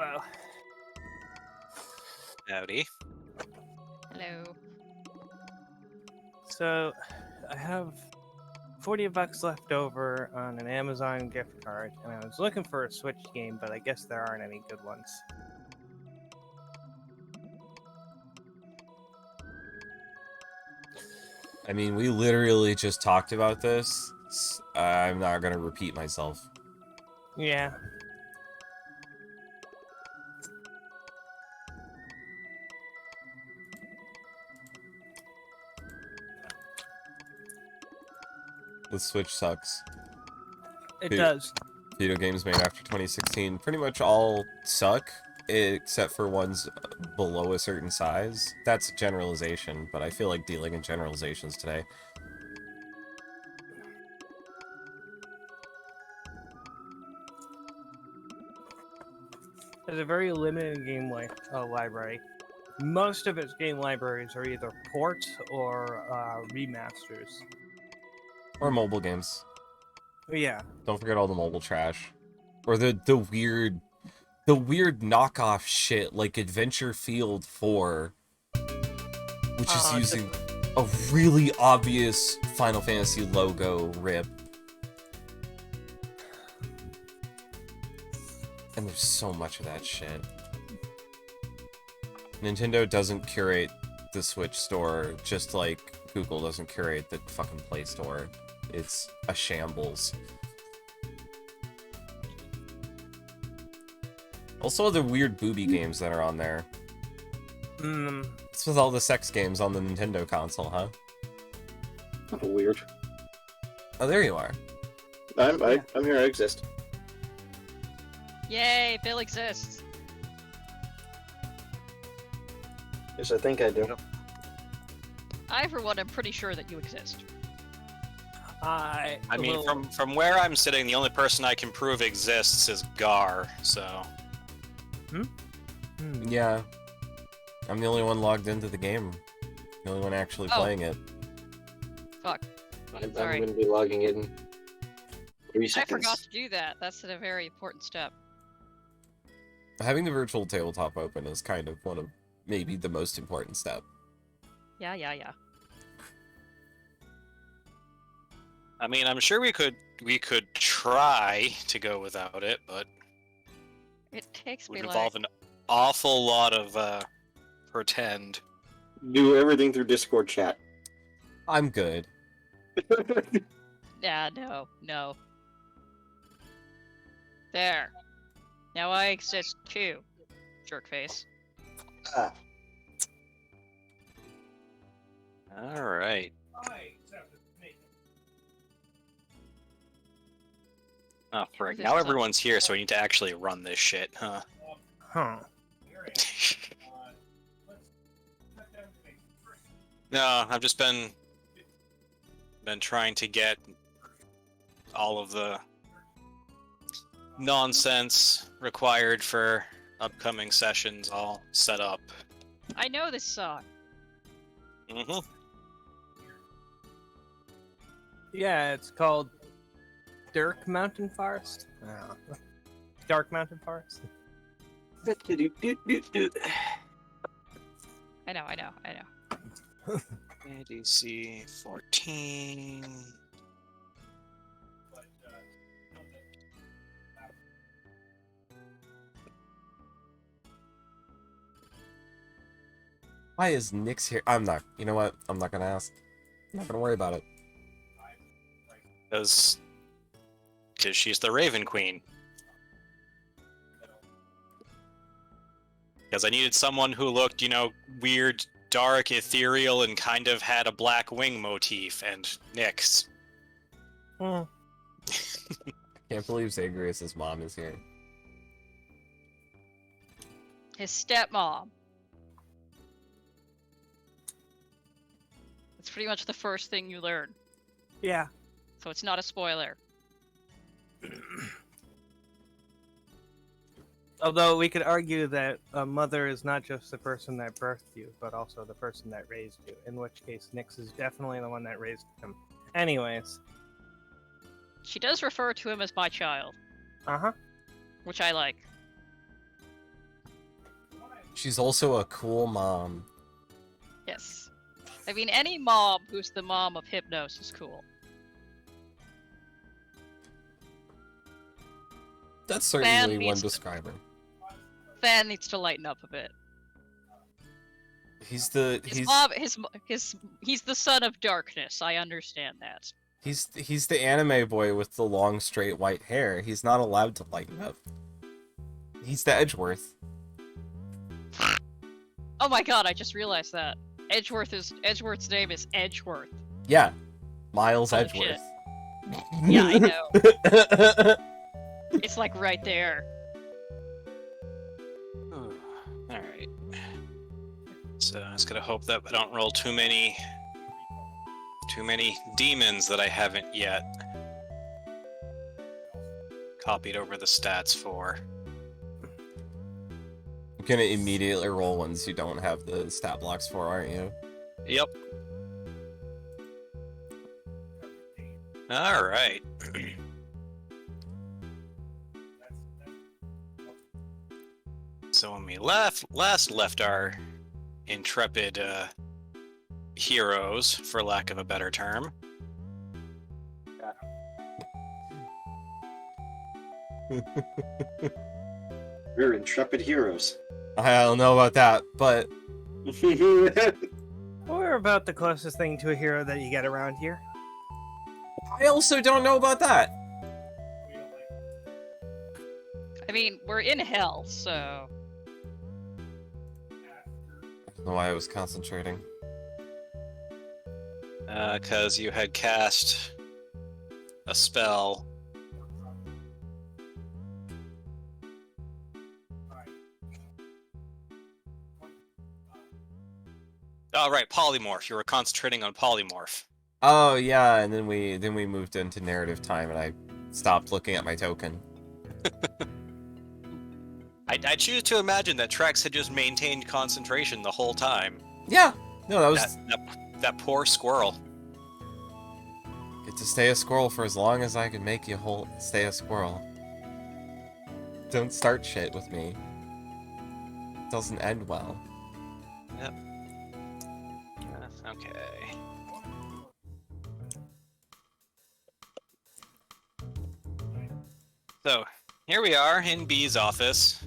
Hello. Howdy. Hello. So, I have $40 left over on an Amazon gift card, and I was looking for a Switch game, but I guess there aren't any good ones. I mean, we literally just talked about this. I'm not gonna repeat myself. Yeah. The Switch sucks. It does. Video games made after 2016 pretty much all suck, except for ones below a certain size. That's a generalization, but I feel like dealing in generalizations today. There's a very limited game library. Most of its game libraries are either ports or remasters. Or mobile games. Yeah. Don't forget all the mobile trash. Or the weird knockoff shit like Adventure Field 4, which is using a really obvious Final Fantasy logo rip. And there's so much of that shit. Nintendo doesn't curate the Switch store just like Google doesn't curate the fucking Play Store. It's a shambles. Also the weird booby games that are on there. It's with all the sex games on the Nintendo console, huh? Weird. Oh, there you are. I'm here. I exist. Yay, Bill exists. Yes, I think I do. I, for one, am pretty sure that you exist. I mean, from where I'm sitting, the only person I can prove exists is Gar, so... Yeah. I'm the only one logged into the game. The only one actually playing it. Fuck. I'm Sorry. going to be logging in 3 I seconds. forgot to do that. That's a very important step. Having the virtual tabletop open is kind of one of maybe the most important step. Yeah. I mean, I'm sure we could try to go without it, but It takes it me would like... involve an awful lot of pretend. Do everything through Discord chat. I'm good. Yeah, no. There. Now I exist too. Jerkface. Alright. Oh, frick. Now everyone's here, so we need to actually run this shit, huh? Huh. No, I've just been trying to get all of the nonsense required for upcoming sessions all set up. I know this song. Mm-hmm. Yeah, it's called Dark Mountain Forest. Dark Mountain Forest. I know. ADC 14. Why is Nyx here? I'm not. You know what? I'm not gonna ask. I'm not gonna worry about it. Because she's the Raven Queen. Because I needed someone who looked, weird, dark, ethereal, and kind of had a black wing motif, and Nyx. Can't believe Zagreus' mom is here. His stepmom. That's pretty much the first thing you learn. Yeah. So it's not a spoiler. Although we could argue that a mother is not just the person that birthed you, but also the person that raised you. In which case, Nyx is definitely the one that raised him. Anyways. She does refer to him as my child. Uh-huh. Which I like. She's also a cool mom. Yes. I mean, any mom who's the mom of Hypnos is cool. That's Fan certainly one needs to- describer. Fan needs to lighten up a bit. He's the son of darkness. I understand that. he's the anime boy with the long straight white hair. He's not allowed to lighten up. He's the Edgeworth. Oh my god! I just realized that Edgeworth's name is Edgeworth. Yeah, Miles Oh, Edgeworth. Yeah, I know. It's like right there. Alright. So I was gonna hope that I don't roll too many demons that I haven't yet copied over the stats for. You're gonna immediately roll ones you don't have the stat blocks for, aren't you? Yep. Alright. So when we last left our intrepid heroes, for lack of a better term, We're intrepid heroes. I don't know about that, but We're about the closest thing to a hero that you get around here. I also don't know about that. I mean, we're in hell, so I don't know why I was concentrating. because you had cast a spell. Oh, right, polymorph. You were concentrating on polymorph. Oh yeah, and then we moved into narrative time, and I stopped looking at my token. I choose to imagine that Trex had just maintained concentration the whole time. Yeah, no, that was That poor squirrel. get to stay a squirrel for as long as I can make you stay a squirrel. Don't start shit with me. It doesn't end well. Yep. Okay. So, here we are in Bee's office.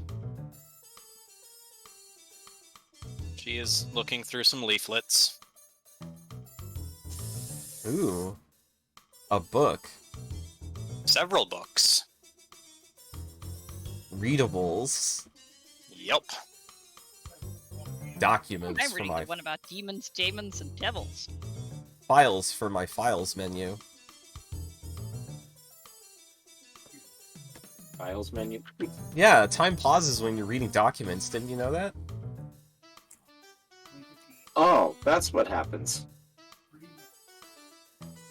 She is looking through some leaflets. Ooh, a book, Several books. readables, Yep. documents I'm for reading my the one about demons, daemons, and devils. files for my files menu. Files menu. Yeah, time pauses when you're reading documents. Didn't you know that? Oh, that's what happens.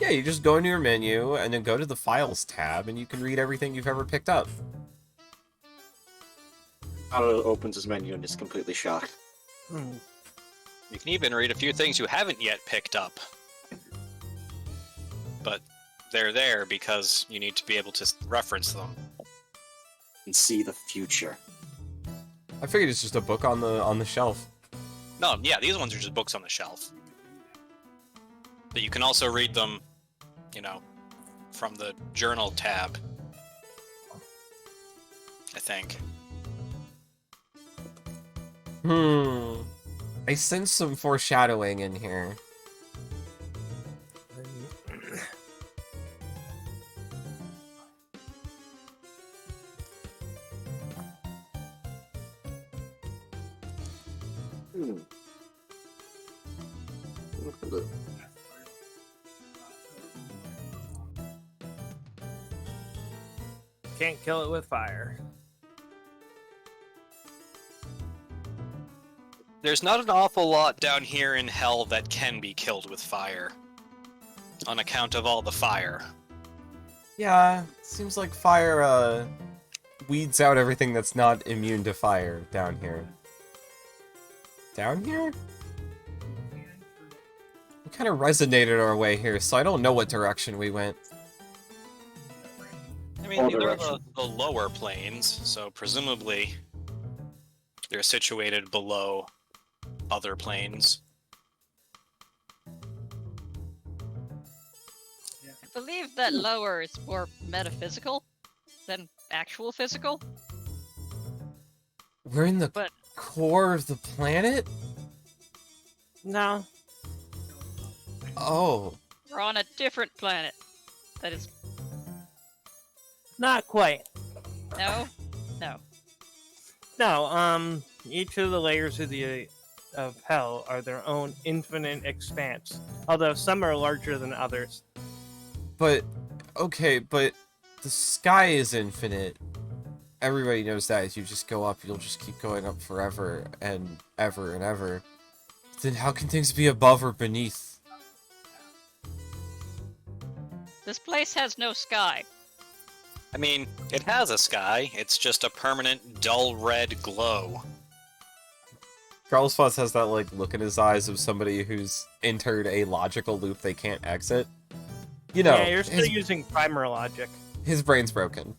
Yeah, you just go into your menu and then go to the Files tab, and you can read everything you've ever picked up. Otto opens his menu and is completely shocked. You can even read a few things you haven't yet picked up. But they're there because you need to be able to reference them. And see the future. I figured it's just a book on the shelf. No, yeah, these ones are just books on the shelf. But you can also read them, you know, from the journal tab. I think. I sense some foreshadowing in here. Can't kill it with fire. There's not an awful lot down here in hell that can be killed with fire. On account of all the fire. Yeah, seems like fire, weeds out everything that's not immune to fire down here. Down here? We kind of resonated our way here, so I don't know what direction we went. I mean, All these are direction. the lower planes, so presumably they're situated below other planes. I believe that lower is more metaphysical than actual physical. We're in the But- core of the planet? No. Oh. We're on a different planet. That is Not quite. no. No, each of the layers of hell are their own infinite expanse. Although some are larger than others. But, okay, but the sky is infinite. Everybody knows that. As you just go up, you'll just keep going up forever and ever and ever. Then how can things be above or beneath? This place has no sky. I mean, it has a sky, it's just a permanent dull red glow. Carl Spots has that, like, look in his eyes of somebody who's entered a logical loop they can't exit. You know, Yeah, you're still using primer logic. his brain's broken.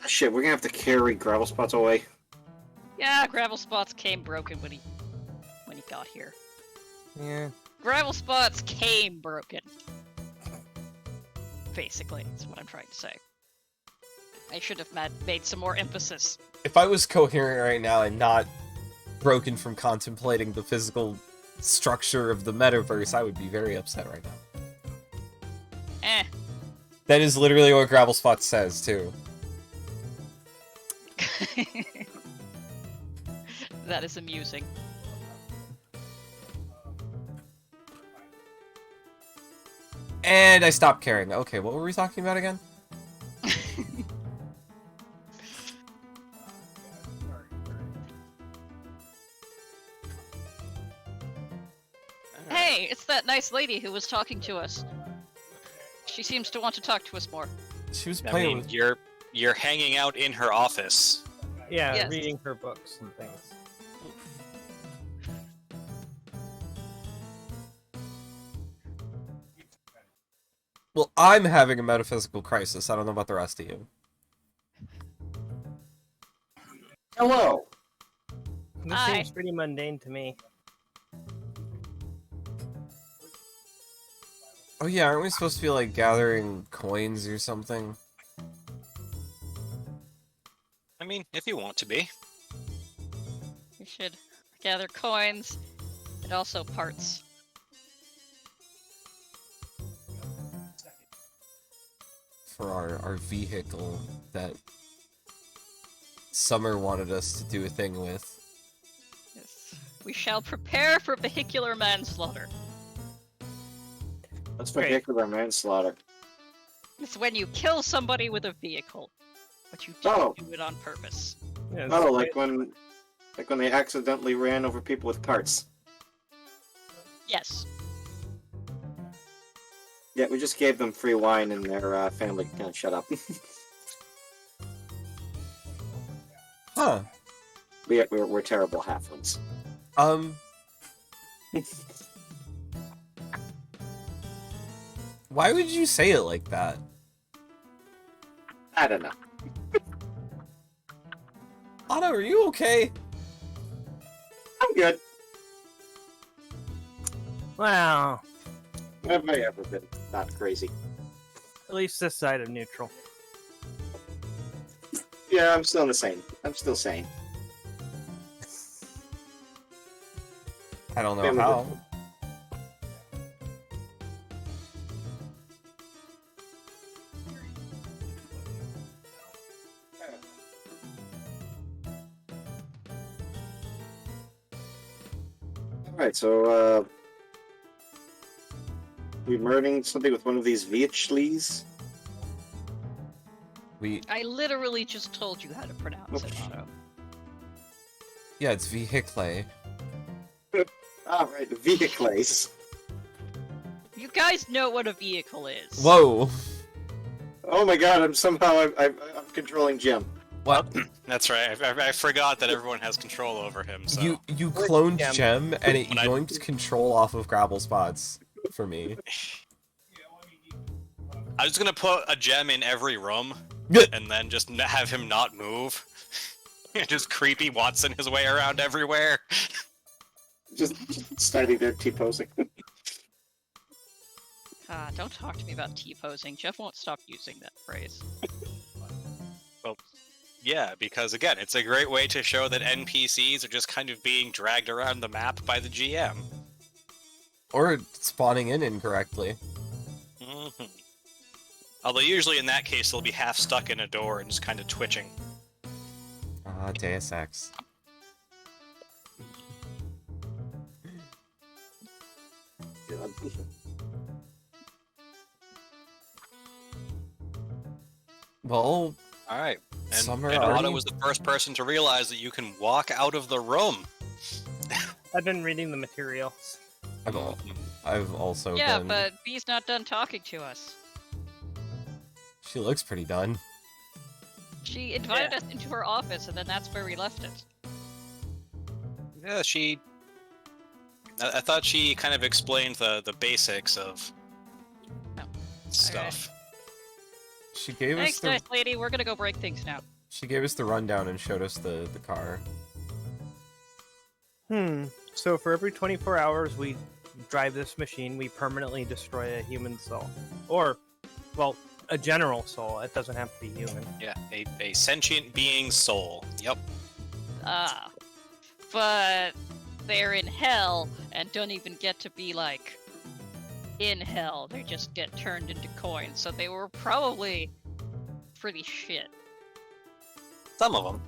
Shit, we're gonna have to carry gravel spots away. Yeah, Gravel Spots came broken when he got here. Yeah. Gravel Spots came broken. Basically, that's what I'm trying to say. I should have made some more emphasis. If I was coherent right now and not broken from contemplating the physical structure of the metaverse, I would be very upset right now. Eh. That is literally what Gravel Spot says, too. That is amusing. And I stopped caring. Okay, what were we talking about again? Hey, it's that nice lady who was talking to us. She seems to want to talk to us more. She was I playing mean, with... you're hanging out in her office. Yeah, Yes. reading her books and things. Well, I'm having a metaphysical crisis. I don't know about the rest of you. Hello! This Hi. seems pretty mundane to me. Oh yeah, aren't we supposed to be, like, gathering coins or something? I mean, if you want to be. We should gather coins and also parts. For our vehicle that Summer wanted us to do a thing with. Yes. We shall prepare for vehicular manslaughter. That's Great. vehicular manslaughter. It's when you kill somebody with a vehicle, but you Oh. don't do it on purpose. Yeah, Oh, it's- like when they accidentally ran over people with carts. Yes. Yeah, we just gave them free wine and their family can't shut up. Huh. We're terrible halflings. Why would you say it like that? I don't know. Anna, are you okay? I'm good. Wow. Have I ever been not crazy? At least this side of neutral. Yeah, I'm still the same. I'm still sane. I don't know Family how. Alright, so, we murdering something with one of these Vietchlees? I literally just told you how to pronounce it, Otto. Yeah, it's vehicle. Alright, Vehicles. You guys know what a vehicle is. Whoa. Oh my god, I'm controlling Jim. What? That's right. I forgot that everyone has control over him. So You cloned Gem. Gem, and it When I- yoinked control off of Grabble Spots for me. I was gonna put a gem in every room, and then just have him not move. Just creepy Watson his way around everywhere. Just standing there T-posing. Don't talk to me about T-posing. Jeff won't stop using that phrase. Well, yeah, because again, it's a great way to show that NPCs are just kind of being dragged around the map by the GM. Or spawning in incorrectly. Mm-hmm. Although usually in that case, they'll be half stuck in a door and just kind of twitching. Ah, Deus Ex. God. Well, Alright. Summer And Otto already- was the first person to realize that you can walk out of the room. I've been reading the materials. I've also Yeah, been... but Bee's not done talking to us. She looks pretty done. She invited us into her office, and then that's where we left it. Yeah, I thought she kind of explained the basics of stuff. She gave Thanks, us the... nice lady. We're gonna go break things now. She gave us the rundown and showed us the car. So for every 24 hours we drive this machine, we permanently destroy a human soul. Or, well, a general soul. It doesn't have to be human. Yeah, a sentient being's soul. Yep. But they're in hell and don't even get to be, like, in hell. They just get turned into coins. So they were probably pretty shit. Some of them.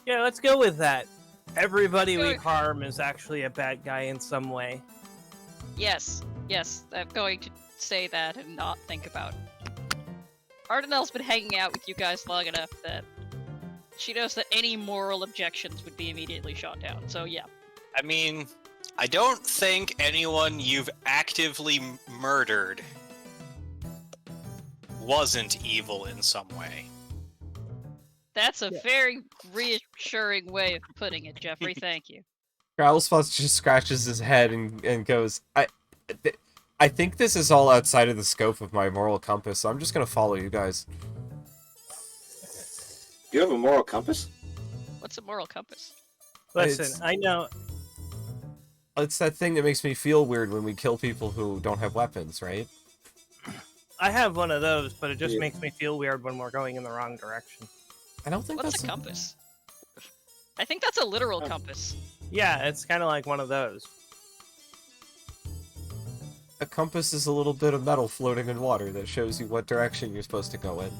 Yeah, let's go with that. Everybody we Sure. harm is actually a bad guy in some way. Yes, I'm going to say that and not think about it. Ardenel's been hanging out with you guys long enough that she knows that any moral objections would be immediately shot down, so yeah. I mean, I don't think anyone you've actively murdered wasn't evil in some way. That's a Yeah. very reassuring way of putting it, Jeffrey, thank you. Growlspots just scratches his head and goes, I think this is all outside of the scope of my moral compass, so I'm just gonna follow you guys. Do you have a moral compass? What's a moral compass? Listen, It's- I know. It's that thing that makes me feel weird when we kill people who don't have weapons, right? I have one of those, but it just Yeah. makes me feel weird when we're going in the wrong direction. I don't think What's that's a compass? I think that's a literal compass. Yeah, it's kind of like one of those. a compass is a little bit of metal floating in water that shows you what direction you're supposed to go in.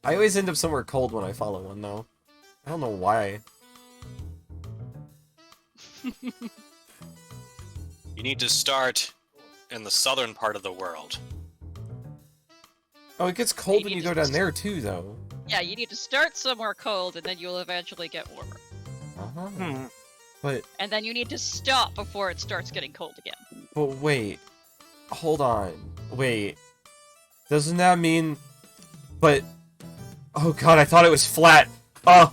I always end up somewhere cold when I follow one, though. I don't know why. You need to start in the southern part of the world. Oh, it gets cold You when need you to go down s- there, too, though. Yeah, you need to start somewhere cold, and then you'll eventually get warmer. Uh-huh. But And then you need to stop before it starts getting cold again. wait. Hold on. Wait. Doesn't that mean... But... Oh god, I thought it was flat! No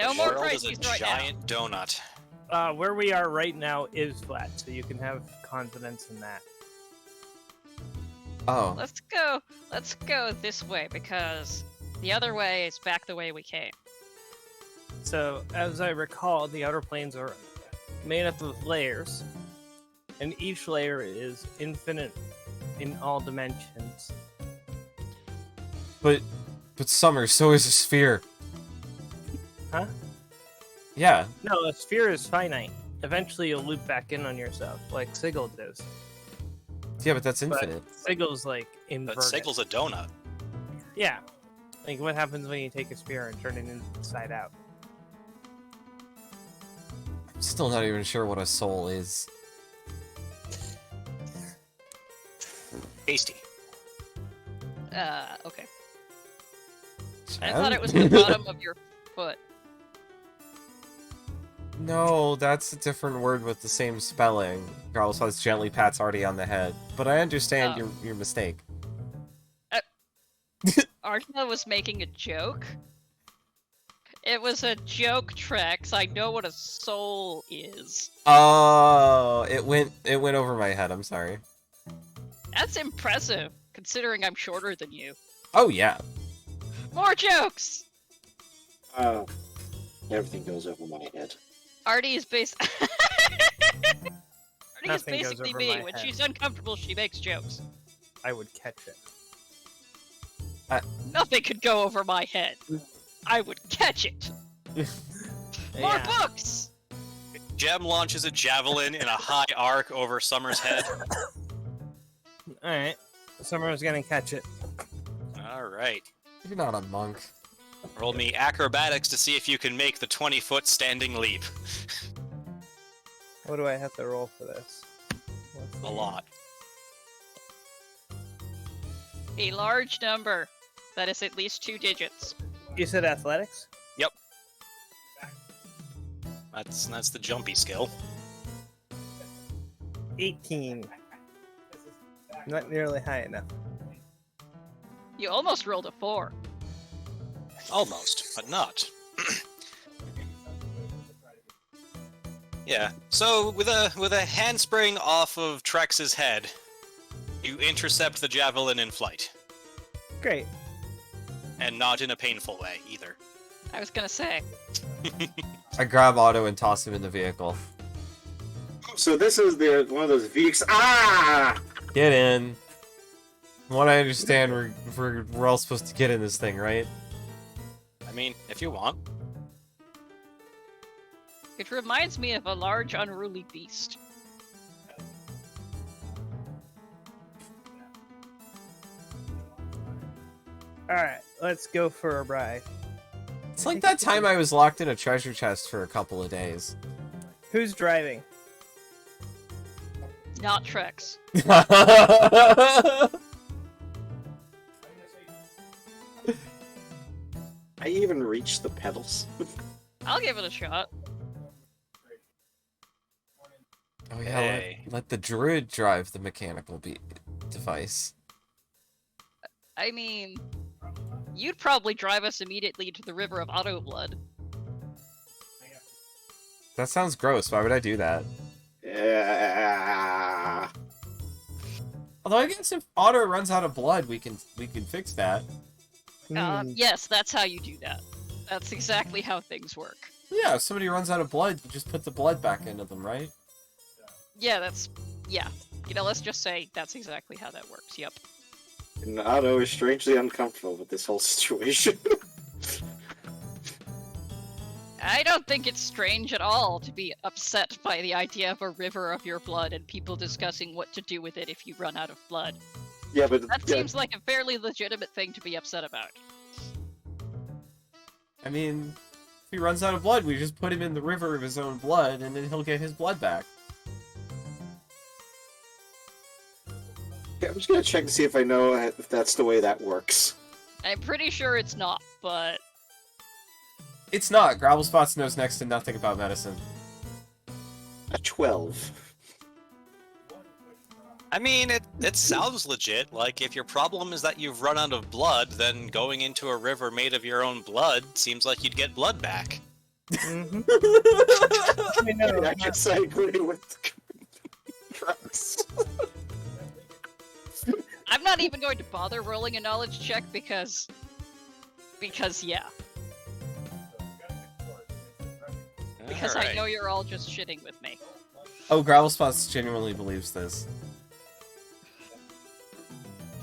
The more world is a crises right giant donut. Where we are right now is flat, so you can have confidence in that. Oh. now. Let's go this way, because the other way is back the way we came. So, as I recall, the outer planes are made up of layers, and each layer is infinite in all dimensions. But Summer, so is a sphere. Huh? Yeah. No, a sphere is finite. Eventually, you'll loop back in on yourself, like Sigil does. Yeah, but that's But infinite. Sigil's like But inverted. Sigel's a donut. Yeah. Like, what happens when you take a sphere and turn it inside out? I'm still not even sure what a soul is. Tasty. Okay. I thought it was the Chad? bottom of your foot. No, that's a different word with the same spelling. Carlos gently pats Artie on the head. But I understand Oh. your mistake. Arjuna was making a joke. It was a joke, Trex. I know what a soul is. Oh, it went over my head. I'm sorry. That's impressive, considering I'm shorter than you. Oh yeah. More jokes! Everything goes over my head. Artie is Artie is Nothing goes basically over me. my When head. she's uncomfortable, she makes jokes. I would catch it. Nothing could go over my head. I would catch it. More Yeah. books! Gem launches a javelin in a high arc over Summer's head. Alright. Summer's gonna catch it. Alright. You're not a monk. Roll me acrobatics to see if you can make the 20-foot standing leap. What do I have to roll for this? A lot. A large number. That is at least 2 digits. You said athletics? That's the jumpy skill. 18. Not nearly high enough. You almost rolled a 4. Almost, but not. Yeah. So with a handspring off of Trex's head, you intercept the javelin in flight, Great. and not in a painful way either. I was gonna say. I grab Otto and toss him in the vehicle. So this is one of those vehicles. Ah! Get in. From what I understand, we're all supposed to get in this thing, right? I mean, if you want. It reminds me of a large, unruly beast. Alright, let's go for a ride. It's like that time I was locked in a treasure chest for a couple of days. Who's driving? Not Trex. I even reached the pedals. I'll give it a shot. Oh yeah, Hey. let the druid drive the mechanical device. I mean, you'd probably drive us immediately to the river of Auto Blood. That sounds gross. Why would I do that? Yeah. Although I guess if Otto runs out of blood, we can fix that. Yes, that's how you do that. That's exactly how things work. Yeah, if somebody runs out of blood, you just put the blood back into them, right? Yeah, yeah. You know, let's just say that's exactly how that works, yep. And Otto is strangely uncomfortable with this whole situation. I don't think it's strange at all to be upset by the idea of a river of your blood and people discussing what to do with it if you run out of blood. Yeah, but That seems like a fairly legitimate thing to be upset about. I mean, if he runs out of blood, we just put him in the river of his own blood, and then he'll get his blood back. Yeah, I'm just gonna check to see if I know if that's the way that works. I'm pretty sure it's not, but It's not. Gravelspots knows next to nothing about medicine. A 12. I mean, it sounds legit. Like, if your problem is that you've run out of blood, then going into a river made of your own blood seems like you'd get blood back. Mm-hmm. I know, I guess I agree with Trunks. I'm not even going to bother rolling a knowledge check because yeah. Because I Alright. know you're all just shitting with me. Oh, Gravelspots genuinely believes this.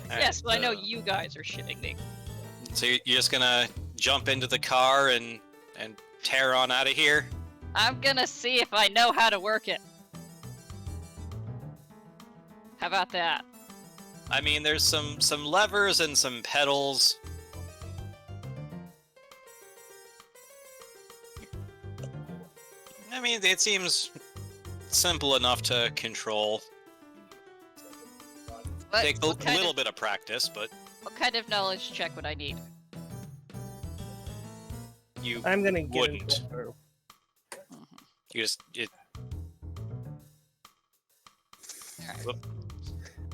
Alright, Yes, but I know so- you guys are shitting me. So you're just gonna jump into the car and tear on out of here? I'm gonna see if I know how to work it. How about that? I mean, there's some levers and some pedals. I mean, it seems simple enough to control. What, Take a what kind little of, bit of practice, but what kind of knowledge check would I need? you I'm gonna get wouldn't. into it. You just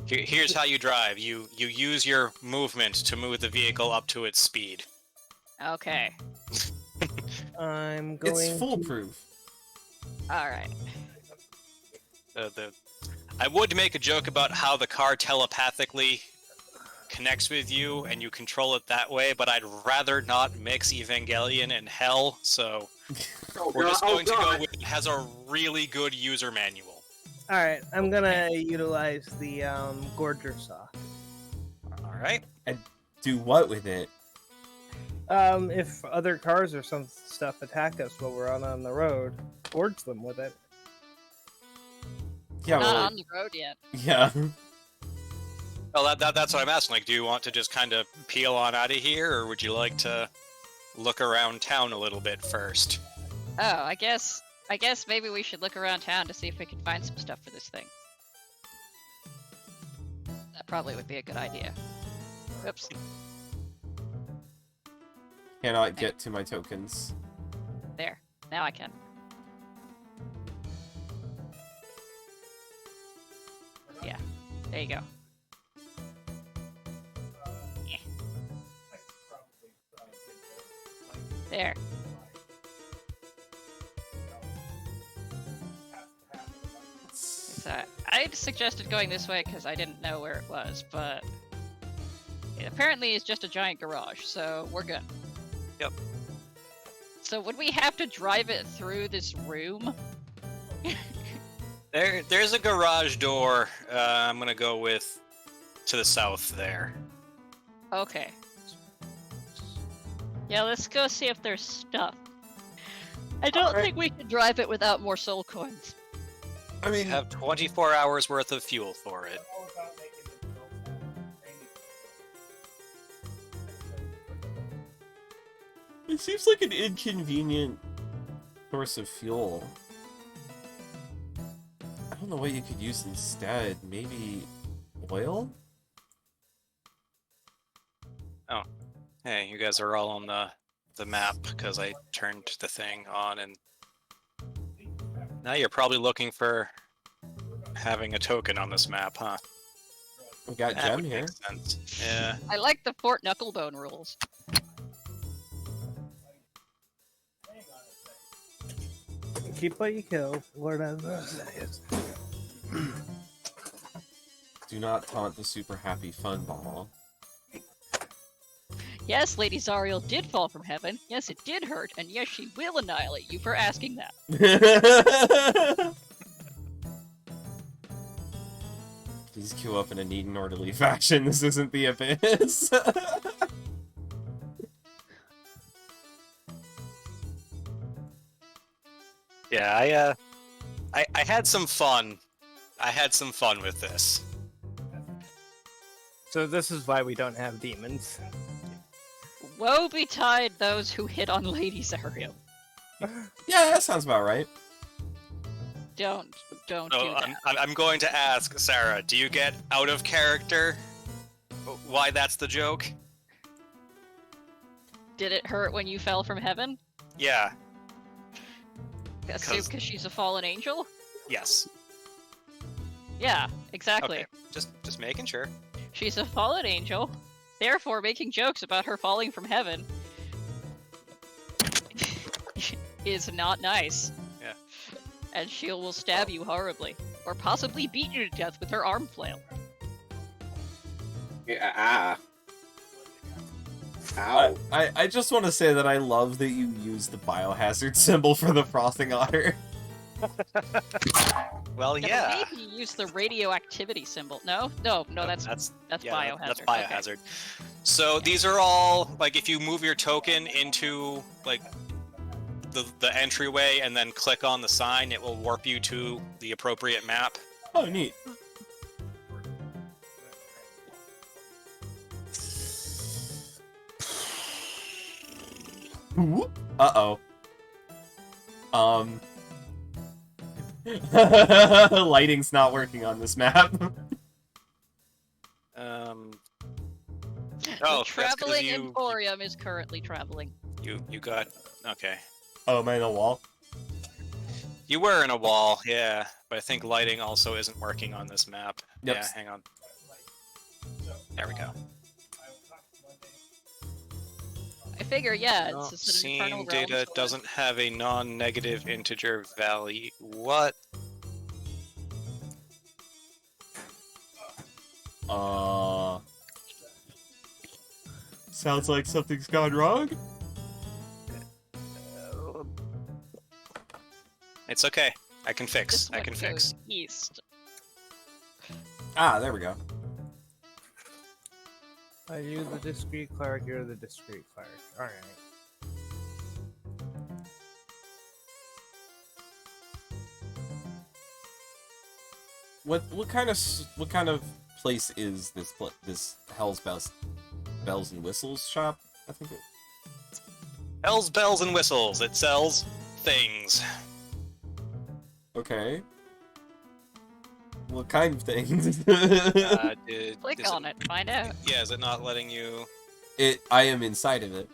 here's how you drive. You use your movement to move the vehicle up to its speed. Okay. I'm going It's foolproof. Alright. I would make a joke about how the car telepathically connects with you and you control it that way, but I'd rather not mix Evangelion and Hell, so we're just going to go with it has a really good user manual. All right, I'm gonna utilize the Gorger Saw. All right. And do what with it? If other cars or some stuff attack us while we're on the road, gorge them with it. Yeah, Not well, on the road yet. yeah. Well, that's what I'm asking. Like, do you want to just kind of peel on out of here, or would you like to look around town a little bit first? Oh, I guess maybe we should look around town to see if we can find some stuff for this thing. That probably would be a good idea. Oops. Cannot get to my tokens. There. Now I can. Yeah. There you go. Yeah. There. So I suggested going this way because I didn't know where it was, but it apparently is just a giant garage, so we're good. Yep. So would we have to drive it through this room? There's a garage door. I'm gonna go with to the south there. Okay. Yeah, let's go see if there's stuff. I don't Alright. think we can drive it without more soul coins. I You mean, have 24 hours worth of fuel for it. it seems like an inconvenient source of fuel. I don't know what you could use instead. Maybe oil? Hey, you guys are all on the map because I turned the thing on, and now you're probably looking for having a token on this map, huh? We got That Gem would here. make sense. Yeah. I like the Fort Knucklebone rules. Keep what you kill. Lord has mercy. Do not taunt the super happy fun ball. Yes, Lady Zariel did fall from heaven. Yes, it did hurt, and yes, she will annihilate you for asking that. Please queue up in a neat and orderly fashion. This isn't the Abyss. Yeah, I had some fun. I had some fun with this. So this is why we don't have demons. Woe betide those who hit on Lady Zariel. Yeah, that sounds about right. Don't do So that. I'm going to ask Sarah, do you get out of character? Why that's the joke? Did it hurt when you fell from heaven? Yeah. Assume because she's a fallen angel? Yes. Yeah, exactly. Okay. Just making sure. She's a fallen angel, therefore making jokes about her falling from heaven is not nice. Yeah. And she will stab you horribly, or possibly beat you to death with her arm flail. Yeah. Ow. I just want to say that I love that you use the biohazard symbol for the frothing otter. Well, Now, yeah. maybe use the radioactivity symbol. No, that's yeah, biohazard. That's Okay. biohazard. So these are all like if you move your token into like the entryway and then click on the sign, it will warp you to the appropriate map. Oh, neat. Uh-oh. Lighting's not working on this map. Oh, The that's 'cause traveling you Emporium is currently traveling. you got okay. Oh, am I in a wall? You were in a wall, yeah, but I think lighting also isn't working on this map. Yep. Yeah, hang on. There we go. I figure, yeah, Not it's just an infernal Scene realm, data so- doesn't have a non-negative integer value. What? Sounds like something's gone wrong. It's okay. I can fix. This I one can goes fix. east. Ah, there we go. Are you the discreet cleric? You're the discreet cleric. All right. What kind of place is this Hell's Bells and Whistles shop? I think it. Bells, bells, and whistles. It sells things. Okay. What kind of things? Click is on it, find out. Yeah, is it not letting you? I am inside of it.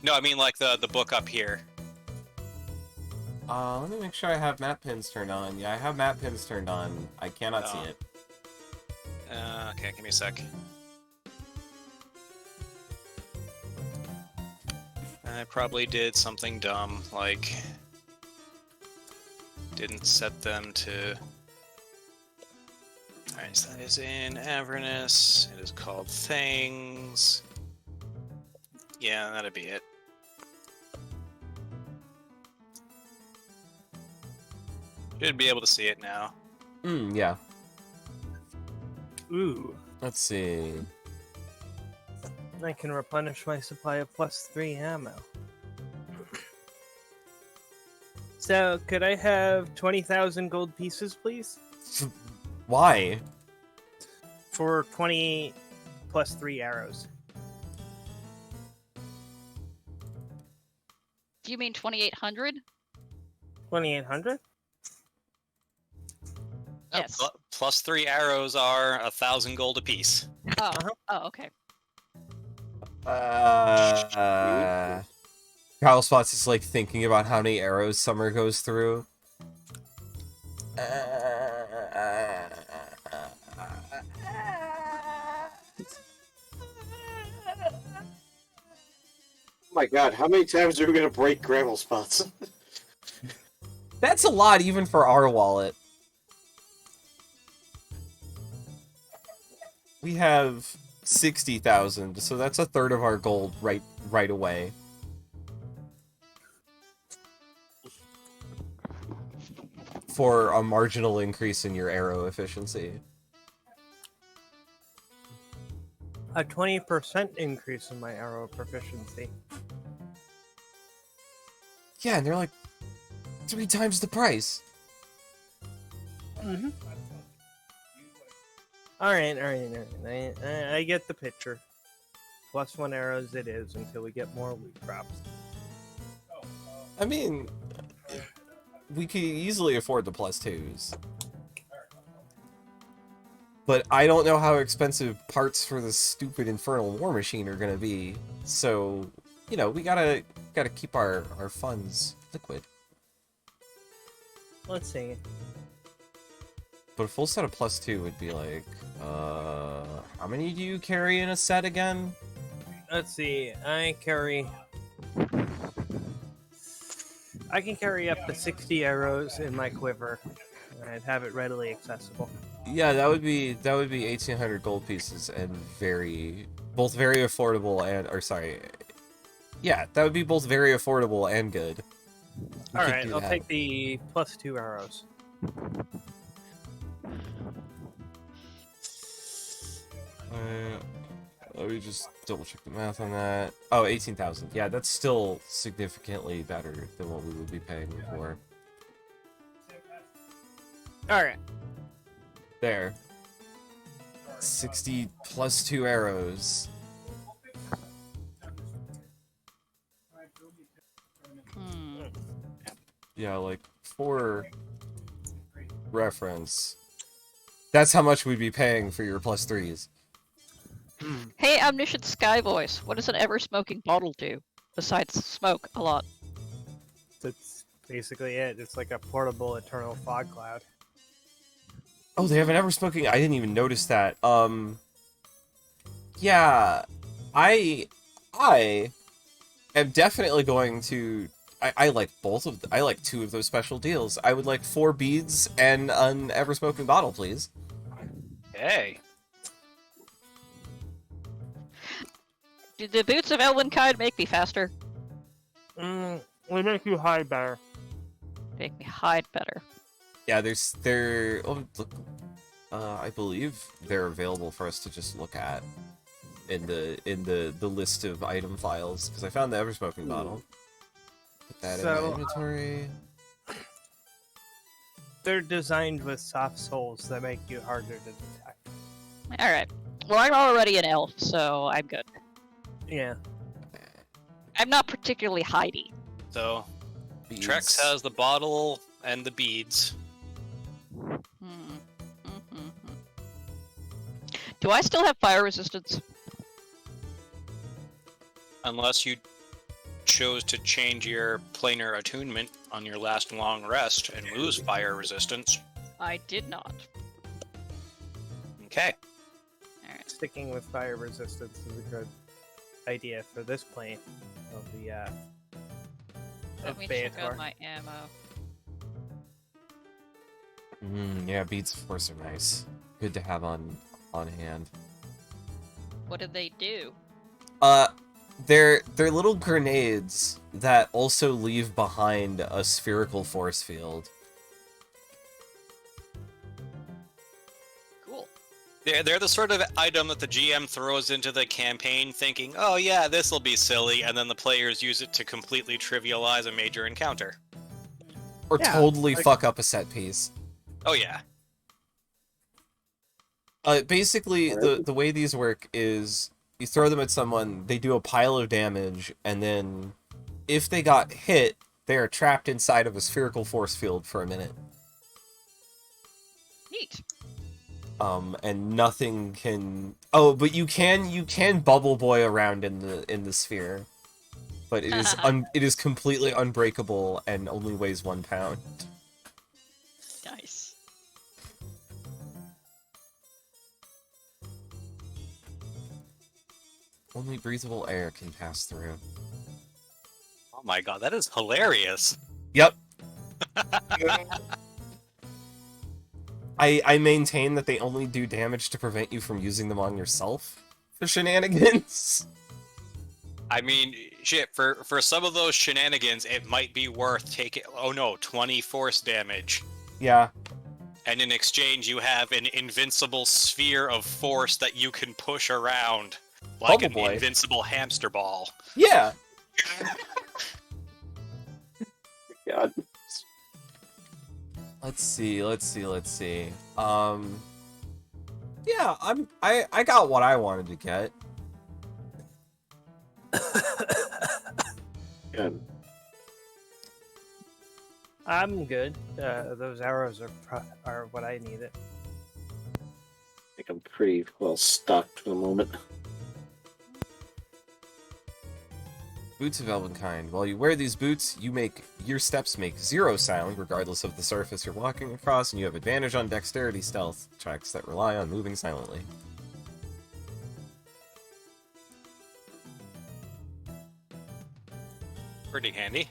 No, I mean like the book up here. Let me make sure I have map pins turned on. Yeah, I have map pins turned on. I cannot see it. Okay, give me a sec. I probably did something dumb, like didn't set them to. Alright, so that is in Avernus. It is called Things. Yeah, that'd be it. Should be able to see it now. Yeah. Ooh. Let's see. I can replenish my supply of +3 ammo. So, could I have 20,000 gold pieces, please? Why? For 20 +3 arrows. Do you mean 2,800? 2,800? Yes. Plus 3 arrows are 1,000 gold apiece. Oh, oh, okay. Kyle Spots is like thinking about how many arrows Summer goes through. Oh my god, how many times are we gonna break gravel spots? That's a lot even for our wallet. We have 60,000, so that's a third of our gold right away. For a marginal increase in your arrow efficiency. A 20% increase in my arrow proficiency. Yeah, and they're like 3 times the price. Mm-hmm. Alright. I get the picture. +1 arrows it is until we get more loot drops. I mean, we could easily afford the +2s. But I don't know how expensive parts for the stupid Infernal War Machine are gonna be. So, you know, we gotta keep our funds liquid. Let's see. But a full set of +2 would be like, how many do you carry in a set again? Let's see. I can carry up to 60 arrows in my quiver. I'd have it readily accessible. Yeah, that would be 1,800 gold pieces and both very affordable and, yeah, that would be both very affordable and good. We could Alright, do I'll that. take the +2 arrows. Let me just double check the math on that. Oh, 18,000. Yeah, that's still significantly better than what we would be paying for. Alright. There. 60 +2 arrows. Hmm. Yeah, like, for reference, that's how much we'd be paying for your +3s. Hey, Omniscient Sky Voice, what does an ever-smoking bottle do? Besides smoke a lot. That's basically it. It's like a portable eternal fog cloud. Oh, they have an ever-smoking... I didn't even notice that. Yeah, I am definitely going to... I like both of... I like 2 of those special deals. I would like 4 beads and an ever-smoking bottle, please. Hey. Did the boots of Elvenkind make me faster? They make you hide better. Make me hide better. Yeah, oh, look, I believe they're available for us to just look at in the list of item files, because I found the ever-smoking bottle. Put that in my inventory. They're designed with soft soles that make you harder to detect. Alright. Well, I'm already an elf, so I'm good. Yeah. I'm not particularly hidey. So, Beads. Trex has the bottle and the beads. Do I still have fire resistance? Unless you chose to change your planar attunement on your last long rest and lose fire resistance. I did not. Okay. Alright. Sticking with fire resistance is a good idea for this plane of the Let of me check out Beator. my ammo. Yeah, beads of course are nice. Good to have on hand. What did they do? They're little grenades that also leave behind a spherical force field. Cool. They're the sort of item that the GM throws into the campaign thinking, oh yeah, this'll be silly, and then the players use it to completely trivialize a major encounter. Or Yeah, totally like- fuck up a set piece. Oh yeah. Basically, the way these work is you throw them at someone, they do a pile of damage, and then if they got hit, they are trapped inside of a spherical force field for a minute. Neat. And nothing can. Oh, but you can bubble boy around in the sphere, but it is completely unbreakable and only weighs 1 pound. Nice. Only breathable air can pass through. Oh my god, that is hilarious. Yep. I maintain that they only do damage to prevent you from using them on yourself for shenanigans. I mean, shit, for some of those shenanigans, it might be worth taking, 20 force damage. Yeah. And in exchange, you have an invincible sphere of force that you can push around. Like Bubble an boy. invincible hamster ball. Yeah. God. Let's see. Yeah, I got what I wanted to get. Good. I'm good. Those arrows are what I needed. I think I'm pretty well stocked for the moment. Boots of Elvenkind. While you wear these boots, your steps make 0 sound, regardless of the surface you're walking across, and you have advantage on dexterity stealth checks that rely on moving silently. Pretty handy.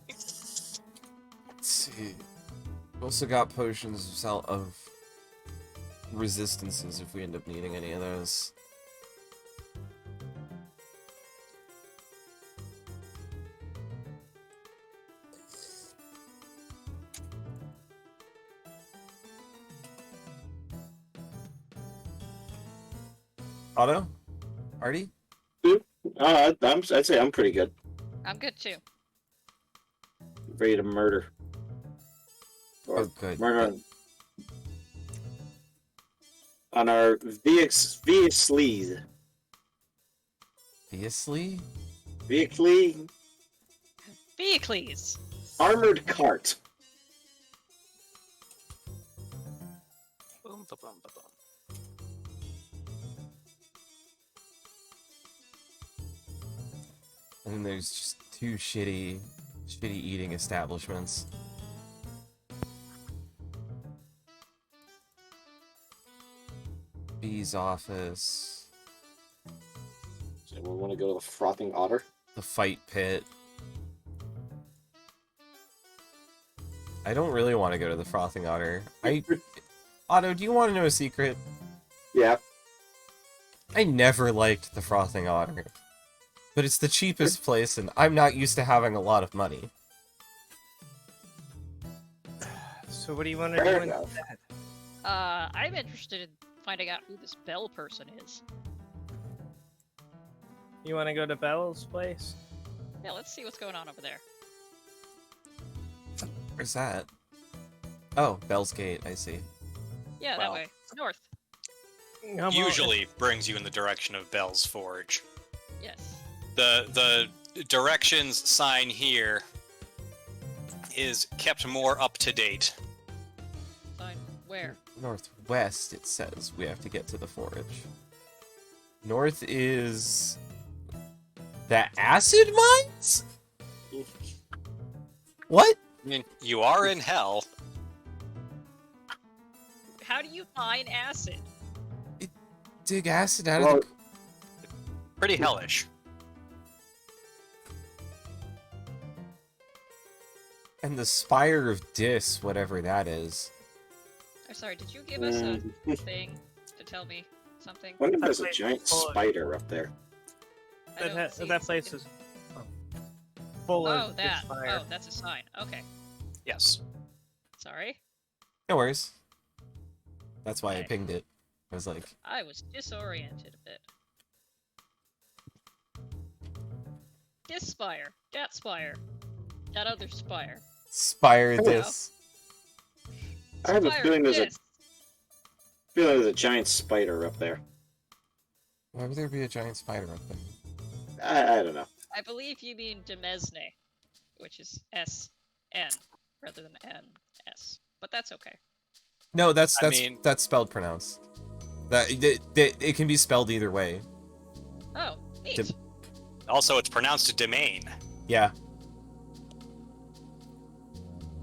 Let's see. We also got potions of resistances if we end up needing any of those. Otto? Artie? I'd say I'm pretty good. I'm good too. Ready to murder. Or Oh, good. murder on our Vehicle Vehicles. armored cart. Boom, ba, bum, ba, bum. And then there's just 2 shitty eating establishments. Bee's office. So we want to go to the Frothing Otter. The fight pit. I don't really want to go to the Frothing Otter. Otto, do you want to know a secret? Yeah. I never liked the Frothing Otter. But it's the cheapest place, and I'm not used to having a lot of money. So what do you want to Fair do enough. instead? I'm interested in finding out who this Bell person is. You want to go to Bell's place? Yeah, let's see what's going on over there. Where's that? Oh, Bell's Gate, I see. Yeah, Well. that way. North. Well, Usually brings you in the direction of Bell's Forge. Yes. The directions sign here is kept more up to date. Sign where? Northwest, it says we have to get to the forge. North is... the acid mines? What? I mean, you are in hell. How do you mine acid? Dig acid out Well, of the... Pretty hellish. And the Spire of Dis, whatever that is. I'm sorry, did you give us a thing to tell me something? What if That there's a place giant is full of- spider up there? I don't see That it. place is full Oh, of that. fire. Oh, that's a sign. Okay. Yes. Sorry. No worries. That's why I Okay. pinged it. I was like, I was disoriented a bit. This spire. That spire. That other spire. Spire Oh, Dis. I have a Spire feeling there's this. a giant spider up there. Why would there be a giant spider up there? I don't know. I believe you mean Demesne, which is S-N rather than N-S. But that's okay. No, that's I mean- that's spelled pronounced. It can be spelled either way. Oh, neat. Dem- Also, it's pronounced a domain. Yeah.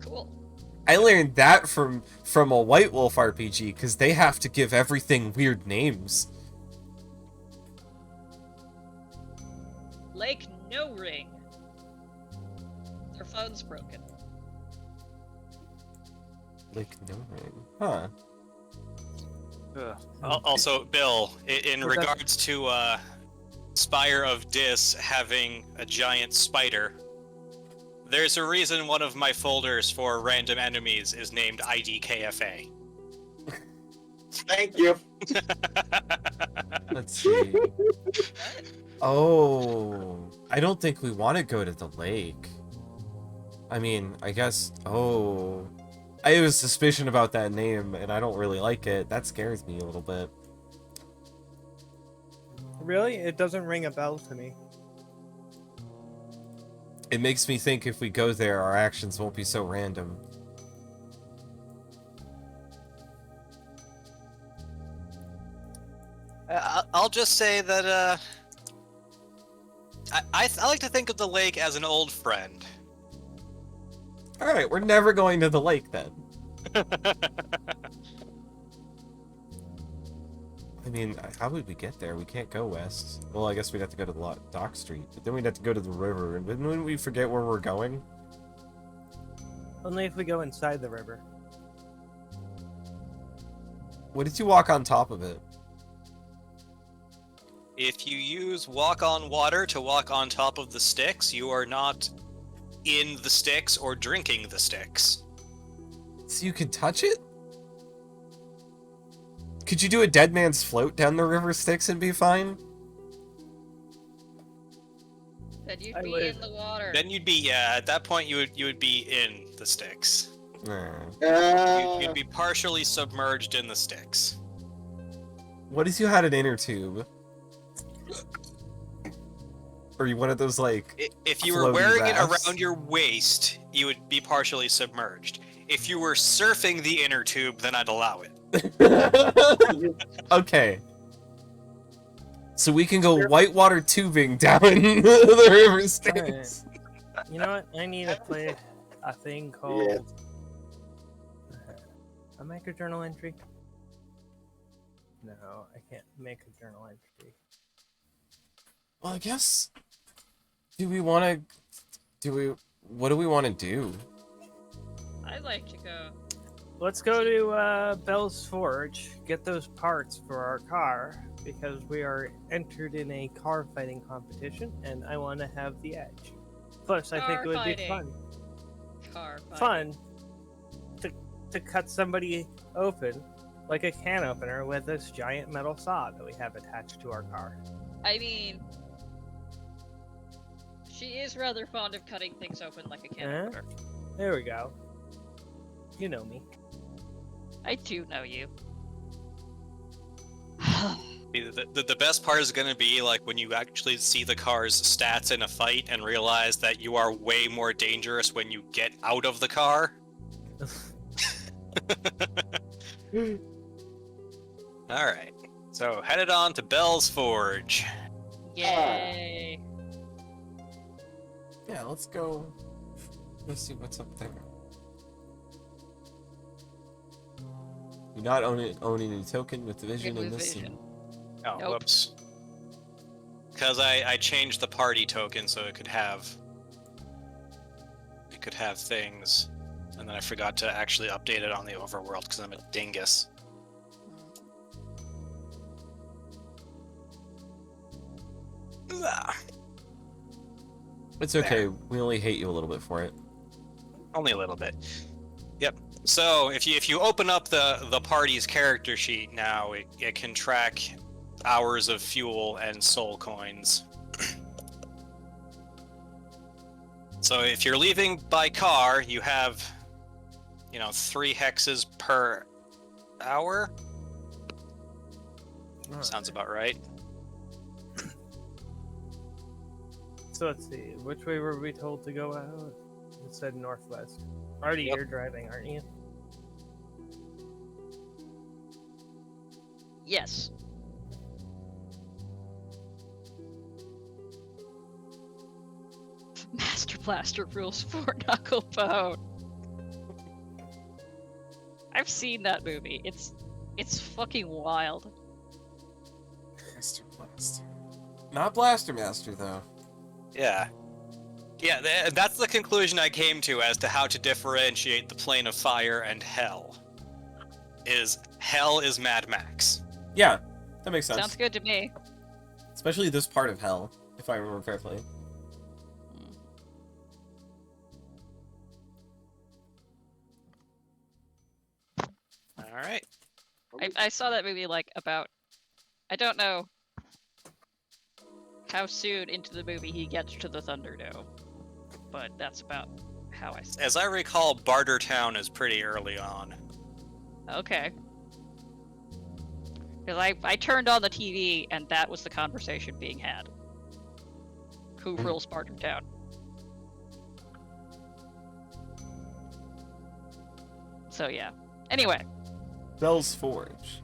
Cool. I learned that from a White Wolf RPG, because they have to give everything weird names. Lake No Ring. Their phone's broken. Like, no ring. Huh. Also, Bill, in Was that- regards to Spire of Dis having a giant spider, there's a reason one of my folders for random enemies is named IDKFA. Thank you. Let's see. Oh, I don't think we want to go to the lake. I mean, I guess... Oh... I have a suspicion about that name, and I don't really like it. That scares me a little bit. Really? It doesn't ring a bell to me. It makes me think if we go there, our actions won't be so random. I'll just say that I like to think of the lake as an old friend. Alright, we're never going to the lake then. I mean, how would we get there? We can't go west. Well, I guess we'd have to go to the Dock Street, but then we'd have to go to the river, and wouldn't we forget where we're going? Only if we go inside the river. What did you walk on top of it? If you use walk on water to walk on top of the sticks, you are not in the sticks or drinking the sticks. So you can touch it? Could you do a dead man's float down the river Styx and be fine? Then you'd I be would. in the water. Then you'd be at that point you would be in the sticks. You'd be partially submerged in the sticks. What if you had an inner tube? Or you one of those, like... If you were floaty wearing it rafts? around your waist, you would be partially submerged. If you were surfing the inner tube, then I'd allow it. Okay. So we can go whitewater tubing down the river Styx. You know what? I need to play a thing called a make a journal entry. No, I can't make a journal entry. Well, I guess... What do we want to do? I I'd like to go. Let's go to Bell's Forge, get those parts for our car, because we are entered in a car fighting competition, and I want to have the edge. Plus, I think Car it would be fighting. fun. Car fighting. Fun to cut somebody open like a can opener with this giant metal saw that we have attached to our car. I mean, she is rather fond of cutting things open like a can opener. There we go. You know me. I do know you. The best part is going to be like when you actually see the car's stats in a fight and realize that you are way more dangerous when you get out of the car. Alright, so headed on to Bell's Forge. Yay! Yeah, let's go. Let's see what's up there. You're not owning a token with vision in this Vision. scene. Oh, Nope. whoops. Because I changed the party token so it could have things, and then I forgot to actually update it on the overworld because I'm a dingus. Ah, It's okay. We only hate you a little bit for it. only a little bit. Yep. So if you open up the party's character sheet now, it can track hours of fuel and soul coins. So if you're leaving by car, you have, 3 hexes per hour. Sounds about right. So let's see, which way were we told to go out? It said northwest. Artie, Yep. you're driving, aren't you? Yes. Master Blaster rules for Knuckle Bone. I've seen that movie. It's fucking wild. Master Blaster. Not Blaster Master, though. Yeah. Yeah, that's the conclusion I came to as to how to differentiate the plane of fire and hell. Hell is Mad Max. Yeah, that makes sense. Sounds good to me. Especially this part of hell, if I remember correctly. All right. I saw that movie about. I don't know how soon into the movie he gets to the Thunderdome, but that's about how I see it. As I recall, Bartertown is pretty early on. Okay. Because I turned on the TV and that was the conversation being had. Who rules Bartertown? So yeah. Anyway, Bell's Forge.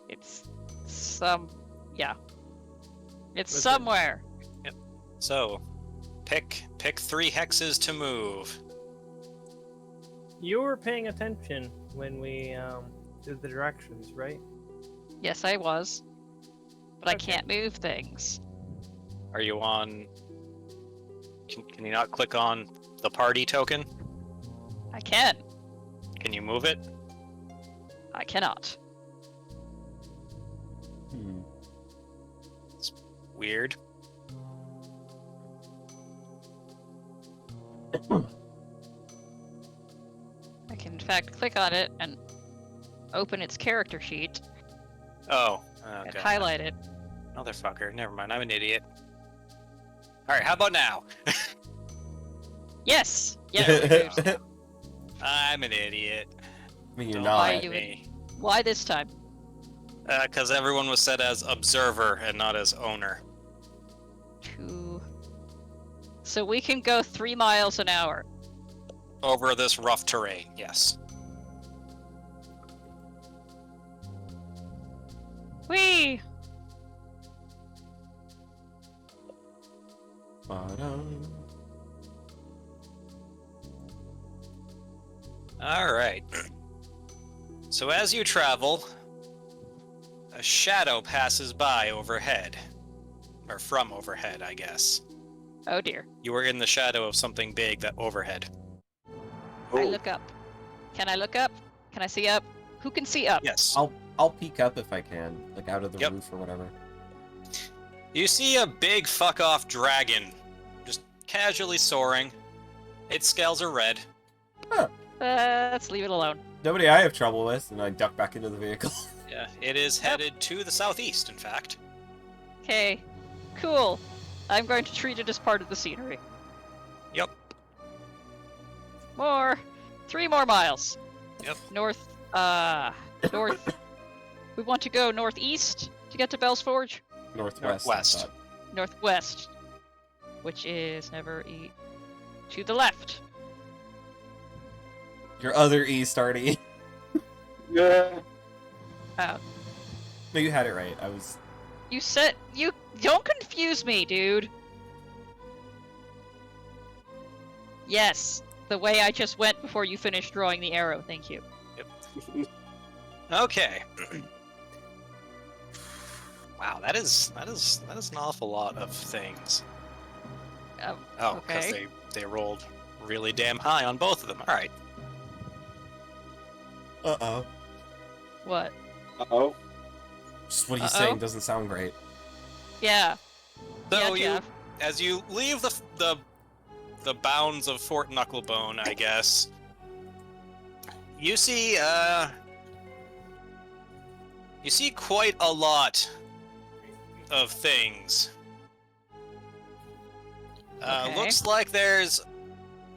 it's yeah. It's Okay. somewhere. So, pick 3 hexes to move. You were paying attention when we did the directions, right? Yes, I was. But I Okay. can't move things. Are you on? Can you not click on the party token? I can. Can you move it? I cannot. Hmm. Weird. I can in fact click on it and open its character sheet Oh. and Okay. highlight it. Motherfucker. Never mind. I'm an idiot. All right. How about now? Yes! Yes! Yeah. I'm an idiot. I mean, you're Don't not. Why mind you would- me. Why this time? Because everyone was set as observer and not as owner. So we can go 3 miles an hour. Over this rough terrain, yes. Whee! Ba-dum. Alright. So as you travel, a shadow passes by overhead. Or from overhead, I guess. Oh dear. You were in the shadow of something big that overhead. I Oh, look up. Can I look up? Can I see up? Who can see up? Yes. I'll peek up if I can, like out of the Yep. roof or whatever. You see a big fuck-off dragon, just casually soaring. Its scales are red. Let's leave it alone. Nobody I have trouble with, and I duck back into the vehicle. Yeah, it is headed to the southeast, in fact. Okay, cool. I'm going to treat it as part of the scenery. Yep. More. 3 more miles. Yep. North. North. We want to go northeast to get to Bell's Forge. Northwest. Northwest. I thought. Northwest, which is never to the left. Your other east, Artie. yeah. Oh, No, you had it right. I was. you said you don't confuse me, dude. Yes, the way I just went before you finished drawing the arrow. Thank you. Okay. Wow, that is an awful lot of things. Oh, because okay. they rolled really damn high on both of them. All right. Uh-oh. What? Uh-oh. Just what he's Uh-oh. saying doesn't sound great. Yeah. So yeah, Jeff. as you leave the bounds of Fort Knucklebone, I guess, you see quite a lot of things. Okay. Looks like there's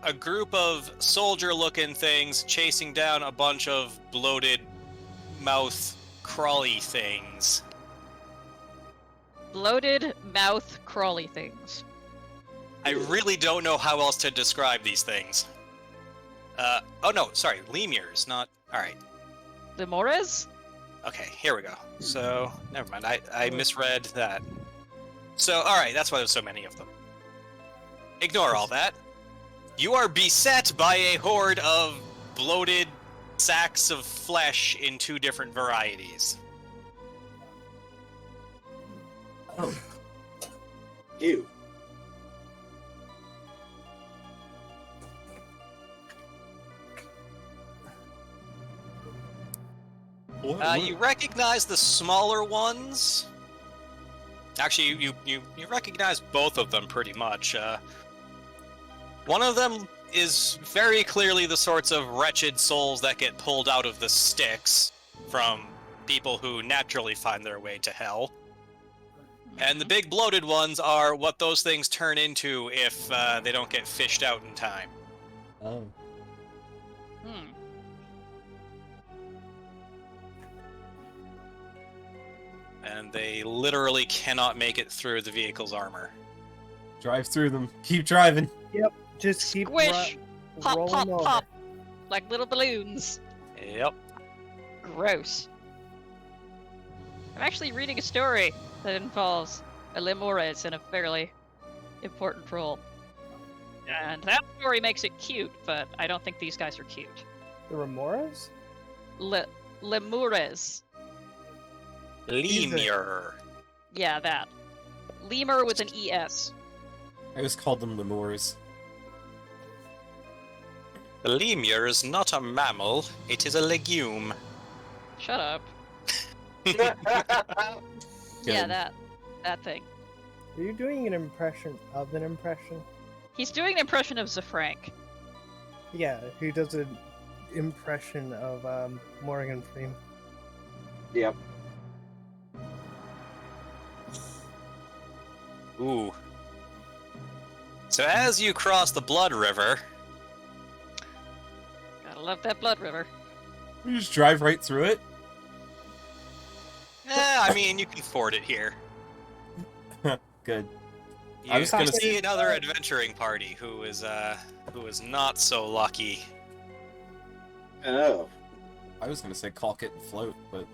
a group of soldier-looking things chasing down a bunch of bloated mouth crawly things. Bloated mouth crawly things. I really don't know how else to describe these things. Oh no, sorry, lemurs, not... Alright, Lemures? okay, here we go. So, never mind, I misread that. So, alright, that's why there's so many of them. Ignore all that. You are beset by a horde of bloated sacks of flesh in 2 different varieties. Ew. You recognize the smaller ones. Actually, you recognize both of them pretty much. One of them is very clearly the sorts of wretched souls that get pulled out of the sticks from people who naturally find their way to hell. And the big bloated ones are what those things turn into if they don't get fished out in time. Oh. Hmm. And they literally cannot make it through the vehicle's armor. Drive through them. Keep driving. Just keep Squish! Pop, rolling pop, over. pop! Like little balloons. Yep. Gross. I'm actually reading a story that involves a lemures in a fairly important role. And that story makes it cute, but I don't think these guys are cute. The Remoras? Lemures. Lemur. Yeah, that. Lemur with an ES. I always called them lemurs. The lemur is not a mammal, it is a legume. Shut up. Good. Yeah, that thing. Are you doing an impression of an impression? He's doing an impression of Zafrank. Yeah, who does an impression of Morgan Freeman? Yep. Ooh. So as you cross the Blood River, Gotta love that blood river. You just drive right through it. I mean, you can ford it here. Good. You I was gonna see another adventuring party who is not so lucky. Oh. I was gonna say caulk it and float, but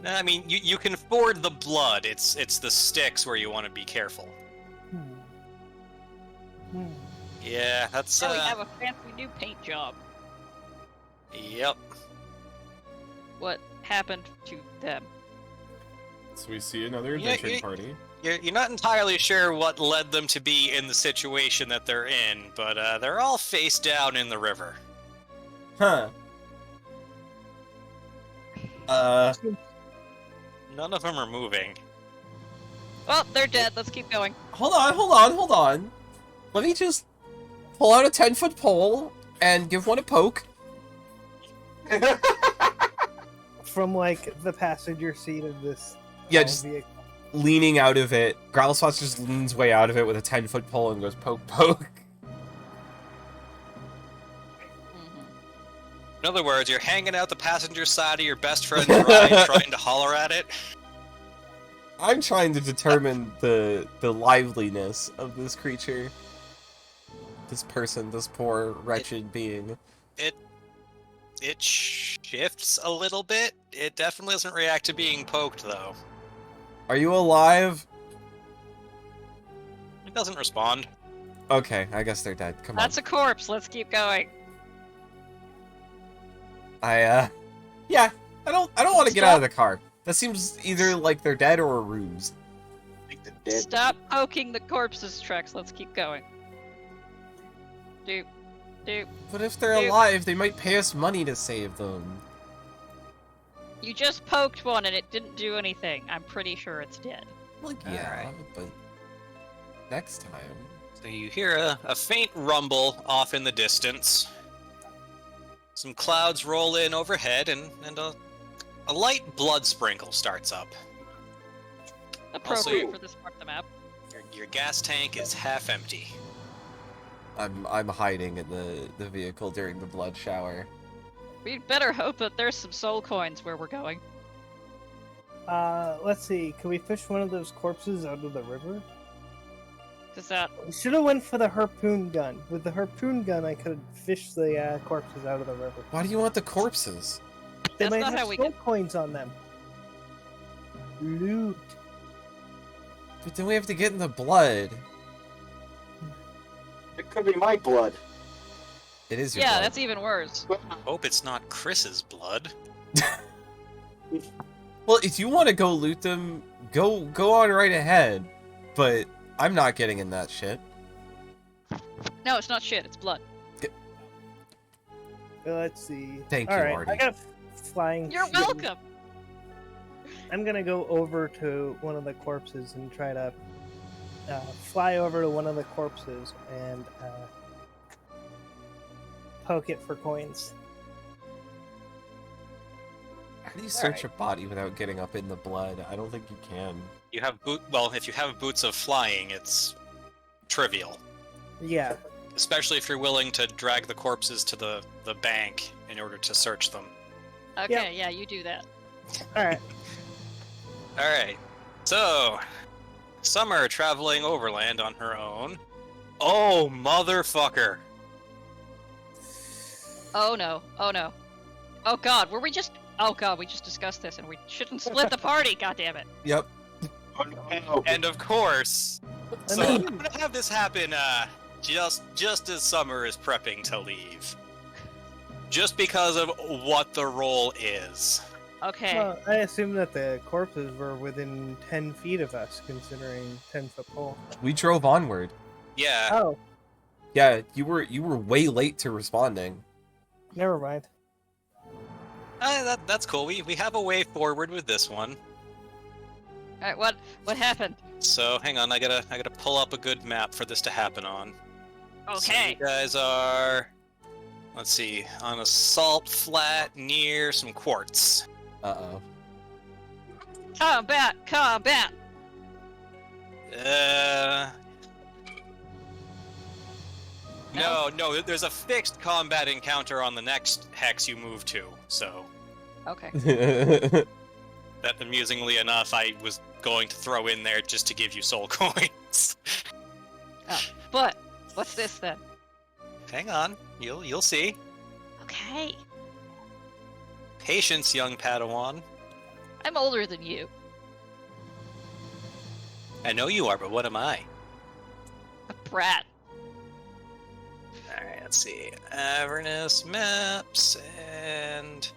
No, I mean, you can ford the blood. It's the sticks where you want to be careful. Yeah, that's So we have a fancy new paint job. Yep. What happened to them? So we see another Yeah, adventuring party. You're not entirely sure what led them to be in the situation that they're in, but they're all face down in the river. Huh. None of them are moving. Well, they're dead. Let's keep going. Hold on. Let me just pull out a 10-foot pole and give one a poke. From like the passenger seat of this. Yeah, just vehicle. leaning out of it. Growlspots just leans way out of it with a 10-foot pole and goes poke, poke. Mhm. In other words, you're hanging out the passenger side of your best friend's ride, trying to holler at it. I'm trying to determine the liveliness of this creature. This person, this poor, wretched being. It shifts a little bit. It definitely doesn't react to being poked, though. Are you alive? It doesn't respond. Okay, I guess they're dead. Come That's on. a corpse. Let's keep going. Yeah, I don't want to get out of the car. That seems either like they're dead or a ruse. Dead. Stop poking the corpses, Trex. Let's keep going. Doop. Doop. But if they're Dude. alive, they might pay us money to save them. You just poked one and it didn't do anything. I'm pretty sure it's dead. Like, yeah, Alright. but next time. So you hear a faint rumble off in the distance. Some clouds roll in overhead, and a light blood sprinkle starts up. Appropriate Also- for this part of the map. Your gas tank is half empty. I'm hiding in the vehicle during the blood shower. We'd better hope that there's some soul coins where we're going. Let's see. Can we fish one of those corpses out of the river? Cause that We should have went for the harpoon gun. With the harpoon gun, I could have fished the corpses out of the river. Why do you want the corpses? They That's might not have how we soul get- coins on them. Loot. But then we have to get in the blood. It could be my blood. It is your yeah, blood. that's even worse. Hope it's not Chris's blood. Well, if you want to go loot them, go on right ahead. But I'm not getting in that shit. No, it's not shit. It's blood. Let's see. Thank you, All right, Artie. I got a flying. You're ship. welcome. I'm gonna go over to one of the corpses and try to fly over to one of the corpses and poke it for coins. How do you search a body without getting up in the blood? I don't think you can. You have if you have boots of flying, it's trivial. Yeah. Especially if you're willing to drag the corpses to the bank in order to search them. Okay, yeah, you do that. All right. Alright, so Summer traveling overland on her own. Oh, motherfucker. Oh no. Oh no. Oh god, were we just... Oh god, we just discussed this and we shouldn't split the party, god damn it. Yep. And of course, so And I'm then- gonna have this happen just as Summer is prepping to leave. Just because of what the role is. Okay. Well, I assume that the corpses were within 10 feet of us, considering 10-foot pole. We drove onward. Yeah, Oh, Yeah, you were way late to responding. never mind. that's cool. We have a way forward with this one. Alright, what happened? So hang on, I gotta pull up a good map for this to happen on. So Okay. you guys are, let's see, on a salt flat near some quartz. Uh-oh. Combat! Combat! No, there's a fixed combat encounter on the next hex you move to, so Okay. that amusingly enough I was going to throw in there just to give you soul coins. But, what's this then? Hang on, you'll see. Okay. Patience, young Padawan. I'm older than you. I know you are, but what am I? A brat. Alright, let's see. Avernus maps and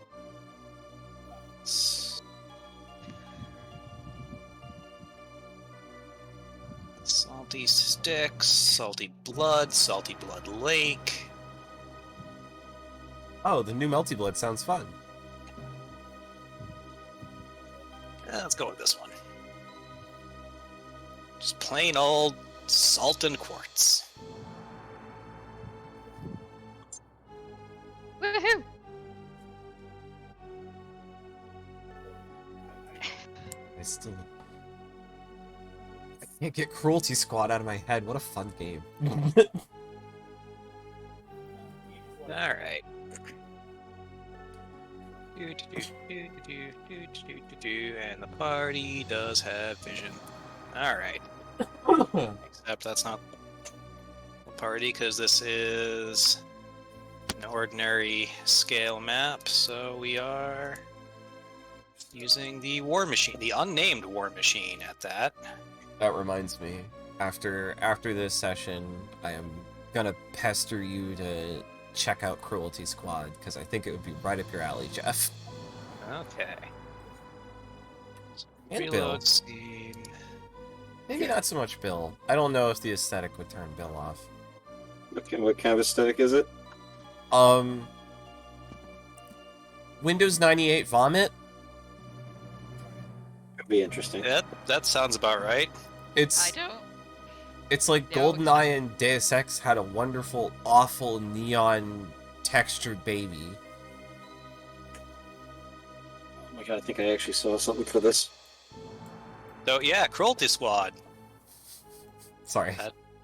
Salty Sticks, Salty Blood Lake. Oh, the new Melty Blood sounds fun. Let's go with this one. Just plain old salt and quartz. Woohoo! I can't get Cruelty Squad out of my head. What a fun game. Alright. And the party does have vision. Alright. Except that's not a party, because this is an ordinary scale map, so we are using the war machine, the unnamed war machine at that. That reminds me. After this session, I am gonna pester you to check out Cruelty Squad, because I think it would be right up your alley, Jeff. Okay. And Bill. Reload scene. Maybe not so much Bill. I don't know if the aesthetic would turn Bill off. What kind of aesthetic is it? Windows 98 Vomit? Could be interesting. That sounds about right. It's I don't. It's like No, GoldenEye and Deus Ex had a wonderful, awful neon textured baby. Oh my god, I think I actually saw something for this. So yeah, Cruelty Squad. Sorry.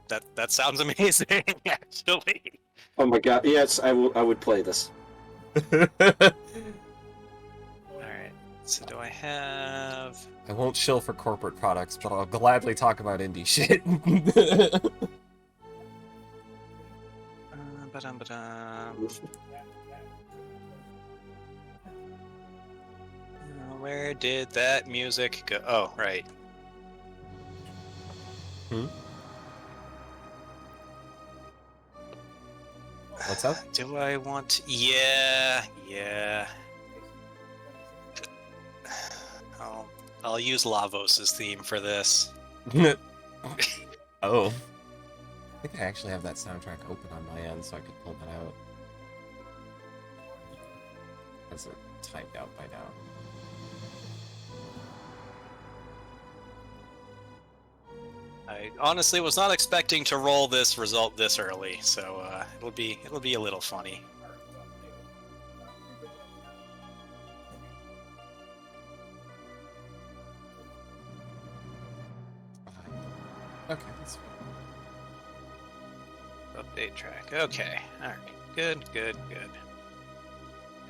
That sounds amazing, actually. Oh my god, yes, I would play this. Alright, so do I have... I won't shill for corporate products, but I'll gladly talk about indie shit. Ba-dum-ba-dum. Where did that music go? Oh, right. What's up? Do I want... Yeah. I'll use Lavos' theme for this. Oh. I think I actually have that soundtrack open on my end, so I could pull that out. Has it timed out by now? I honestly was not expecting to roll this result this early, so it'll be a little funny. Okay, that's fine. Update track. Okay. Alright. Good.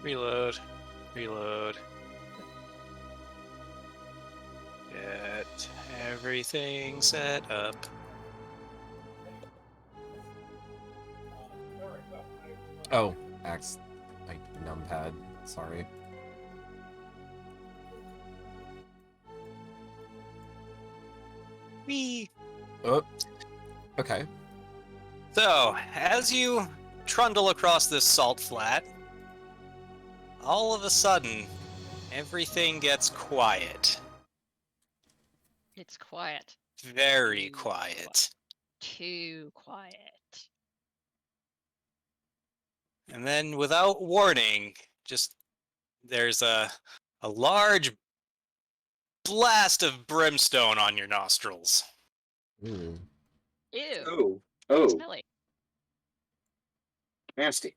Reload. Get everything set up. Oh, axe, like, numpad. Sorry. Whee! Oh. Okay. So, as you trundle across this salt flat, all of a sudden, everything gets quiet. It's quiet. Very quiet. Too quiet. And then, without warning, just there's a large blast of brimstone on your nostrils. Ooh. Ew. Oh, Smelly. nasty.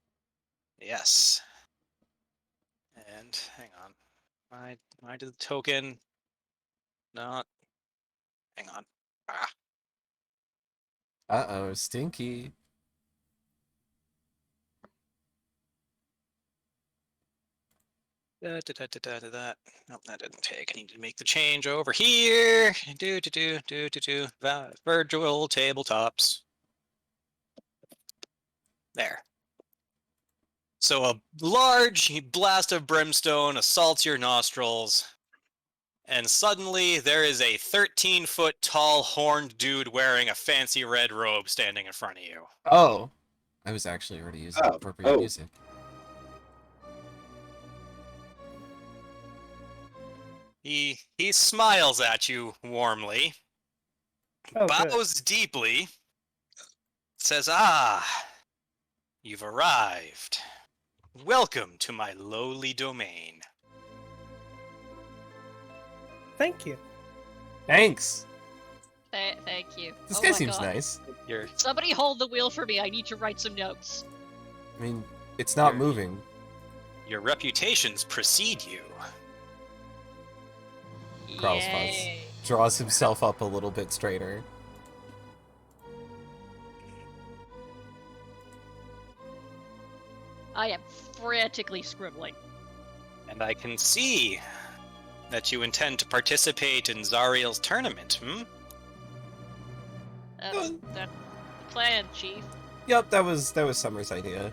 Yes. And hang on. Why did the token not? Hang on. Ah. Uh-oh, stinky. Nope, that didn't take. I need to make the change over here. Virtual tabletops. There. So a large blast of brimstone assaults your nostrils, and suddenly there is a 13-foot tall horned dude wearing a fancy red robe standing in front of you. Oh. I was actually already using appropriate music. He smiles at you warmly. Oh, good. bows deeply, says, "Ah, you've arrived. Welcome to my lowly domain." Thank you. Thanks. Thank you. This Oh guy my seems God. nice. Your Somebody hold the wheel for me. I need to write some notes. I mean, it's not You're- moving. your reputations precede you. Growls Yay. Draws himself up a little bit straighter. I am frantically scribbling. And I can see that you intend to participate in Zariel's tournament, That's the plan, Chief. Yep, that was Summer's idea.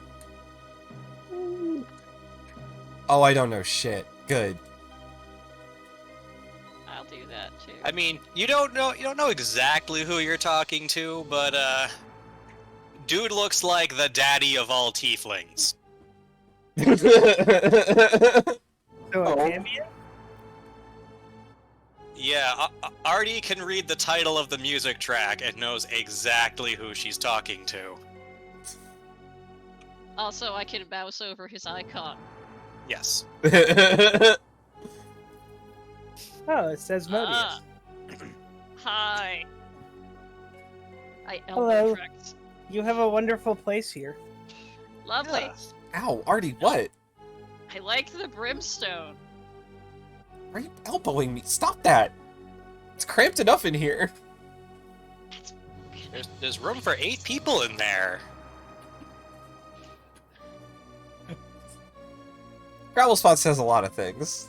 Oh, I don't know shit. Good. I'll do that too. I mean, you don't know exactly who you're talking to, but dude looks like the daddy of all tieflings. So a Oh. cameo? Yeah, Artie can read the title of the music track and knows exactly who she's talking to. Also, I can mouse over his icon. Yes. Oh, it says Modius. Ah. Hi. Hello. Elvenkind. You have a wonderful place here. Lovely. Ow, Artie, what? I like the brimstone. Are you elbowing me? Stop that! It's cramped enough in here. There's room for 8 people in there. Gravel Spot says a lot of things.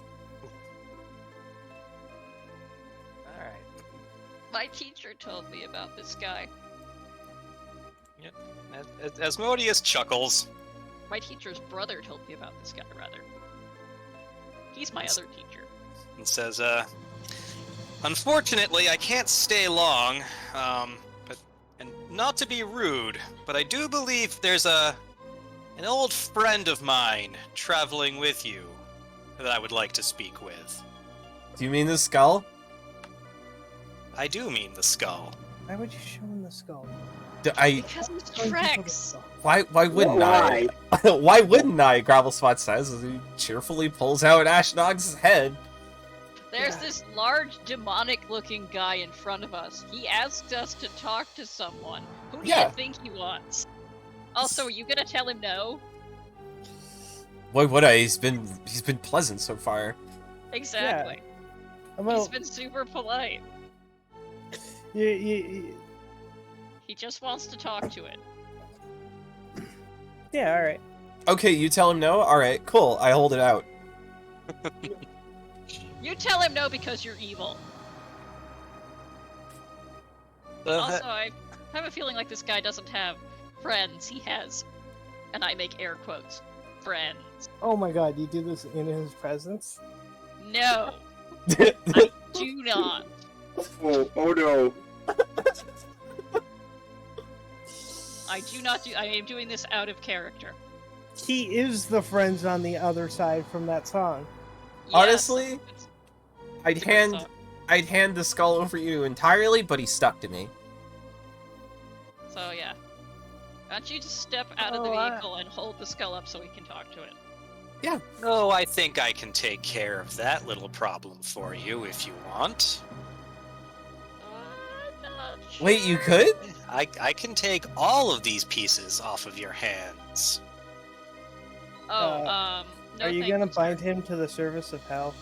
Alright. My teacher told me about this guy. Asmodeus chuckles. My teacher's brother told me about this guy, rather. He's my other teacher. And says, "Unfortunately, I can't stay long, and not to be rude, but I do believe there's an old friend of mine traveling with you that I would like to speak with." Do you mean the skull? I do mean the skull. Why would you show him the skull? Because he's Trex. Why wouldn't Why? I? Why wouldn't I? Gravel Spot says as he cheerfully pulls out Ashnog's head. There's this large demonic-looking guy in front of us. He asked us to talk to someone. Who do Yeah. you think he wants? Also, are you gonna tell him no? Why would I? He's been pleasant so far. Exactly. Well, He's been super polite. you, He just wants to talk to it. yeah, all right. Okay, you tell him no? Alright, cool. I hold it out. You tell him no because you're evil. Also, I have a feeling like this guy doesn't have friends. He has, and I make air quotes, friends. Oh my god, you do this in his presence? No, I do not. Oh no. I do not do. I am doing this out of character. He is the friends on the other side from that song. Yes, Honestly, it's- I'd it's a good hand song. I'd hand the skull over to you entirely, but he stuck to me. So yeah, why don't you just step out of the vehicle and hold the skull up so we can talk to it? No, I think I can take care of that little problem for you if you want. Not Wait, you sure. could? I can take all of these pieces off of your hands. Oh, no Are you thank gonna sir. bind him to the service of hell?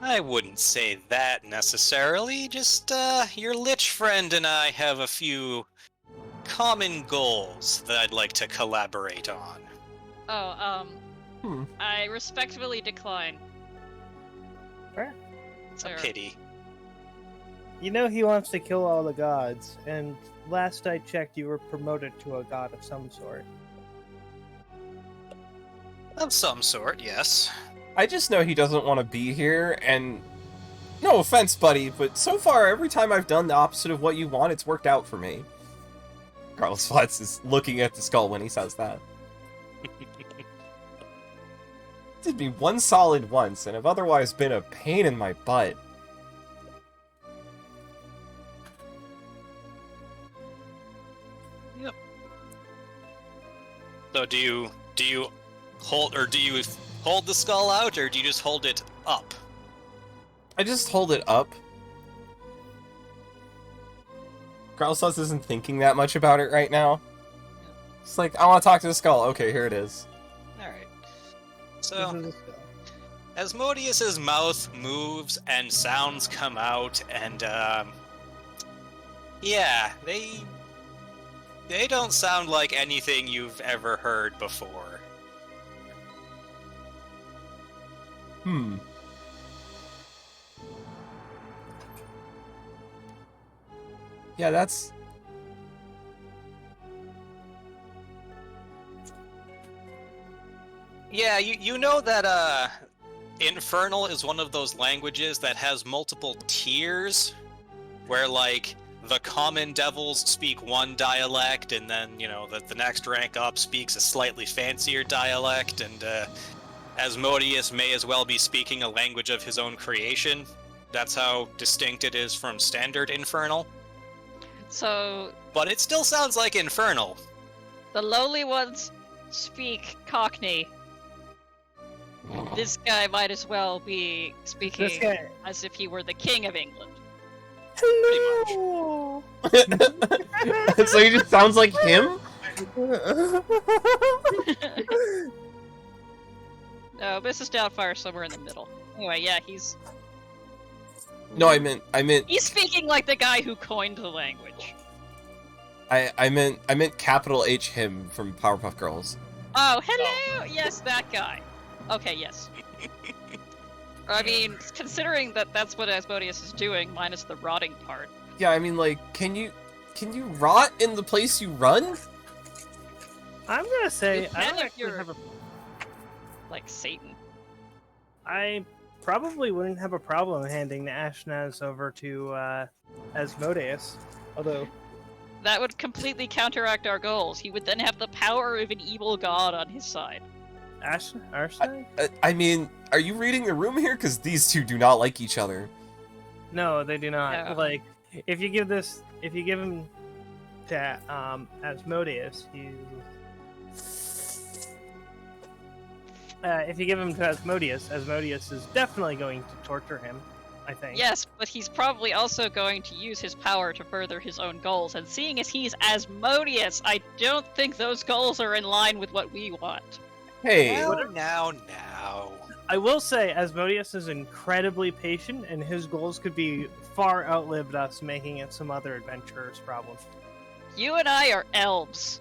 I wouldn't say that necessarily, just your lich friend and I have a few common goals that I'd like to collaborate on. Oh, Hmm. I respectfully decline. Fair. It's a Sir. pity. You know he wants to kill all the gods, and last I checked, you were promoted to a god of some sort. Of some sort, yes. I just know he doesn't want to be here, and no offense, buddy, but so far every time I've done the opposite of what you want, it's worked out for me. Carlos Flats is looking at the skull when he says that. Did me one solid once, and have otherwise been a pain in my butt. So do you hold the skull out, or do you just hold it up? I just hold it up. Growlsaws isn't thinking that much about it right now. It's like, I want to talk to the skull. Okay, here it is. Alright. So, Asmodeus's mouth moves and sounds come out, and, yeah, they don't sound like anything you've ever heard before. Yeah, that's... Yeah, you know that, Infernal is one of those languages that has multiple tiers, where, like, the common devils speak one dialect, and then, you know, the next rank up speaks a slightly fancier dialect, and, Asmodeus may as well be speaking a language of his own creation. That's how distinct it is from standard Infernal. So But it still sounds like Infernal. the lowly ones speak Cockney. This guy might as well be speaking This guy. as if he were the king of England. Hello. So he just sounds like him? No, Mrs. Doubtfire somewhere in the middle. Anyway, yeah, he's No, I meant he's speaking like the guy who coined the language. I meant capital H him from Powerpuff Girls. Oh, hello! Yes, that guy. Okay, yes. I mean, considering that that's what Asmodeus is doing, minus the rotting part. Yeah, I mean, like, can you rot in the place you run? I'm gonna say You I can don't if actually you're- have a. Like Satan. I probably wouldn't have a problem handing the Ashnaz over to Asmodeus, although. That would completely counteract our goals. He would then have the power of an evil god on his side. Arshnag? I mean, are you reading the room here? Because these two do not like each other. No, they do not. No. Like, if you give him to Asmodeus, if you give him to Asmodeus, Asmodeus is definitely going to torture him, I think. Yes, but he's probably also going to use his power to further his own goals. And seeing as he's Asmodeus, I don't think those goals are in line with what we want. Hey, Well, now. I will say, Asmodeus is incredibly patient, and his goals could be far outlived us, making it some other adventurer's problem. You and I are elves.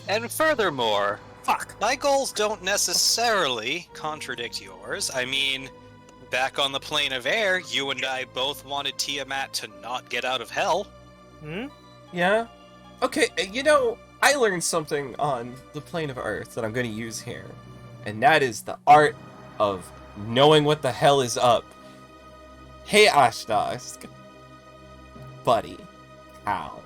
And furthermore, Fuck! my goals don't necessarily contradict yours. I mean, back on the plane of air, you and I both wanted Tiamat to not get out of hell. Hmm? yeah? Okay, you know, I learned something on the plane of Earth that I'm going to use here. And that is the art of knowing what the hell is up. Hey, Ashdask. Buddy. Pal.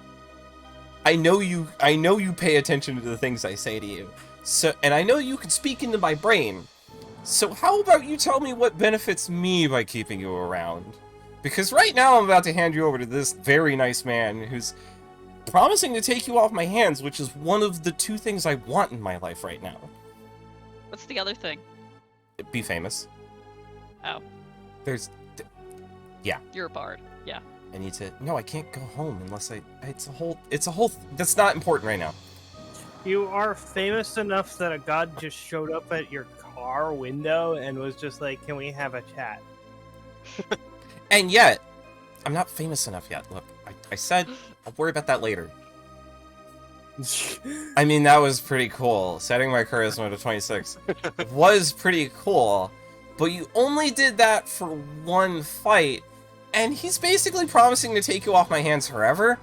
I know you pay attention to the things I say to you. So, and I know you can speak into my brain. So how about you tell me what benefits me by keeping you around? Because right now I'm about to hand you over to this very nice man who's promising to take you off my hands, which is one of the two things I want in my life right now. What's the other thing? Be famous. Oh. There's... You're a bard. Yeah. I need to... No, I can't go home unless I... It's a whole... That's not important right now. You are famous enough that a god just showed up at your car window and was just like, "Can we have a chat?" And yet, I'm not famous enough yet. Look, I said I'll worry about that later. I mean, that was pretty cool. Setting my charisma to 26 was pretty cool, but you only did that for one fight, and he's basically promising to take you off my hands forever?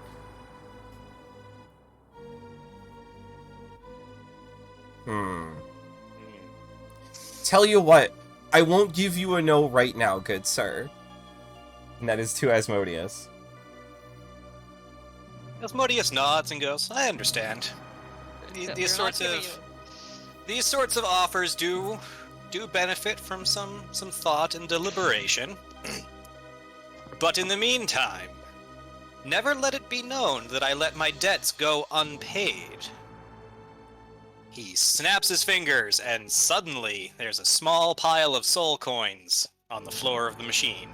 Tell you what, I won't give you a no right now, good sir. And that is to Asmodeus. Asmodeus nods and goes, "I understand. So These we're not sorts giving of these sorts of offers do benefit from some thought and deliberation. But in the meantime, never let it be known that I let my debts go unpaid. He snaps his fingers, and suddenly there's a small pile of soul coins on the floor of the machine.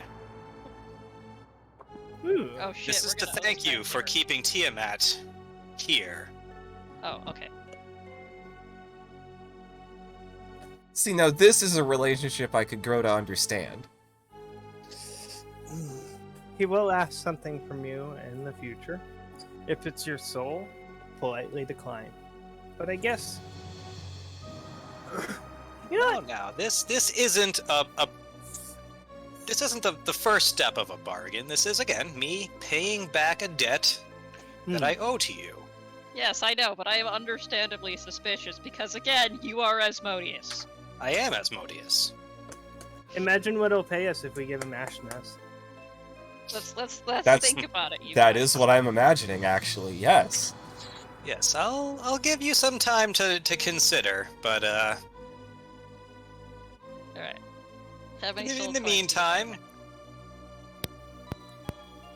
Ooh. Oh shit. This is we're to gonna thank you overspend for here. keeping Tiamat here. Oh, okay. See, now this is a relationship I could grow to understand. He will ask something from you in the future. If it's your soul, politely decline. But I guess you know No, what? no, this isn't this isn't the first step of a bargain. This is again me paying back a debt that I owe to you. Yes, I know, but I am understandably suspicious because, again, you are Asmodeus. I am Asmodeus. Imagine what he'll pay us if we give him Ashness. Let's That's- think about it. You That guys. is what I'm imagining, actually. Yes. Yes, I'll give you some time to consider, but All right. How many soul in the coins do you meantime,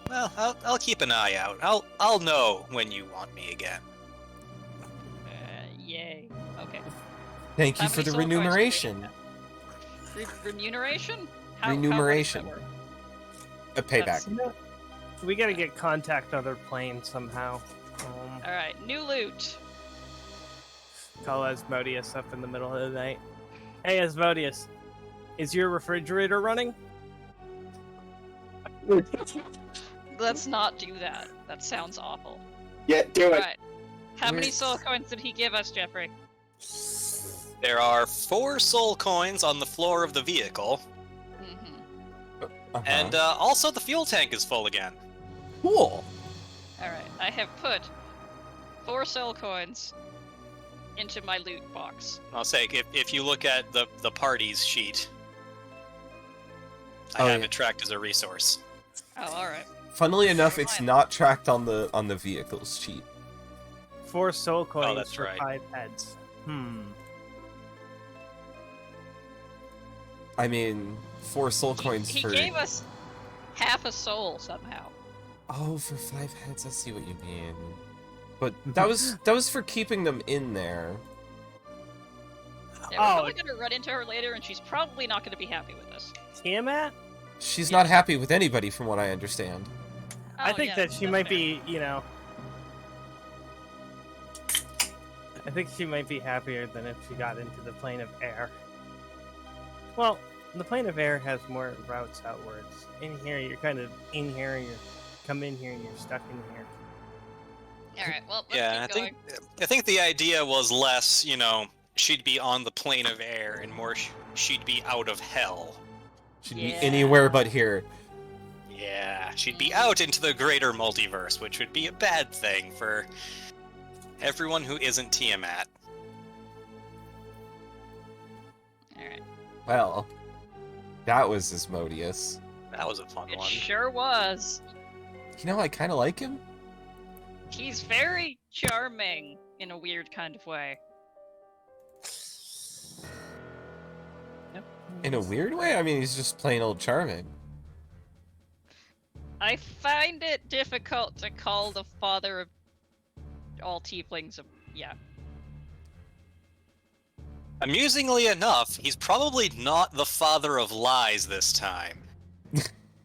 well, I'll keep an eye out. I'll know when you want me again. have? Yay. Okay. Thank you How for many the soul coins do we remuneration. have? Remuneration? Remuneration. How does A payback. That's- We gotta get contact other planes somehow. All right. New loot. Call Asmodeus up in the middle of the night. Hey, Asmodeus, is your refrigerator running? Let's not do that. That sounds awful. Yeah, do All it. right. How many soul coins did he give us, Jeffrey? There are 4 soul coins on the floor of the vehicle, Mm-hmm. Uh-huh. and also the fuel tank is full again. Cool. All right. I have put 4 soul coins into my loot box. I'll say if you look at the parties sheet, I Oh, have yeah. it tracked as a resource. Oh, all right. Funnily enough, it's Fine. not tracked on the vehicles sheet. 4 soul coins that's for right. 5 heads. I mean, 4 soul coins He for. gave us half a soul somehow. Oh, for 5 heads. I see what you mean. But that was for keeping them in there. Yeah, we're Oh. probably gonna run into her later, and she's probably not gonna be happy with us. Tiamat? She's Yeah. not happy with anybody, from what I understand. I Oh, think yeah, that she that's might fair. be, I think she might be happier than if she got into the plane of air. Well, the plane of air has more routes outwards. In here, you're kind of in here, and you come in here, and you're stuck in here. All right. Well, let's Yeah, keep going. I think the idea was less, she'd be on the plane of air, and more she'd be out of hell. She'd Yeah. be anywhere but here. Yeah, she'd be out into the greater multiverse, which would be a bad thing for everyone who isn't Tiamat. All right. Well, that was Asmodeus. That was a fun It one. sure was. You know, I kind of like him. He's very charming in a weird kind of way. In a weird way? I mean, he's just plain old charming. I find it difficult to call the father of all tieflings yeah. Amusingly enough, he's probably not the father of lies this time.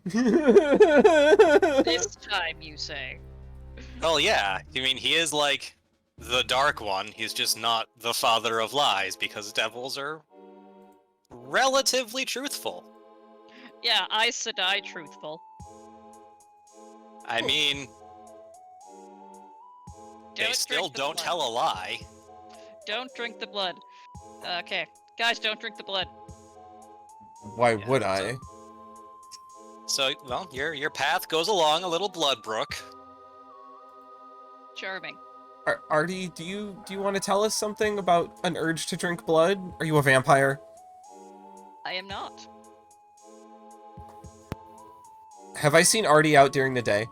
This time, you say. Well, yeah, I mean, he is like the Dark One. He's just not the father of lies because devils are relatively truthful. Yeah, I Sedai truthful. I mean, they Don't still drink the don't blood. tell a lie. Don't drink the blood. Okay. Guys, don't drink the blood. Why Yeah, would so- I? So, well, your path goes along a little blood brook. Charming. Artie, do you want to tell us something about an urge to drink blood? Are you a vampire? I am not. Have I seen Artie out during the day?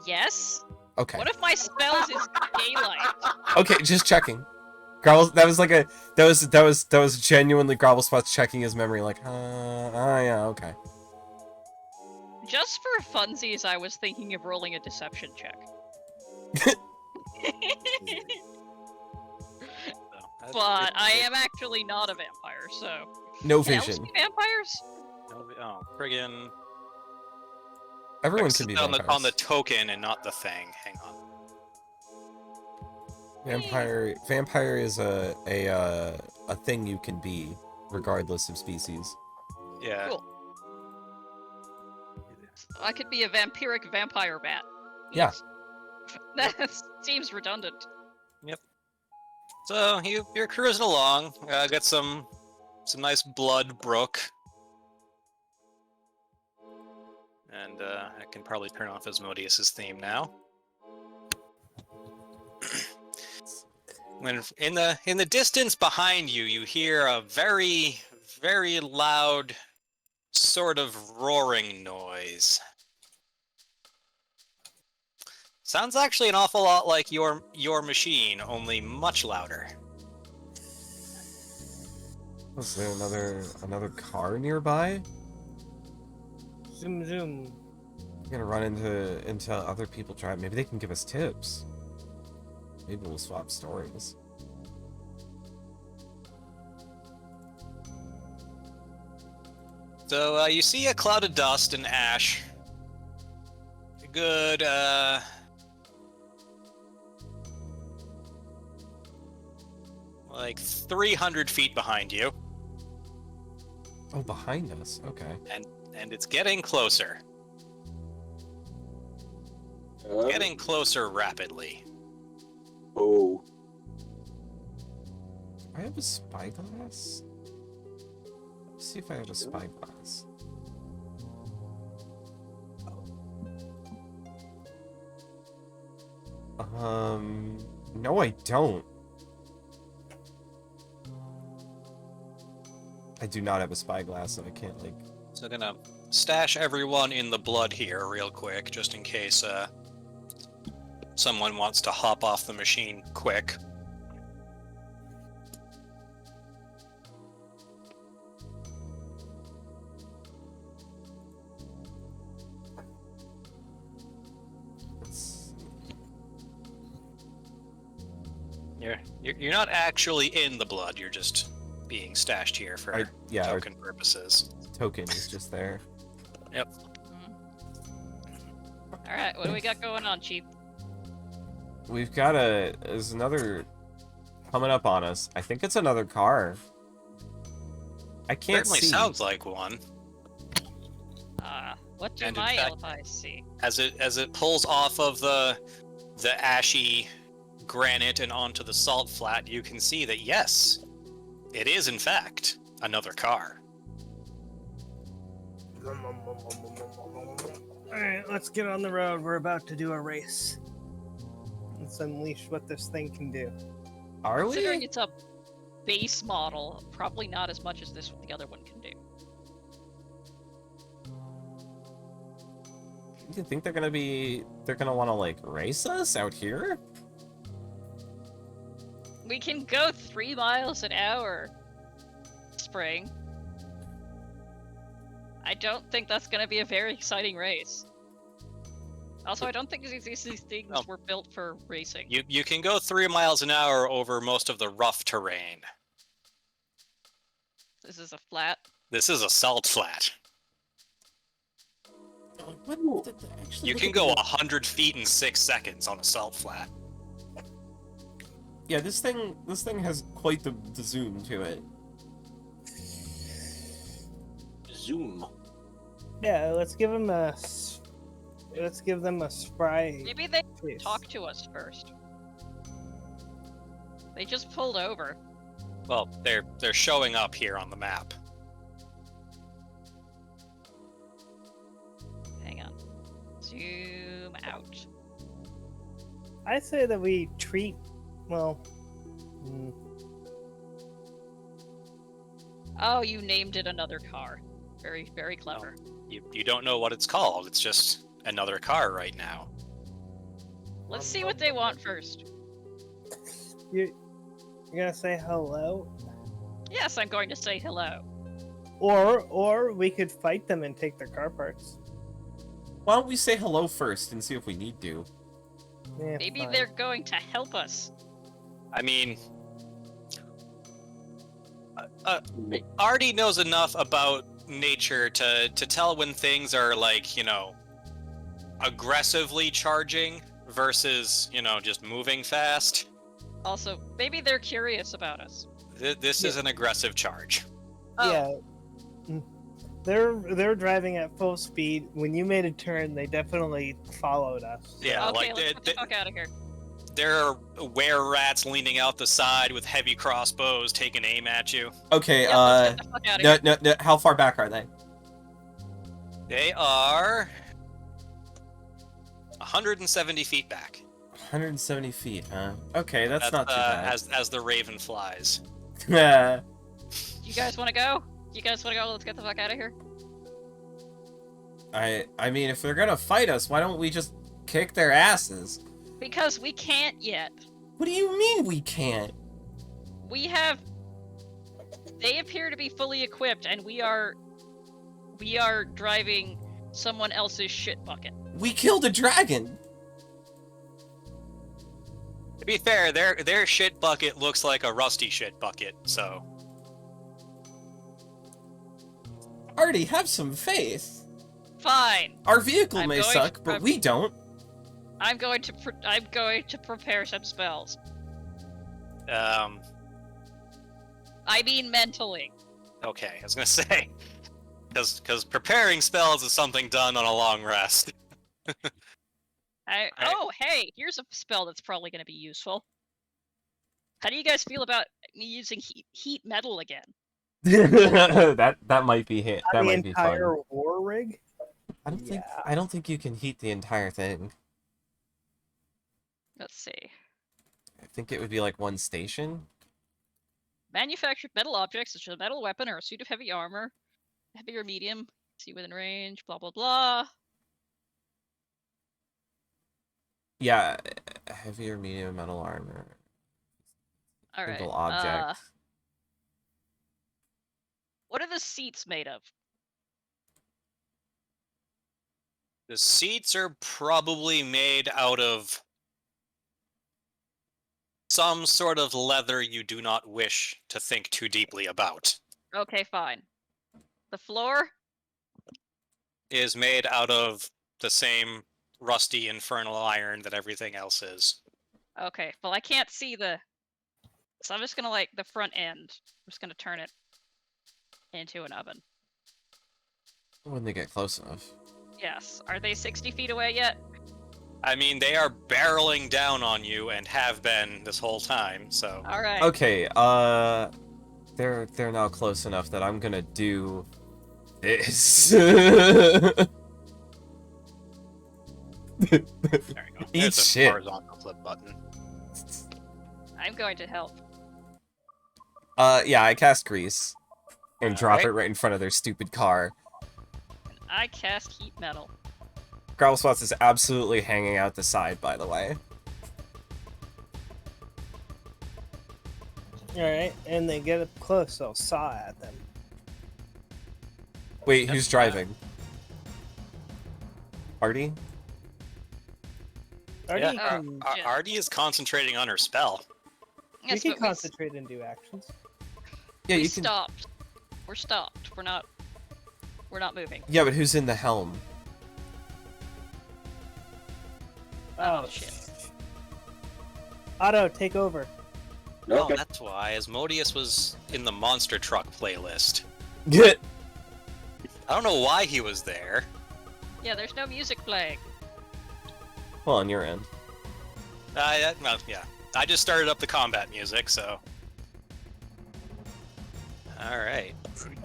Yes? Okay. What if my spells is daylight? Okay, just checking. Growl, that was genuinely Growlspot's checking his memory, like, yeah, okay. Just for funsies, I was thinking of rolling a deception check. But I am actually not a vampire, so... No Can elves vision. be vampires? Oh, friggin'. Everyone Fix can be it on vampires. the token and not the thing. Hang on. Vampire is a thing you can be, regardless of species. Yeah. Cool. I could be a vampiric vampire bat. Yeah. That seems redundant. So you're cruising along. Got some nice blood brook. And I can probably turn off Asmodeus's theme now. When in the distance behind you, you hear a very, very loud sort of roaring noise. Sounds actually an awful lot like your machine, only much louder. Was there another car nearby? Zoom, zoom. We're gonna run into other people driving. Maybe they can give us tips. Maybe we'll swap stories. So you see a cloud of dust and ash. A good like 300 feet behind you, Oh, behind us. Okay. and it's getting closer. Getting closer rapidly. Oh. I have a spyglass. Let's see if I have a spyglass. No, I don't. I do not have a spyglass, so I can't, like... So gonna stash everyone in the blood here real quick, just in case someone wants to hop off the machine quick. You're not actually in the blood. You're just being stashed here for our token purposes. Token is just there. Yep. Alright, what do we got going on, Chief? We've got there's another coming up on us. I think it's another car. I can't Certainly see. sounds like one. What do And in my fact- elf eyes see? As it pulls off of the ashy granite and onto the salt flat, you can see that yes, it is in fact another car. Alright, let's get on the road. We're about to do a race. Let's unleash what this thing can do. Are Considering we? it's a base model, probably not as much as the other one can do. Do you think they're gonna want to like race us out here? We can go 3 miles an hour, Spring. I don't think that's going to be a very exciting race. Also, I don't think these things Oh. were built for racing. You can go 3 miles an hour over most of the rough terrain. This is a flat. This is a salt flat. What did they actually You look can at go the- 100 feet in 6 seconds on a salt flat. Yeah, this thing has quite the zoom to it. Zoom. Yeah, let's give them a spry. Maybe they face. talk to us first. They just pulled over. Well, they're showing up here on the map. Hang on. Zoom out. I say that we treat. Well. Oh, you named it another car. Very, very clever. You don't know what it's called. It's just another car right now. Let's see what they want first. You're gonna say hello, Yes, I'm going to say hello. or we could fight them and take their car parts. Why don't we say hello first and see if we need to? Yeah, Maybe fine. they're going to help us. I mean, Artie knows enough about nature to tell when things are like, aggressively charging versus, just moving fast. Also, maybe they're curious about us. This is an aggressive charge. Oh. Yeah. They're driving at full speed. When you made a turn, they definitely followed us. Yeah, Okay, let's get the fuck out of here. There are were-rats leaning out the side with heavy crossbows taking aim at you. Okay, Yeah, let's get the fuck out of here. no, how far back are they? They are 170 feet back. 170 feet, huh? Okay, that's not too bad. As the raven flies. Yeah. You guys want to go? Let's get the fuck out of here. I mean, if they're gonna fight us, why don't we just kick their asses? Because we can't yet. What do you mean we can't? They appear to be fully equipped, and we are driving someone else's shit bucket. We killed a dragon! To be fair, their shit bucket looks like a rusty shit bucket, so... Artie, have some faith. Fine. Our vehicle I'm may going suck, to but we don't. I'm going to prepare some spells. I mean mentally. Okay, I was gonna say... Because preparing spells is something done on a long rest. Oh, hey, here's a spell that's probably going to be useful. How do you guys feel about me using heat metal again? that might be hit. That The might be fun. entire war rig. I don't think you can heat the entire thing. Let's see. I think it would be like one station. Manufactured metal objects such as a metal weapon or a suit of heavy armor. Heavy or medium. See within range. Blah, blah, blah. Yeah, heavy or medium metal armor. Alright. Single object. What are the seats made of? The seats are probably made out of some sort of leather you do not wish to think too deeply about. Okay, fine. The floor? Is made out of the same rusty infernal iron that everything else is. Okay, well I can't see the... So I'm just gonna, the front end. I'm just gonna turn it into an oven. When they get close enough. Yes. Are they 60 feet away yet? I mean, they are barreling down on you and have been this whole time, so... Alright. Okay, they're now close enough that I'm gonna do this. There you go. Eat There's a shit. horizontal flip button. I'm going to help. Yeah, I cast grease. And drop Alright. it right in front of their stupid car. And I cast heat metal. Growlspots is absolutely hanging out the side, by the way. Alright, and they get up close, I'll saw at them. Wait, who's driving? Artie? Artie Yeah, can, Yeah. Artie is concentrating on her spell. you Yes, can but concentrate and do actions. Yeah, we you can. stopped. We're stopped. We're not moving. Yeah, but who's in the helm? Oh, shit. Otto, take over. Oh, Okay. that's why Asmodeus was in the monster truck playlist. Get. I don't know why he was there. Yeah, there's no music playing. Well, on your end. Well, yeah. I just started up the combat music, so... Alright.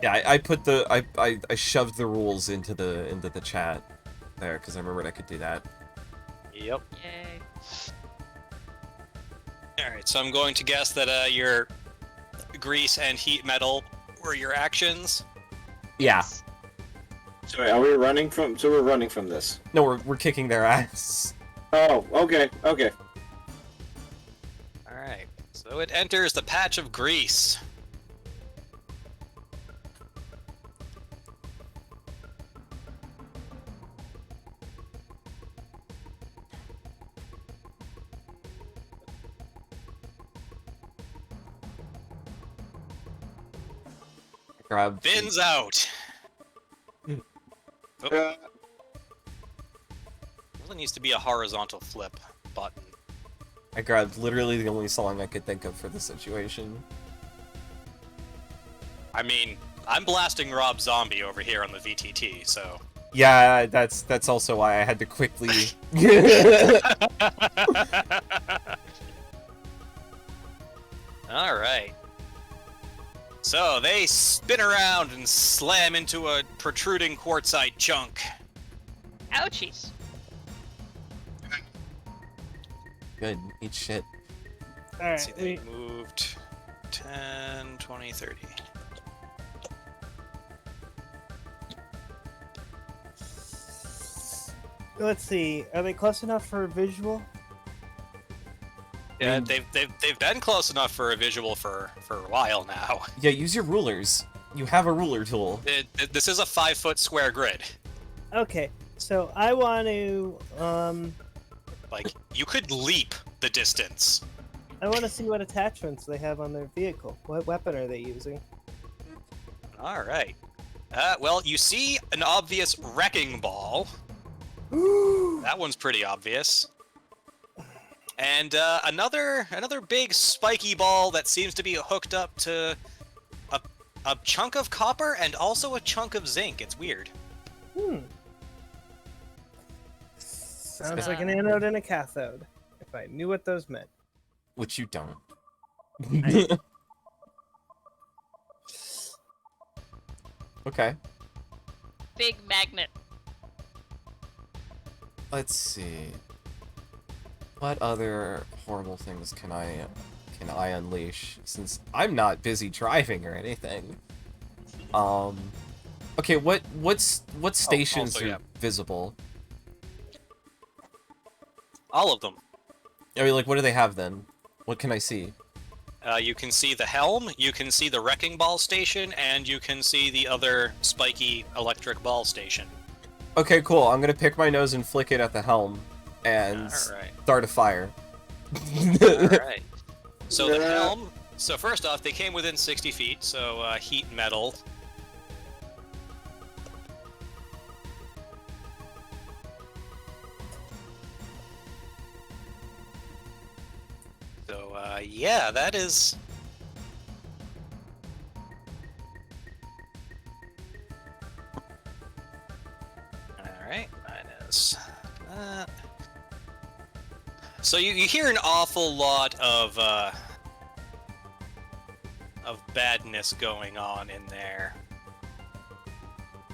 Yeah, I put the I shoved the rules into the chat there because I remembered I could do that. Yep. Yay. Alright, so I'm going to guess that your grease and heat metal were your actions. Yeah. So are we running from? So we're running from this. No, we're kicking their ass. Oh, okay, okay. Alright, so it enters the patch of grease. Grab. Fins out. Uh, There needs to be a horizontal flip button. I grabbed literally the only song I could think of for the situation. I mean, I'm blasting Rob Zombie over here on the VTT, so. Yeah, that's also why I had to quickly. All right. So they spin around and slam into a protruding quartzite chunk. Ouchies. Good, eat shit. All Let's see, right. they moved 10, 20, 30. Let's see. Are they close enough for a visual? Yeah, they've been close enough for a visual for a while now. Yeah, use your rulers. You have a ruler tool. This is a 5-foot square grid. Okay. So I want to Like, you could leap the distance. I want to see what attachments they have on their vehicle. What weapon are they using? All right. Well, you see an obvious wrecking ball. That one's pretty obvious. And another big spiky ball that seems to be hooked up to a chunk of copper and also a chunk of zinc. It's weird. Sounds like an anode and a cathode. If I knew what those meant. Which you don't. Okay. Big magnet. Let's see. What other horrible things can I unleash? Since I'm not busy driving or anything. Okay, what stations also, are yeah. visible? All of them. I mean, like, what do they have then? What can I see? You can see the helm, you can see the wrecking ball station, and you can see the other spiky electric ball station. Okay, cool. I'm gonna pick my nose and flick it at the helm, and Alright. start a fire. Alright. So the helm... So first off, they came within 60 feet, so heat metal. So, yeah, that is... Alright, minus that. So you hear an awful lot of badness going on in there.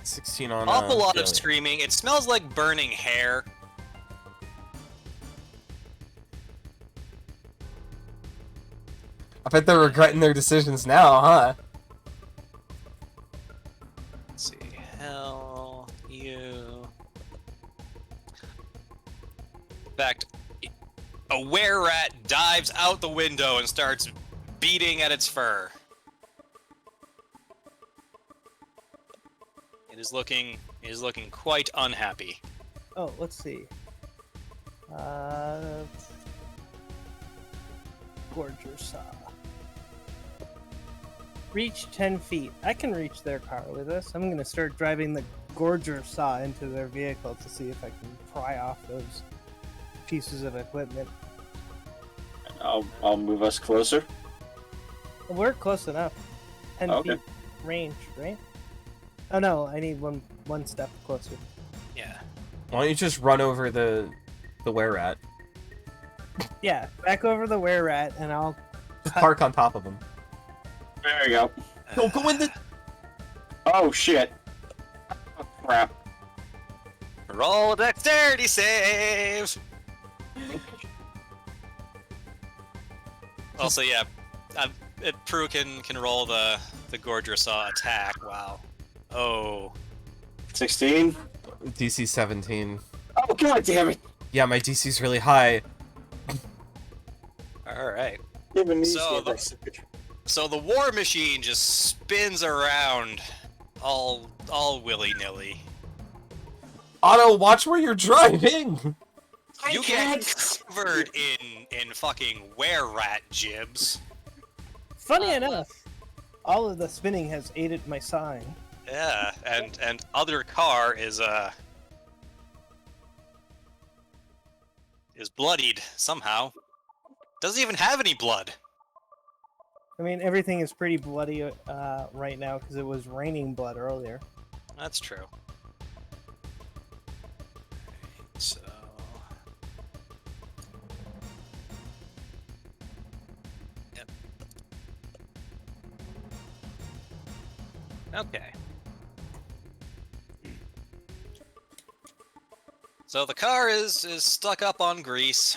16 on. Awful lot of failure. screaming. It smells like burning hair. I bet they're regretting their decisions now, huh? Let's see. Hell, you. In fact, a were-rat dives out the window and starts beating at its fur. It is looking quite unhappy. Oh, let's see. Gorger saw. Reach 10 feet. I can reach their car with this. I'm gonna start driving the Gorger saw into their vehicle to see if I can pry off those pieces of equipment. I'll move us closer. We're close enough. 10 Okay. feet range, right? Oh no, I need one step closer. Yeah. Why don't you just run over the were-rat? Yeah, back over the were-rat, and I'll Just park on top of him. There you go. Don't go in the... Oh shit. Oh, crap. Roll a dexterity save. Also, yeah, Prue can roll the Gorger Saw attack. Wow. Oh. 16. DC 17. Oh god damn it. Yeah, my DC's really high. All right. Even these So games the- I suck. So the war machine just spins around, all willy-nilly. Otto, watch where you're driving! You get covered in fucking were-rat jibs. Funny Uh, enough, All of the spinning has aided my sign. Yeah, and other car is bloodied somehow. Doesn't even have any blood. I mean, everything is pretty bloody right now because it was raining blood earlier. That's true. So yep. Okay. So the car is stuck up on grease.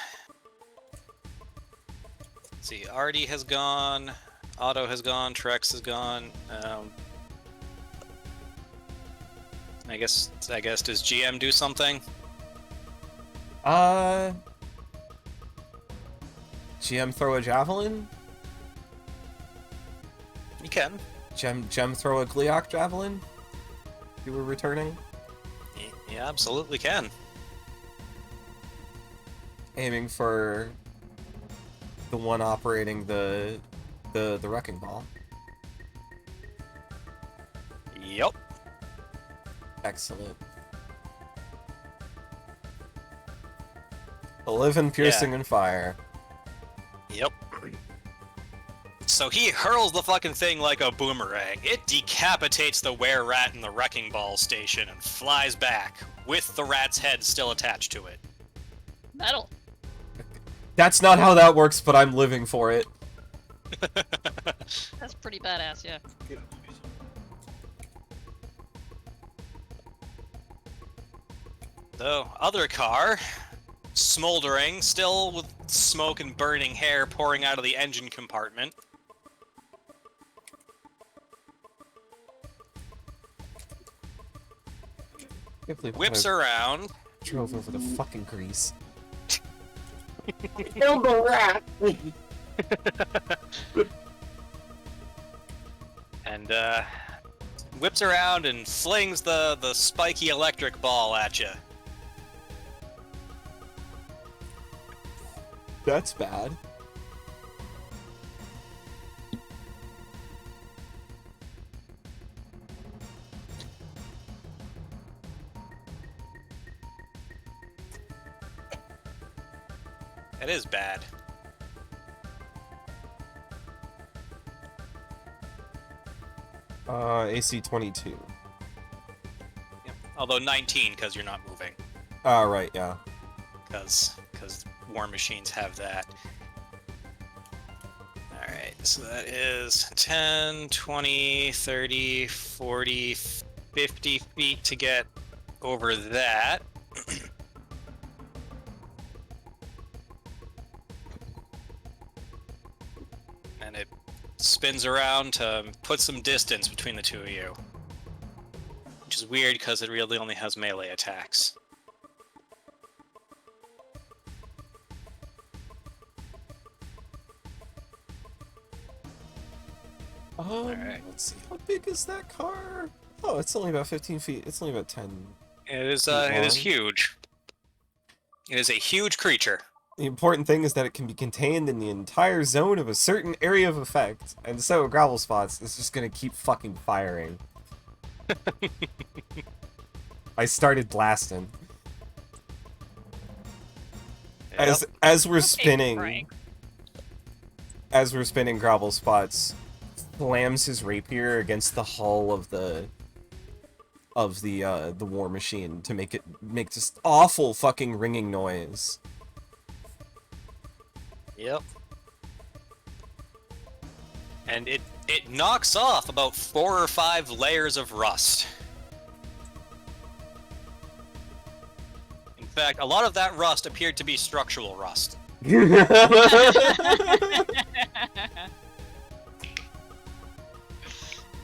Let's see, Artie has gone, Otto has gone, Trex has gone. I guess does GM do something? GM throw a javelin? You can. Gem throw a Gliok javelin? You were returning? You absolutely can. Aiming for the one operating the wrecking ball. Yep. Excellent. 11 piercing and fire. Yep. So he hurls the fucking thing like a boomerang. It decapitates the were-rat in the wrecking ball station and flies back, with the rat's head still attached to it. Metal. That's not how that works, but I'm living for it. That's pretty badass, yeah. The other car, smoldering, still with smoke and burning hair pouring out of the engine compartment. Whips around. Drove over the fucking grease. Kill the rat! And whips around and flings the spiky electric ball at you. That's bad. It is bad. AC 22. Yep. Although 19, because you're not moving. Right, yeah. Because war machines have that. Alright, so that is 10, 20, 30, 40, 50 feet to get over that. And it spins around to put some distance between the two of you. Which is weird because it really only has melee attacks. Alright. Let's see, how big is that car? Oh, it's only about 15 feet. It's only about 10. It is long. huge. It is a huge creature. The important thing is that it can be contained in the entire zone of a certain area of effect, and so Gravel Spots is just gonna keep fucking firing. I started blasting. Yep. As we're Okay, spinning, Frank. Gravel Spots slams his rapier against the hull of the war machine to make this awful fucking ringing noise. Yep. And it knocks off about 4 or 5 layers of rust. In fact, a lot of that rust appeared to be structural rust.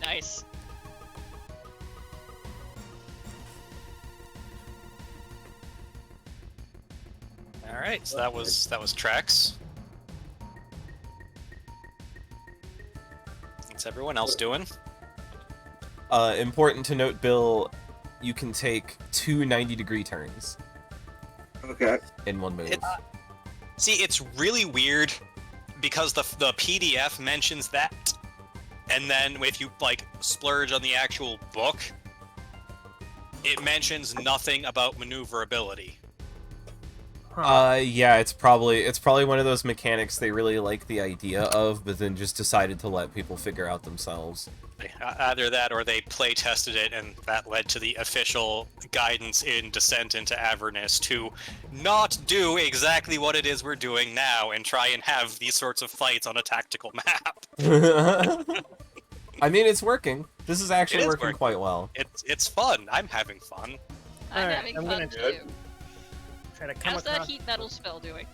Nice. All right, so that was Trex. What's everyone else doing? Important to note, Bill, you can take 2 90-degree turns Okay. in one move. See, it's really weird because the PDF mentions that, and then if you like splurge on the actual book, it mentions nothing about maneuverability. Yeah, it's probably one of those mechanics they really like the idea of, but then just decided to let people figure out themselves. Either that, or they play tested it, and that led to the official guidance in Descent into Avernus to not do exactly what it is we're doing now, and try and have these sorts of fights on a tactical map. I mean, it's working. This is actually It is working working. quite well. It's fun. I'm having fun. I'm Alright, having I'm fun gonna too. Try to come How's that across. heat metal spell doing?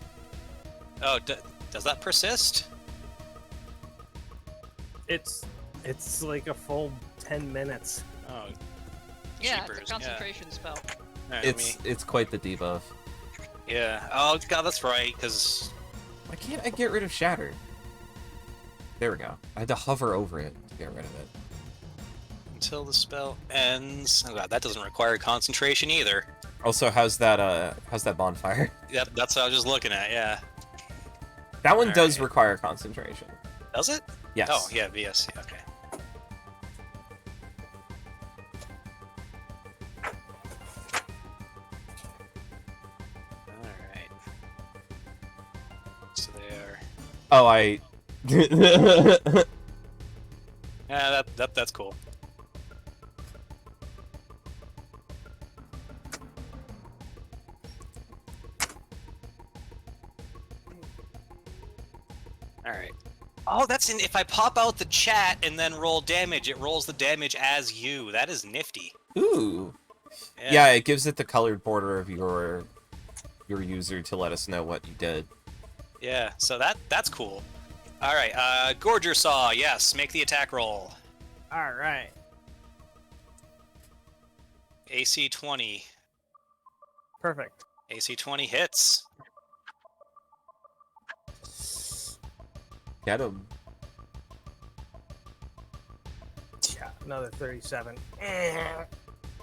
Oh, does that persist? It's like a full 10 minutes. Oh, Yeah, jeepers, it's a concentration spell. Yeah. It's quite the debuff. Yeah. Oh god, that's right. Because Why can't I get rid of Shatter? There we go. I had to hover over it to get rid of it. until the spell ends. Oh god, that doesn't require concentration either. Also, how's that bonfire? Yeah, that's what I was just looking at. Yeah. That one does Alright. require concentration. Does it? Yes. Oh yeah, VS. Okay. Alright. So they are. Oh, I... Yeah, that's cool. Alright. Oh, that's in. If I pop out the chat and then roll damage, it rolls the damage as you. That is nifty. Ooh. Yeah, it gives it the colored border of your user to let us know what you did. Yeah, so that's cool. Alright, Gorger Saw, yes, make the attack roll. Alright. AC 20. Perfect. AC 20 hits. Get him. Yeah, another 37.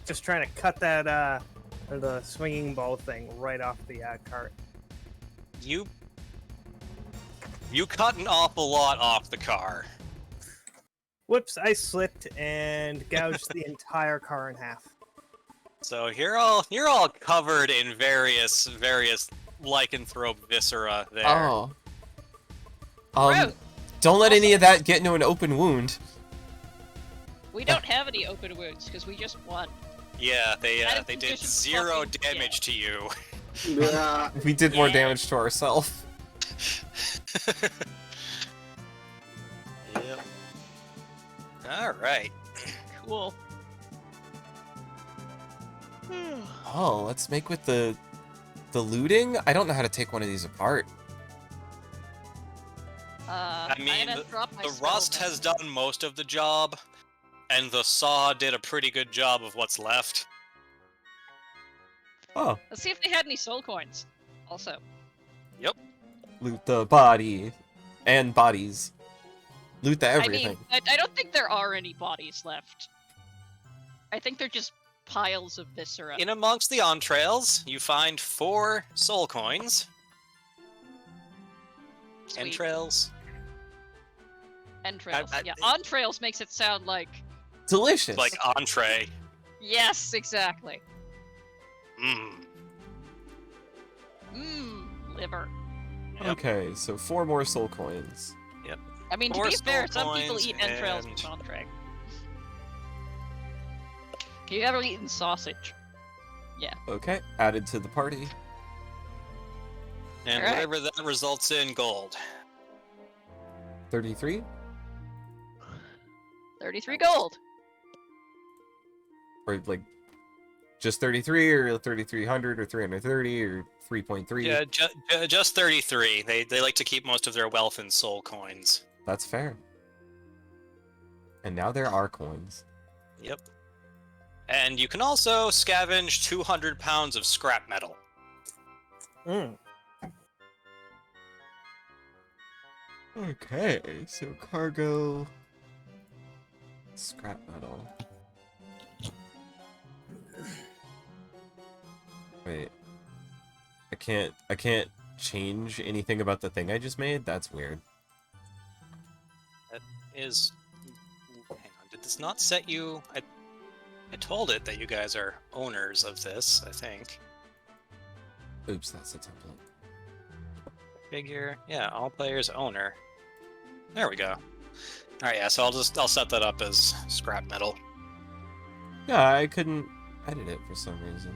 Just trying to cut that, the swinging ball thing right off the cart. You cut an awful lot off the car. Whoops, I slipped and gouged the entire car in half. So you're all covered in various lycanthrope viscera there. Oh. Gross. Don't let any of that get into an open wound. We don't have any open wounds because we just won. Yeah, they That did is just 0 fucking damage to you. Yeah. We did more Yeah. damage to ourselves. Yep. All right. Cool. Oh, let's make with the looting? I don't know how to take one of these apart. I I'm mean, gonna drop my the spell rust then. has done most of the job, and the saw did a pretty good job of what's left. Oh, Let's see if they had any soul coins. Also, loot the body. And bodies. Loot the everything. I mean, I don't think there are any bodies left. I think they're just piles of viscera. In amongst the entrails, you find 4 soul coins. Sweet. Entrails. Entrails. I- Yeah, entrails makes it sound like. Delicious. Like entree. Yes, exactly. Mmm. Mmm, liver. Yep. Okay, so 4 more soul coins. I mean, to Four be fair, soul some people coins eat entrails and- with entree. You ever eaten sausage? Okay, added to the party. And Alright. whatever that results in, gold. 33? 33 gold. Or like just 33 or 3300 or 330 or 3.3? Yeah, just 33. They like to keep most of their wealth in soul coins. That's fair. And now there are coins. Yep. And you can also scavenge 200 pounds of scrap metal. Mm. Okay, so cargo, scrap metal. Wait, I can't change anything about the thing I just made? That's weird. Is does not set you. I told it that you guys are owners of this, I think. Oops, that's a template. Figure, yeah, all players owner. There we go. All right, yeah. So I'll set that up as scrap metal. Yeah, I couldn't edit it for some reason.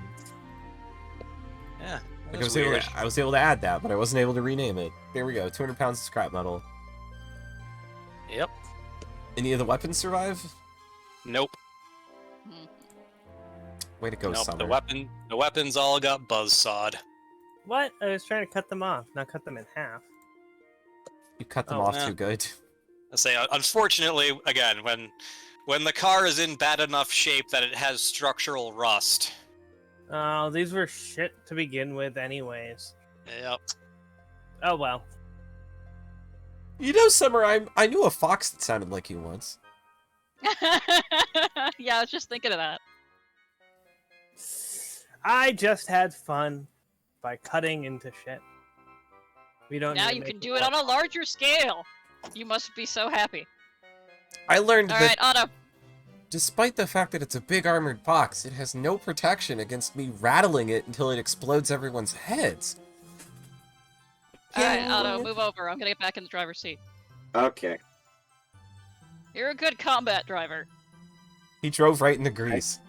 Yeah, Like that I weird. was able to add that, but I wasn't able to rename it. There we go. 200 pounds of scrap metal. Yep. Any of the weapons survive? Nope. Way to go, Nope. Summer. The weapons all got buzzsawed. What? I was trying to cut them off, not cut them in half. You cut them Oh, off nah. too good. I say, unfortunately, again, when the car is in bad enough shape that it has structural rust. Oh, these were shit to begin with, anyways. Yep. Oh well. You know, Summer, I knew a fox that sounded like you once. Yeah, I was just thinking of that. I just had fun by cutting into shit. We don't. Now need to you make can do it on a larger scale. You must be so happy. I learned All that right, Otto. despite the fact that it's a big armored box, it has no protection against me rattling it until it explodes everyone's heads. All right, Otto, move over. I'm gonna get back in the driver's seat. Okay. You're a good combat driver. He drove right in the grease.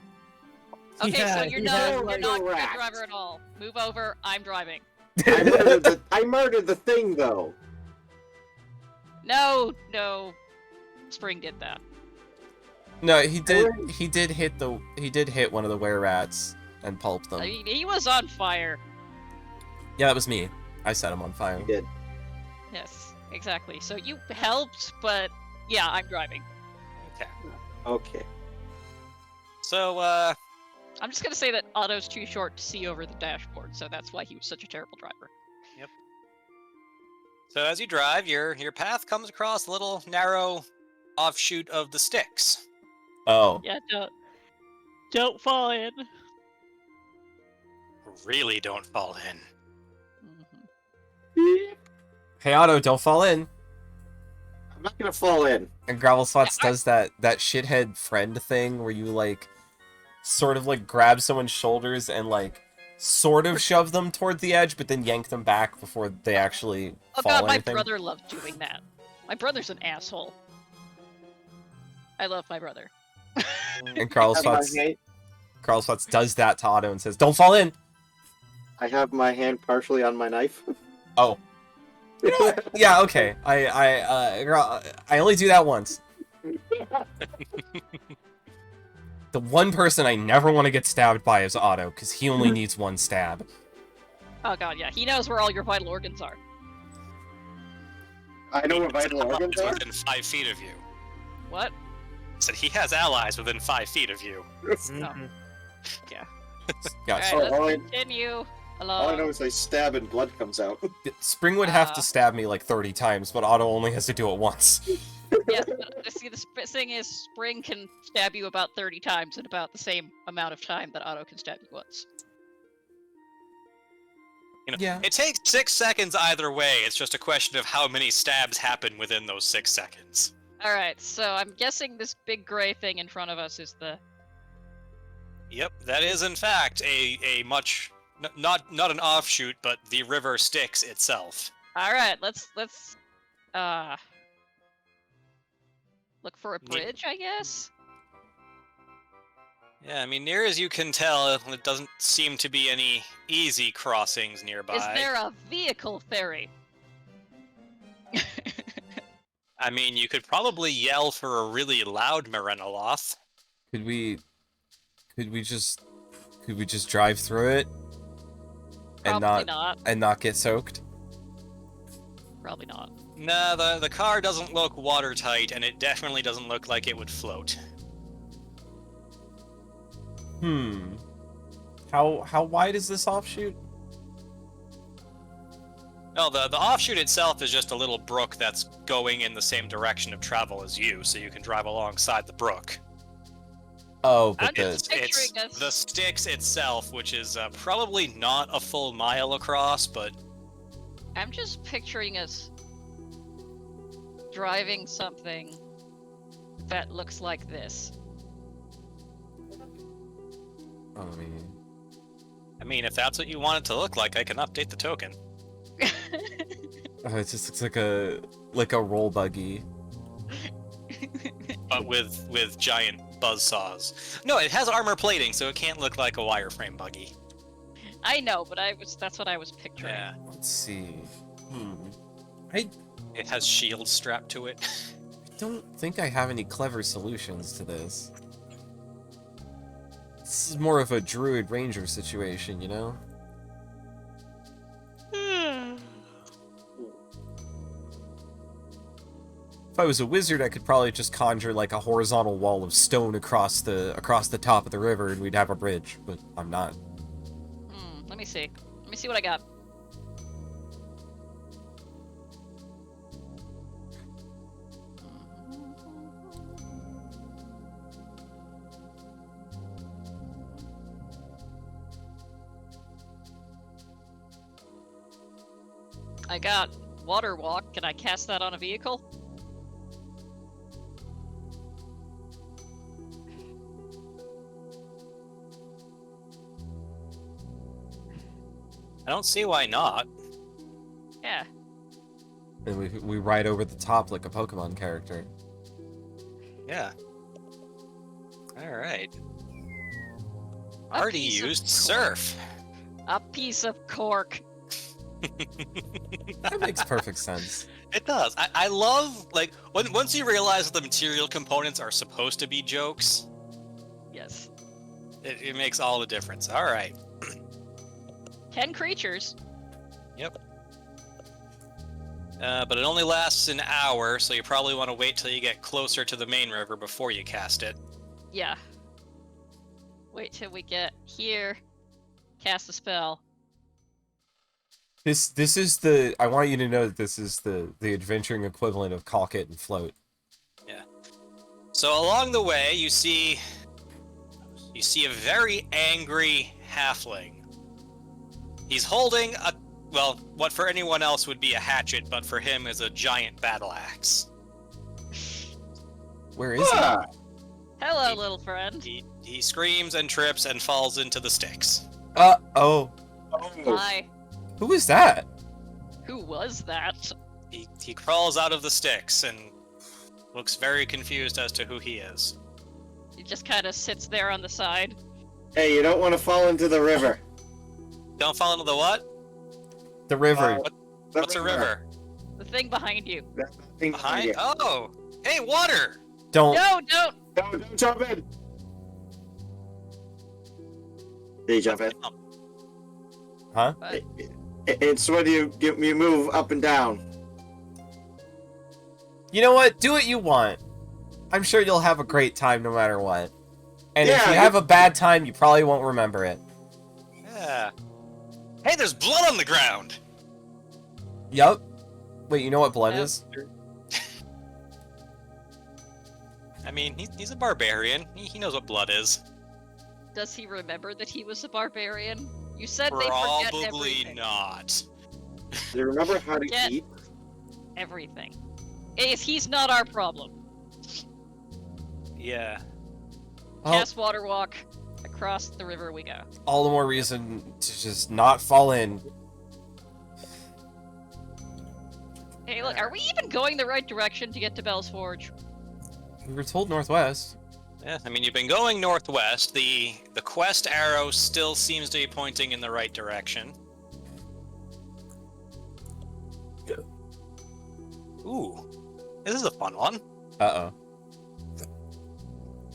Okay, so Yeah, you're he not has, you're like, not a good correct. driver at all. Move over. I'm driving. I murdered the thing though. No. Spring did that. No, he did hit one of the were-rats and pulp them. I mean, he was on fire. Yeah, that was me. I set him on fire. I did. Yes, exactly. So you helped, but yeah, I'm driving. Okay. Okay. So, I'm just gonna say that Otto's too short to see over the dashboard, so that's why he was such a terrible driver. so as you drive, your path comes across a little narrow offshoot of the sticks. Oh. Yeah, don't fall in. Really don't fall in. Mhm. Hey, Otto, don't fall in. I'm not gonna fall in. And Gravel Slots does that shithead friend thing where you, like, sort of, like, grab someone's shoulders and, like, sort of shove them toward the edge, but then yank them back before they actually Oh fall god, or my anything. brother loved doing that. My brother's an asshole. I love my brother. And Carl I have my Slots hand- does that to Otto and says, "Don't fall in." I have my hand partially on my knife. Oh. You know what? Yeah, okay. I only do that once. The one person I never want to get stabbed by is Otto, because he only needs one stab. Oh god, yeah, he knows where all your vital organs are. I know where vital organs Allies are. within 5 feet of you. What? Said he has allies within 5 feet of you. Mhm. Yes. Alright, all let's I- continue. All I know Hello. is I stab and blood comes out. Spring would have to stab me like 30 times, but Otto only has to do it once. Yes, but see, the thing is, Spring can stab you about 30 times in about the same amount of time that Otto can stab you once. You know, Yeah. It takes 6 seconds either way. It's just a question of how many stabs happen within those 6 seconds. Alright, so I'm guessing this big gray thing in front of us is the... Yep, that is in fact a much not an offshoot, but the river Styx itself. Alright, let's look for a Neat. bridge, I guess? Yeah, I mean, near as you can tell, it doesn't seem to be any easy crossings nearby. Is there a vehicle ferry? I mean, you could probably yell for a really loud Marenoloth. Could we just drive through it and Probably not. not get soaked? Probably not. Nah, the car doesn't look watertight, and it definitely doesn't look like it would float. How wide is this offshoot? No, the offshoot itself is just a little brook that's going in the same direction of travel as you, so you can drive alongside the brook. Oh, I'm but just the picturing us. The Styx itself, which is probably not a full mile across, but I'm just picturing us driving something that looks like this. I mean, if that's what you want it to look like, I can update the token. It just looks like a roll buggy. But with giant buzzsaws. No, it has armor plating, so it can't look like a wireframe buggy. I know, but that's what I was picturing. Yeah. Let's see. It has shields strapped to it. I don't think I have any clever solutions to this. This is more of a druid ranger situation, you know? If I was a wizard, I could probably just conjure like a horizontal wall of stone across the top of the river, and we'd have a bridge. But I'm not. Let me see. Let me see what I got. I got water walk. Can I cast that on a vehicle? I don't see why not. Yeah. And we ride over the top like a Pokemon character. Yeah. Alright. A Already piece of used cork. surf. A piece of cork. That makes perfect sense. It does. I love, like, once you realize that the material components are supposed to be jokes, Yes. it makes all the difference. Alright. 10 creatures. Yep. But it only lasts an hour, so you probably want to wait till you get closer to the main river before you cast it. Yeah. Wait till we get here. Cast a spell. This is the. I want you to know that this is the adventuring equivalent of caulk it and float. Yeah. So along the way, you see a very angry halfling. He's holding a, well, what for anyone else would be a hatchet, but for him is a giant battle axe. Where is he? Hello, little friend. He screams and trips and falls into the sticks. Oh. Hi. Who is that? Who was that? He crawls out of the sticks and looks very confused as to who he is. He just kind of sits there on the side. Hey, you don't want to fall into the river. Don't fall into the what? The river. What's a river? The thing behind you. That thing Behind? Oh! Hey, water! Don't. No, don't! Don't jump in. Did you jump in? Huh? But It's when you move up and down. You know what? Do what you want. I'm sure you'll have a great time no matter what. And if Yeah, you have a bad time, you probably won't remember it. Yeah. Hey, there's blood on the ground! Yup. Wait, you know what blood Yep. is? I mean, he's a barbarian. He knows what blood is. does he remember that he was a barbarian? You said they forget Probably everything. not. Do you remember how to Forget- eat? Everything. He's not our problem. Yeah. Oh, Cast water walk. Across the river we go. all the more reason to just not fall in. Hey, look, are we even going the right direction to get to Bell's Forge? We were told northwest. Yeah, I mean, you've been going northwest. The quest arrow still seems to be pointing in the right direction. Ooh, this is a fun one. Uh-oh.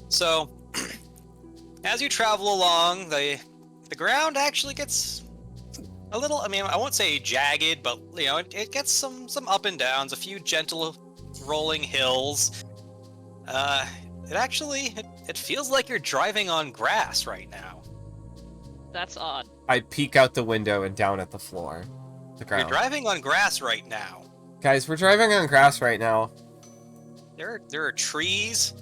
So, as you travel along, the ground actually gets a little, I mean, I won't say jagged, but, you know, it gets some up and downs, a few gentle rolling hills. It feels like you're driving on grass right now. That's odd. I peek out the window and down at the floor. The You're ground. driving on grass right now. Guys, we're driving on grass right now. There are trees.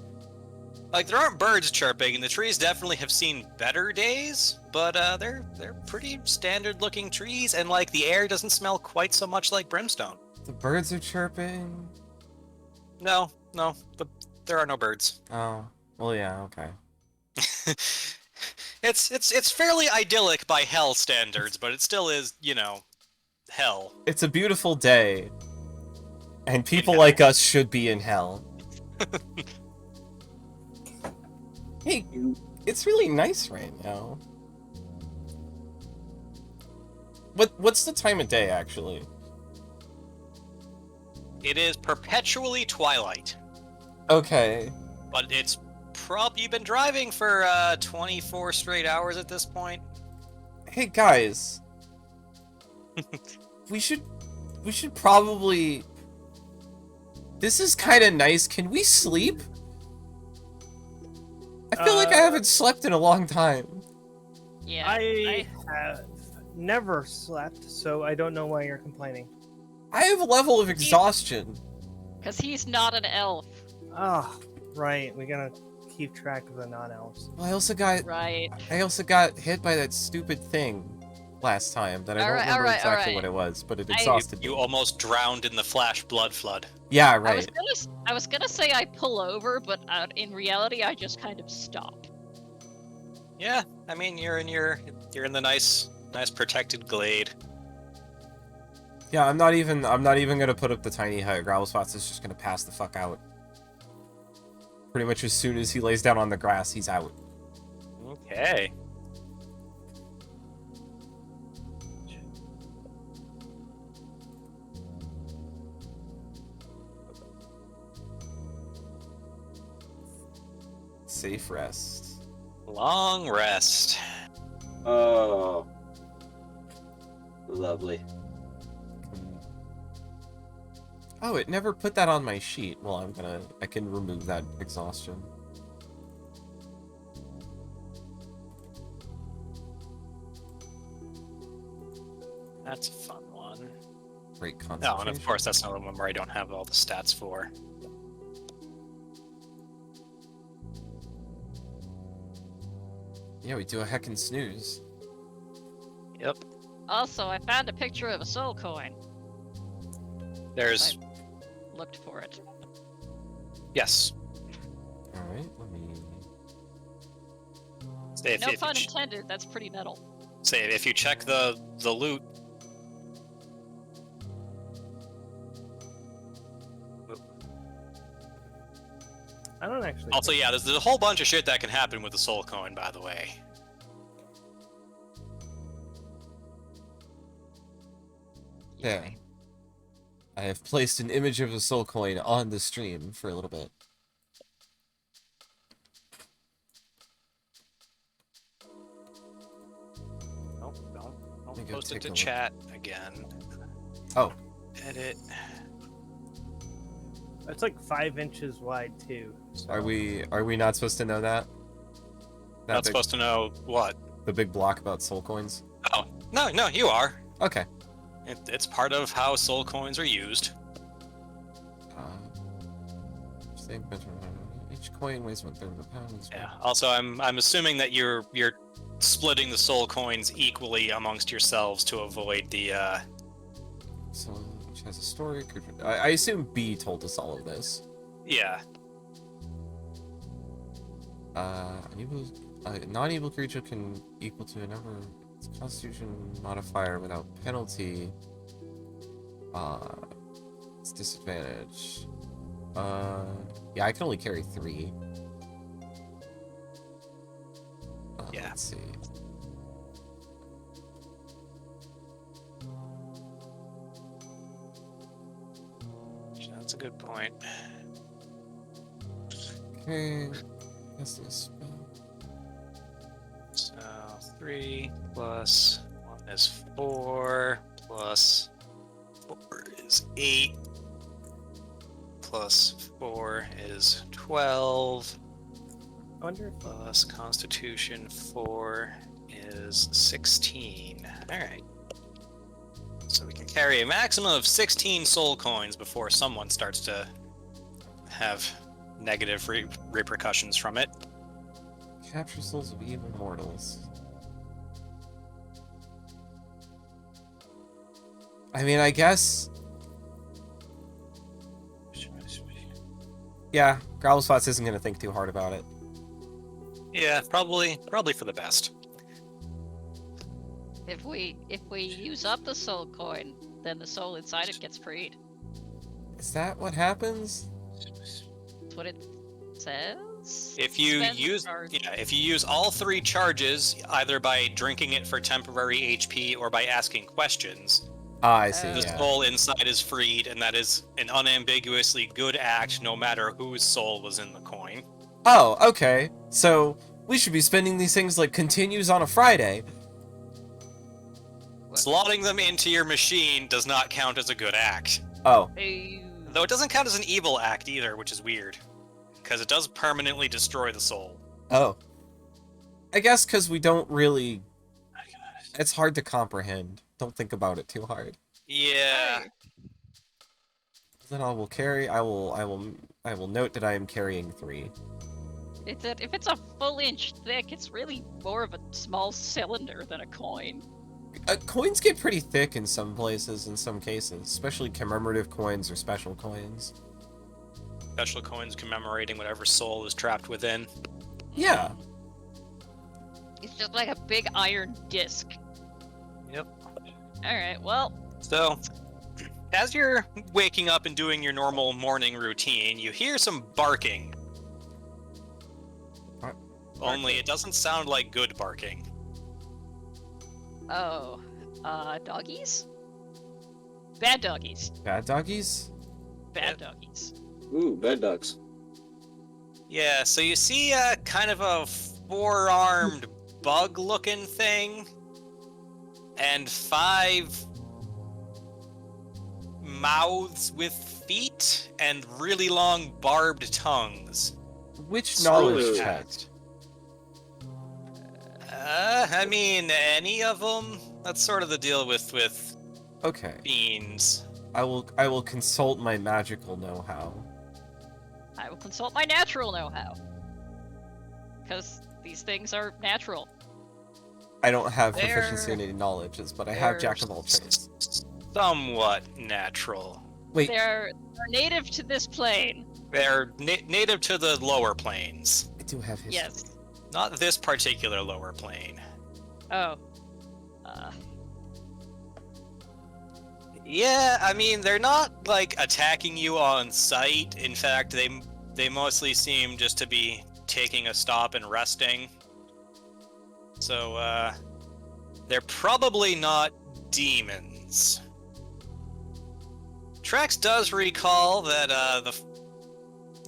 Like, there aren't birds chirping, and the trees definitely have seen better days, but they're pretty standard-looking trees, and, like, the air doesn't smell quite so much like brimstone. The birds are chirping. No, there are no birds. Oh, well, yeah, okay. It's fairly idyllic by hell standards, but it still is, hell. It's a beautiful day, and people hell. like us should be in hell. Hey, it's really nice right now. What's the time of day, actually? It is perpetually twilight. Okay. But it's you've been driving for 24 straight hours at this point. Hey, guys. we should probably... This is kind of nice. Can we sleep? I feel like I haven't slept in a long time. Yeah. I have never slept, so I don't know why you're complaining. I have a level of exhaustion. Because he's not an elf. Oh, right. We gotta keep track of the non-elves. Well, I also got hit by that stupid thing last time that I don't remember exactly what it was, but it exhausted me. You almost drowned in the flash blood flood. Yeah, right. I was gonna say I pull over, but in reality I just kind of stop. Yeah, I mean you're in the nice protected glade. Yeah, I'm not even gonna put up the tiny hut. Growlspots is just gonna pass the fuck out. Pretty much as soon as he lays down on the grass, he's out. Okay. Safe rest. Long rest. Oh. Lovely. Oh, it never put that on my sheet. Well, I can remove that exhaustion. That's a fun one. Great concentration. Oh, and of course that's another one where I don't have all the stats for. Yeah, we do a heckin' snooze. Yep. Also, I found a picture of a soul coin. There's... I looked for it. Yes. Alright, let me... No pun intended, that's pretty metal. Say, if you check the loot... I don't actually. Also, yeah, there's a whole bunch of shit that can happen with the soul coin, by the way. Yeah. I have placed an image of a soul coin on the stream for a little bit. Don't post it to chat again. Oh. Edit. It's like 5 inches wide too. So. Are we not supposed to know that? Not supposed to know what? The big block about soul coins? Oh, no, you are. Okay. It's part of how soul coins are used. Each coin weighs 1/3 of a pound. Yeah. Also, I'm assuming that you're splitting the soul coins equally amongst yourselves to avoid the. So which has a story. I assume B told us all of this. Yeah. A non-evil creature can equal to a number of its constitution modifier without penalty. It's disadvantage. Yeah, I can only carry 3. Yeah. Let's see. That's a good point. Okay. That's the spell. So 3 plus 1 is 4 plus 4 is 8 plus 4 is 12 I wonder if plus Constitution 4 is 16. Alright. So we can carry a maximum of 16 soul coins before someone starts to have negative repercussions from it. Capture souls of evil mortals. I mean, I guess... Yeah, Growlspots isn't gonna think too hard about it. Yeah, probably for the best. If we use up the soul coin, then the soul inside it gets freed. Is that what happens? That's what it says. If you Spend use charge. if you use all 3 charges, either by drinking it for temporary HP or by asking questions, Ah, I see, The the yeah. soul inside is freed, and that is an unambiguously good act, no matter whose soul was in the coin. Oh, okay. So, we should be spending these things like continues on a Friday. Slotting them into your machine does not count as a good act. Oh, Though it doesn't count as an evil act either, which is weird. Because it does permanently destroy the soul. oh. I guess because we don't really... It's hard to comprehend. Don't think about it too hard. Yeah. Hey, Then I will carry... I will note that I am carrying 3. if it's a full inch thick, it's really more of a small cylinder than a coin. Coins get pretty thick in some places, in some cases. Especially commemorative coins or special coins. Special coins commemorating whatever soul is trapped within. Yeah. It's just like a big iron disc. Yep. Alright, well, So, as you're waking up and doing your normal morning routine, you hear some barking. What? Only it doesn't sound like good barking. oh, doggies? Bad doggies. Bad doggies? Bad doggies. Ooh, bed ducks. Yeah, so you see a kind of a 4-armed bug-looking thing, and 5 mouths with feet and really long barbed tongues. Which knowledge Ooh. check? I mean, any of them? That's sort of the deal with Okay. fiends. I will consult my magical know-how. I will consult my natural know-how. Because these things are natural. I don't have They're- proficiency in any knowledges, but I have they're Jack of all trades. Somewhat natural. Wait, They're native to this plane. They're native to the lower planes. I do have history. Yes. Not this particular lower plane. Oh. Yeah, I mean, they're not, like, attacking you on sight. In fact, they mostly seem just to be taking a stop and resting. So, they're probably not demons. Trax does recall that,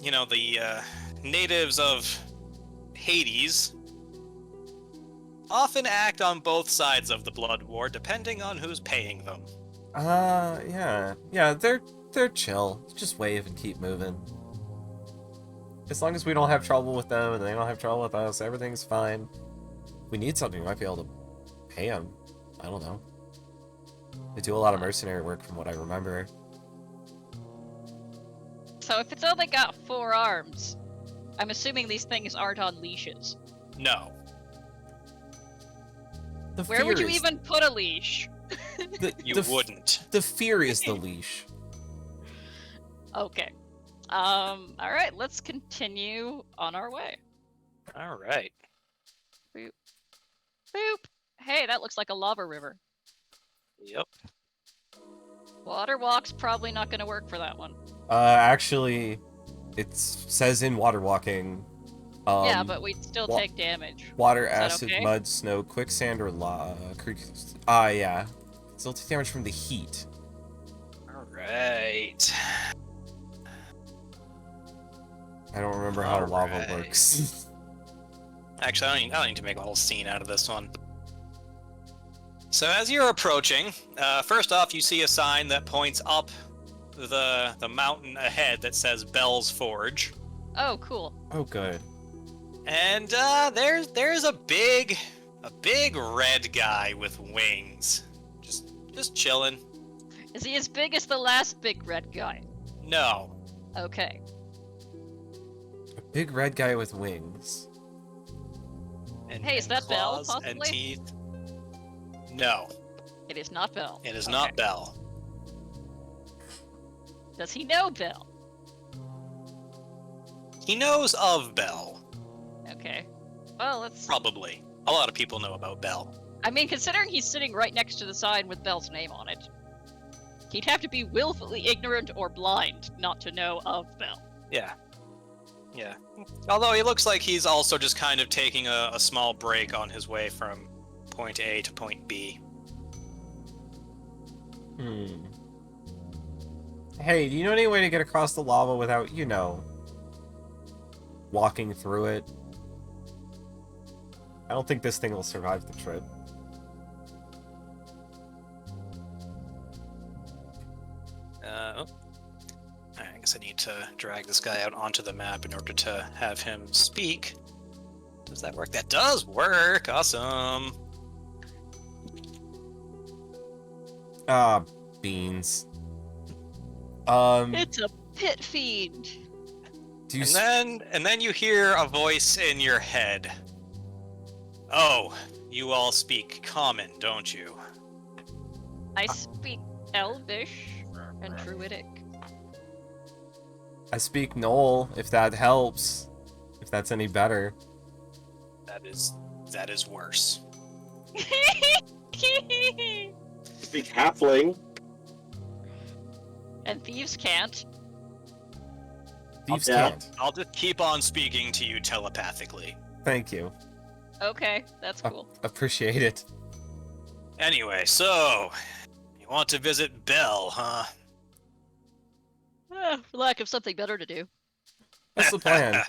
the natives of Hades often act on both sides of the blood war, depending on who's paying them. Yeah, they're chill. Just wave and keep moving. As long as we don't have trouble with them and they don't have trouble with us, everything's fine. If we need something, we might be able to pay them. I don't know. They do a lot of mercenary work from what I remember. So if it's only got 4 arms, I'm assuming these things aren't on leashes. No. The Where would fear you is- even put a leash? You the wouldn't. The fear is the leash. Okay. Alright, let's continue on our way. All right. Boop. Hey, that looks like a lava river. Yep. Water walk's probably not gonna work for that one. Actually, it says in water walking. Yeah, but we'd still wa- take damage. Water, that acid, okay? mud, snow, quicksand, or lava. Yeah. Still take damage from the heat. All right. I don't remember how lava Alright. works. Actually, I don't need to make a whole scene out of this one. So as you're approaching, first off, you see a sign that points up the mountain ahead that says Bell's Forge. Oh, cool. Oh, good. And there's a big red guy with wings, just chilling. Is he as big as the last big red guy? No, Okay. A big red guy with wings. and, Hey, is and that Bell, claws and possibly? teeth. No, It is not Bell. it is Okay. not Bell. Does he know Bell? He knows of Bell. Okay. Well, let's. Probably. A lot of people know about Bell. I mean, considering he's sitting right next to the sign with Bell's name on it, he'd have to be willfully ignorant or blind not to know of Bell. Yeah. Yeah. Although he looks like he's also just kind of taking a small break on his way from point A to point B. Hey, do you know any way to get across the lava without, walking through it? I don't think this thing will survive the trip. I guess I need to drag this guy out onto the map in order to have him speak. Does that work? That does work! Awesome! Beans. It's a pit fiend. Do you And then you hear a voice in your head. Oh, you all speak Common, don't you? I speak Elvish and Druidic. I speak Knoll, if that helps. If that's any better. That is worse. Speak halfling. And thieves can't. Thieves Yeah. can't. I'll just keep on speaking to you telepathically. Thank you. Okay, that's cool. Appreciate it. Anyway, so you want to visit Bell, huh? For lack of something better to do. That's the plan.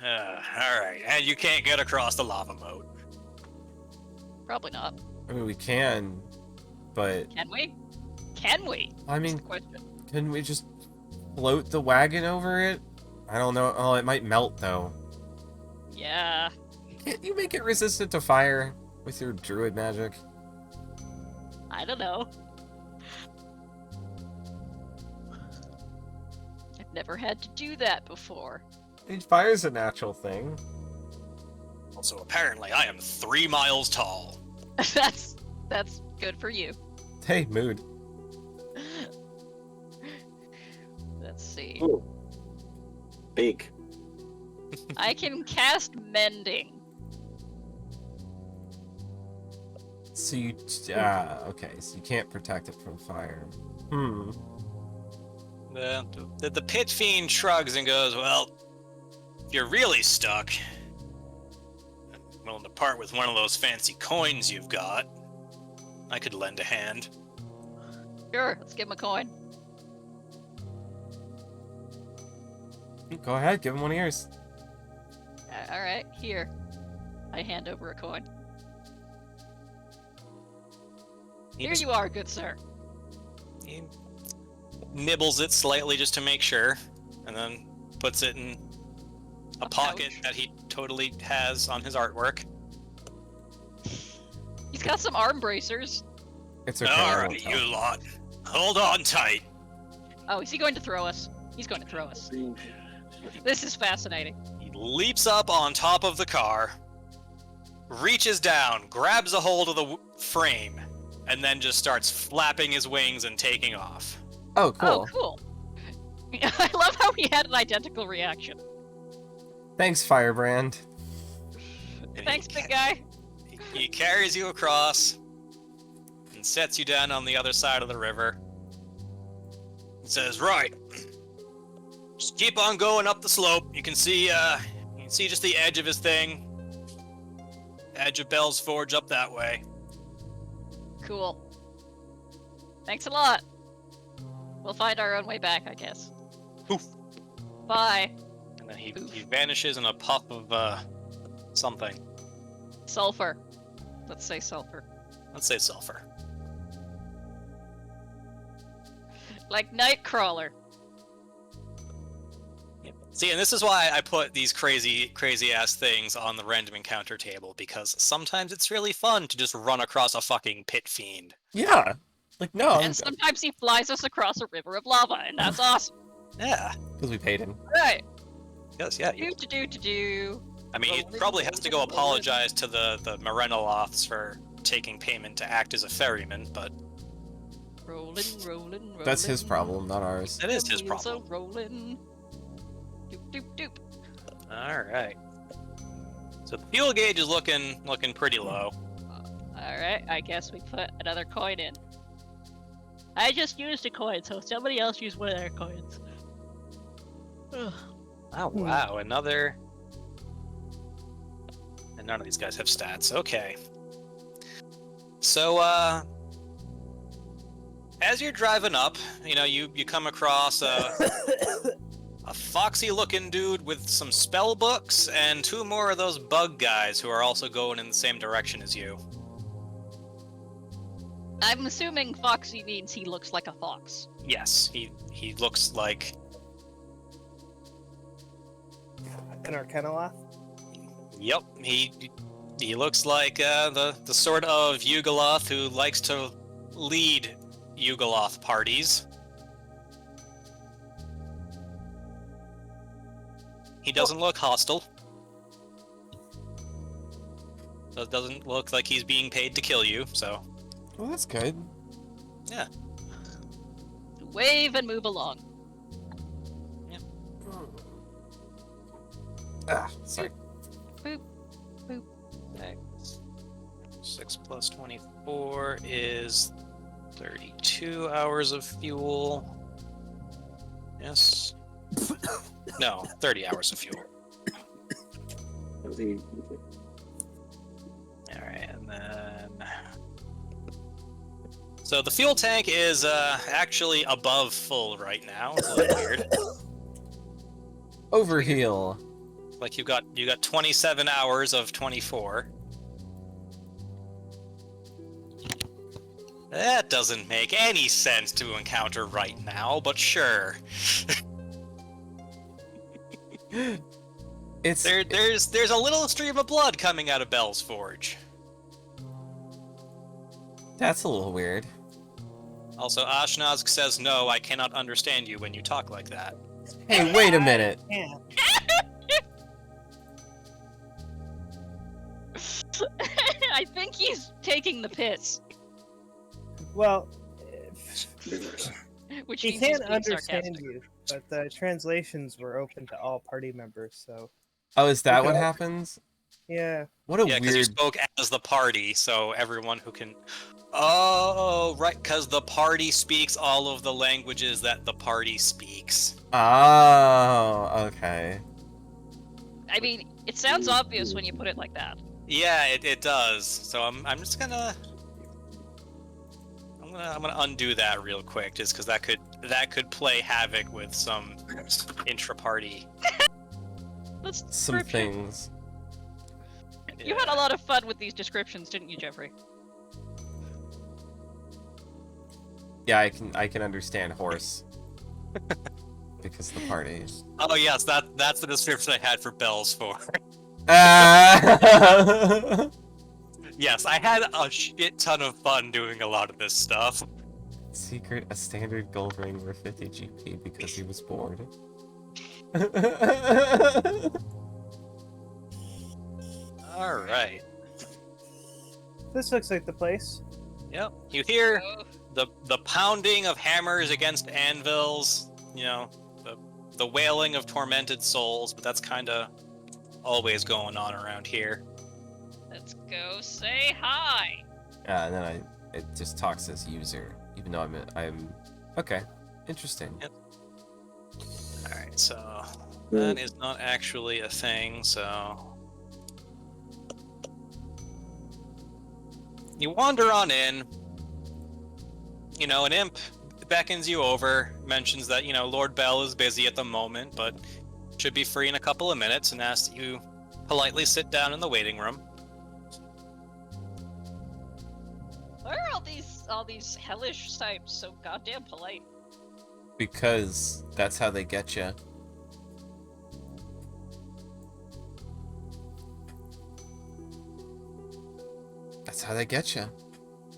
Alright, and you can't get across the lava moat. Probably not. I mean, we can, but... Can we? Can we? I That's mean, the question. can we just float the wagon over it? I don't know. Oh, it might melt, though. Yeah. Can't you make it resistant to fire with your druid magic? I don't know. I've never had to do that before. I mean, fire's a natural thing. Also, apparently, I am 3 miles tall. that's good for you. Hey, mood. Let's see. Ooh. Big. I can cast Mending. So you... okay, so you can't protect it from fire. The pit fiend shrugs and goes, well, if you're really stuck, I'm willing to part with one of those fancy coins you've got. I could lend a hand. Sure, let's give him a coin. Go ahead, give him one of yours. Alright, here. I hand over a coin. Here you are, good sir. He nibbles it slightly just to make sure, and then puts it in a pocket pouch. that he totally has on his artwork. He's got some arm bracers. It's okay. I won't Alright, tell. you lot. Hold on tight. Oh, is he going to throw us? He's going to throw us. This is fascinating. He leaps up on top of the car, reaches down, grabs a hold of the frame, and then just starts flapping his wings and taking off. Oh, cool. Oh, cool. I love how he had an identical reaction. Thanks, Firebrand. And Thanks, he big guy. He carries you across and sets you down on the other side of the river. He says, right, just keep on going up the slope. You can see just the edge of his thing. Edge of Bell's Forge up that way. Cool. Thanks a lot. We'll find our own way back, I guess. Poof. Bye. And then he vanishes in a puff of something. Sulfur. Let's say sulfur. Let's say sulfur. Like Nightcrawler. See, and this is why I put these crazy ass things on the random encounter table, because sometimes it's really fun to just run across a fucking pit fiend. Yeah. Like, no. And sometimes he flies us across a river of lava, and that's awesome. Yeah. Because we paid him. Right. Yes, yeah. Do. I mean, he probably has to go apologize to the Morenoloths for taking payment to act as a ferryman, but Rolling, rolling, rolling. That's his problem, not ours. That is his The wheels problem. are rolling. Doop, doop, doop. All right. So the fuel gauge is looking pretty low. Alright, I guess we put another coin in. I just used a coin, so somebody else used one of their coins. Ugh. Oh wow, another. And none of these guys have stats. Okay. So as you're driving up, you come across a foxy-looking dude with some spell books and two more of those bug guys who are also going in the same direction as you. I'm assuming Foxy means he looks like a fox. Yes, he looks like. An Arcanoloth? Yep, he looks like the sort of Yugoloth who likes to lead Yugoloth parties. He doesn't look hostile. Doesn't look like he's being paid to kill you, so. Well, that's good. Yeah. Wave and move along. Sorry. Boop. Boop. Next. 6 plus 24 is 32 hours of fuel. Yes. No, 30 hours of fuel. Alright, and then. So the fuel tank is actually above full right now. It's a little weird. Overheal. Like you got 27 hours of 24. That doesn't make any sense to encounter right now, but sure. It's There's a little stream of blood coming out of Bell's Forge. That's a little weird. Also, Ashnazg says no, I cannot understand you when you talk like that. Hey, wait a minute. Yeah. I think he's taking the piss. Well, Which he means he's can't being understand sarcastic. you, but the translations were open to all party members, so Oh, is that what Okay. happens? yeah. What a Yeah, because you weird. spoke as the party, so everyone who can. Oh, right, because the party speaks all of the languages that the party speaks. Oh, okay. I mean, it sounds obvious when you put it like that. Yeah, it does. So I'm just gonna. I'm gonna undo that real quick, just because that could play havoc with some intra-party. Let's Some description. things. You had a lot of fun with these descriptions, didn't you, Jeffrey? Yeah, I can understand horse. Because the party. Oh yes, that's the description I had for Bell's Forge. Yes, I had a shit ton of fun doing a lot of this stuff. Secret, a standard gold ring worth 50 GP because he was bored. Alright. This looks like the place. Yep. You hear Oh, the pounding of hammers against anvils, the wailing of tormented souls, but that's kinda always going on around here. let's go say hi. And then it just talks as user, even though I'm okay. Interesting. Yep. Alright, so that is not actually a thing, so you wander on in. An imp beckons you over, mentions that, Lord Bell is busy at the moment, but should be free in a couple of minutes, and asks that you politely sit down in the waiting room. Why are all these hellish types so goddamn polite? Because that's how they get you. That's how they get you.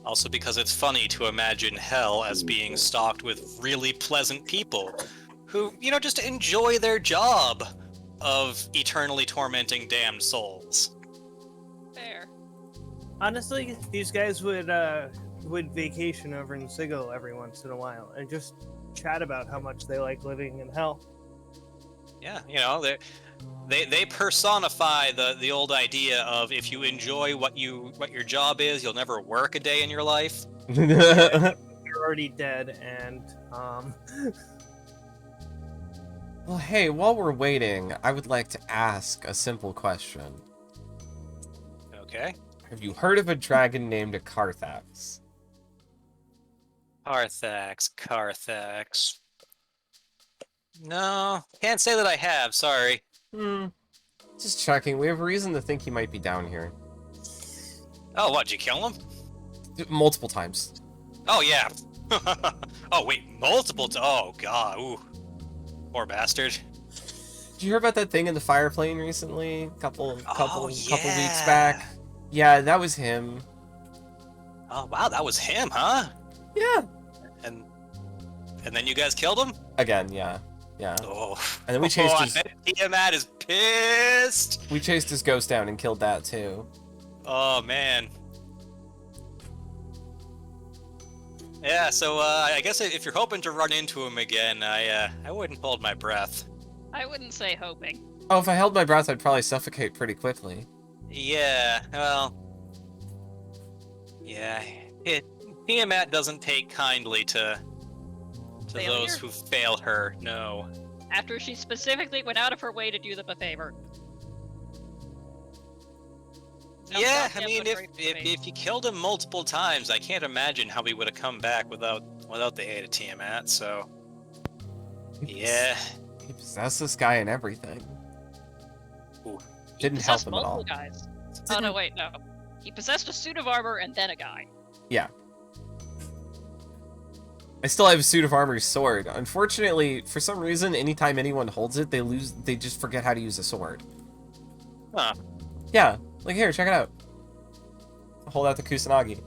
Also because it's funny to imagine hell as being stocked with really pleasant people who, just enjoy their job of eternally tormenting damned souls. Fair. Honestly, these guys would would vacation over in Sigil every once in a while and just chat about how much they like living in hell. Yeah, you know, they personify the old idea of if you enjoy what your job is, you'll never work a day in your life. You're already dead, and Well, hey, while we're waiting, I would like to ask a simple question. Okay. Have you heard of a dragon named a Carthax? Carthax. No, can't say that I have, sorry. Just checking. We have a reason to think he might be down here. Oh, what, did you kill him? Multiple times. Oh, yeah. Oh, wait, oh, God, ooh. Poor bastard. Did you hear about that thing in the fire plane recently? Couple weeks back? Yeah, that was him. Oh, wow, that was him, huh? Yeah. And then you guys killed him? Again, yeah. Oh. And then we chased his... I bet Tiamat is pissed! We chased his ghost down and killed that, too. Oh, man. Yeah, so, I guess if you're hoping to run into him again, I wouldn't hold my breath. I wouldn't say hoping. Oh, if I held my breath, I'd probably suffocate pretty quickly. Yeah, well... Yeah, Tiamat doesn't take kindly to those who fail her, no. After she specifically went out of her way to do them a favor. Yeah, I mean, if you killed him multiple times, I can't imagine how he would have come back without the aid of Tiamat, so... Yeah. He possessed this guy and everything. Ooh. Didn't help him at all. Guys. Oh, no, wait, no. He possessed a suit of armor and then a guy. Yeah. I still have a suit of armor's sword. Unfortunately, for some reason, anytime anyone holds it, they just forget how to use a sword. Huh. Yeah. Like, here, check it out. Hold out the Kusanagi.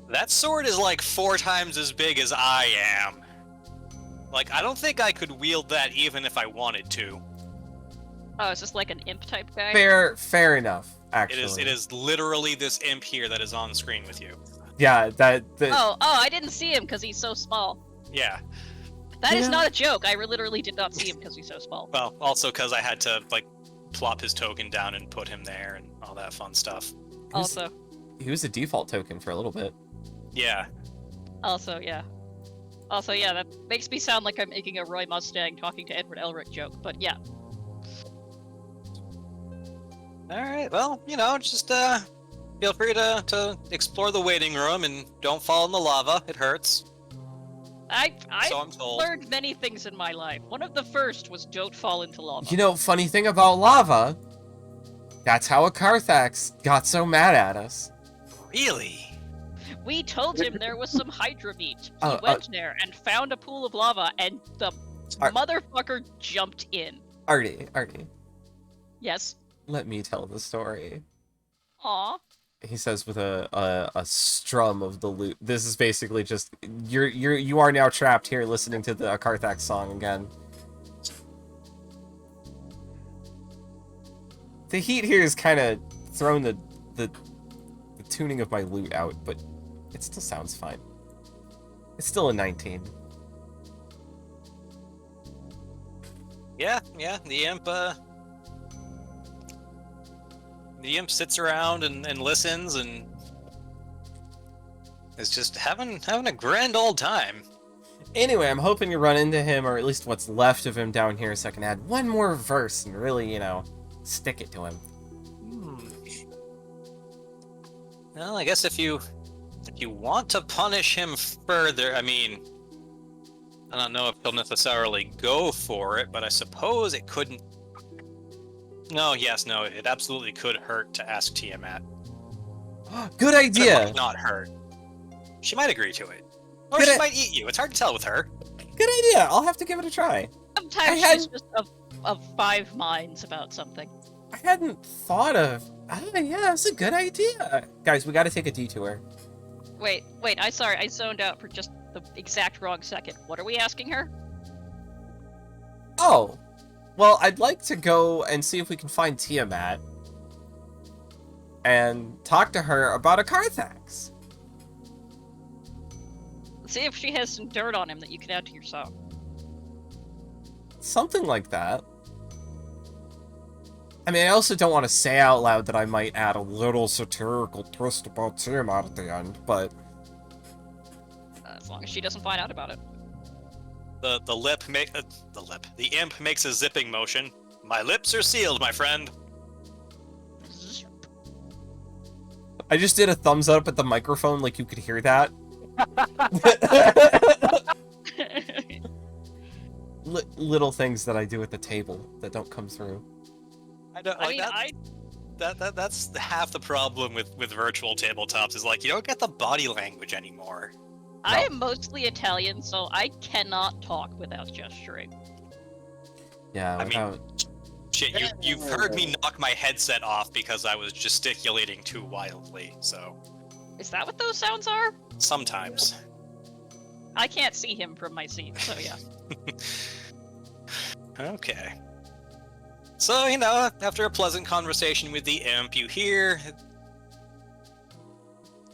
That sword is like 4 times as big as I am. Like, I don't think I could wield that even if I wanted to. Oh, is this like an imp type guy? Fair enough, actually. It is literally this imp here that is on screen with you. Yeah, Oh, I didn't see him because he's so small. Yeah. That is not a joke. I literally did not see him because he's so small. Well, also because I had to, like, plop his token down and put him there and all that fun stuff. Also. He was a default token for a little bit. Yeah. Also, yeah, that makes me sound like I'm making a Roy Mustang talking to Edward Elric joke, but yeah. Alright, well, you know, just, feel free to explore the waiting room and don't fall in the lava. It hurts. So I'm told. Learned many things in my life. One of the first was don't fall into lava. You know, funny thing about lava, that's how a Carthax got so mad at us. Really? We told him there was some Hydra meat. He went there and found a pool of lava, and the motherfucker jumped in. Artie. Yes? Let me tell the story. Aw. He says with a strum of the lute. This is basically just you are now trapped here listening to the Carthax song again. The heat here has kind of thrown the tuning of my lute out, but it still sounds fine. It's still a 19. Yeah, the imp sits around and listens and is just having a grand old time. Anyway, I'm hoping you run into him, or at least what's left of him down here, so I can add one more verse and really, you know, stick it to him. Well, I guess if you want to punish him further, I mean, I don't know if he'll necessarily go for it, but I suppose it couldn't. No, it absolutely could hurt to ask Tiamat. Good idea! It might not hurt. She might agree to it. Or she might eat you. It's hard to tell with her. Good idea! I'll have to give it a try. Sometimes she's just of 5 minds about something. I hadn't thought of... yeah, that's a good idea. Guys, we gotta take a detour. Wait, I zoned out for just the exact wrong second. What are we asking her? Oh. Well, I'd like to go and see if we can find Tiamat and talk to her about a Carthax. See if she has some dirt on him that you can add to your song. Something like that. I mean, I also don't want to say out loud that I might add a little satirical twist about Tiamat at the end, but... As long as she doesn't find out about it. The imp makes a zipping motion. My lips are sealed, my friend. I just did a thumbs up at the microphone, like you could hear that. Little things that I do at the table that don't come through. That's half the problem with virtual tabletops is like you don't get the body language anymore. I am mostly Italian, so I cannot talk without gesturing. Yeah, I mean, shit, you've heard me knock my headset off because I was gesticulating too wildly, so... Is that what those sounds are? Sometimes. I can't see him from my seat, so yeah. Okay. So, you know, after a pleasant conversation with the imp, you hear...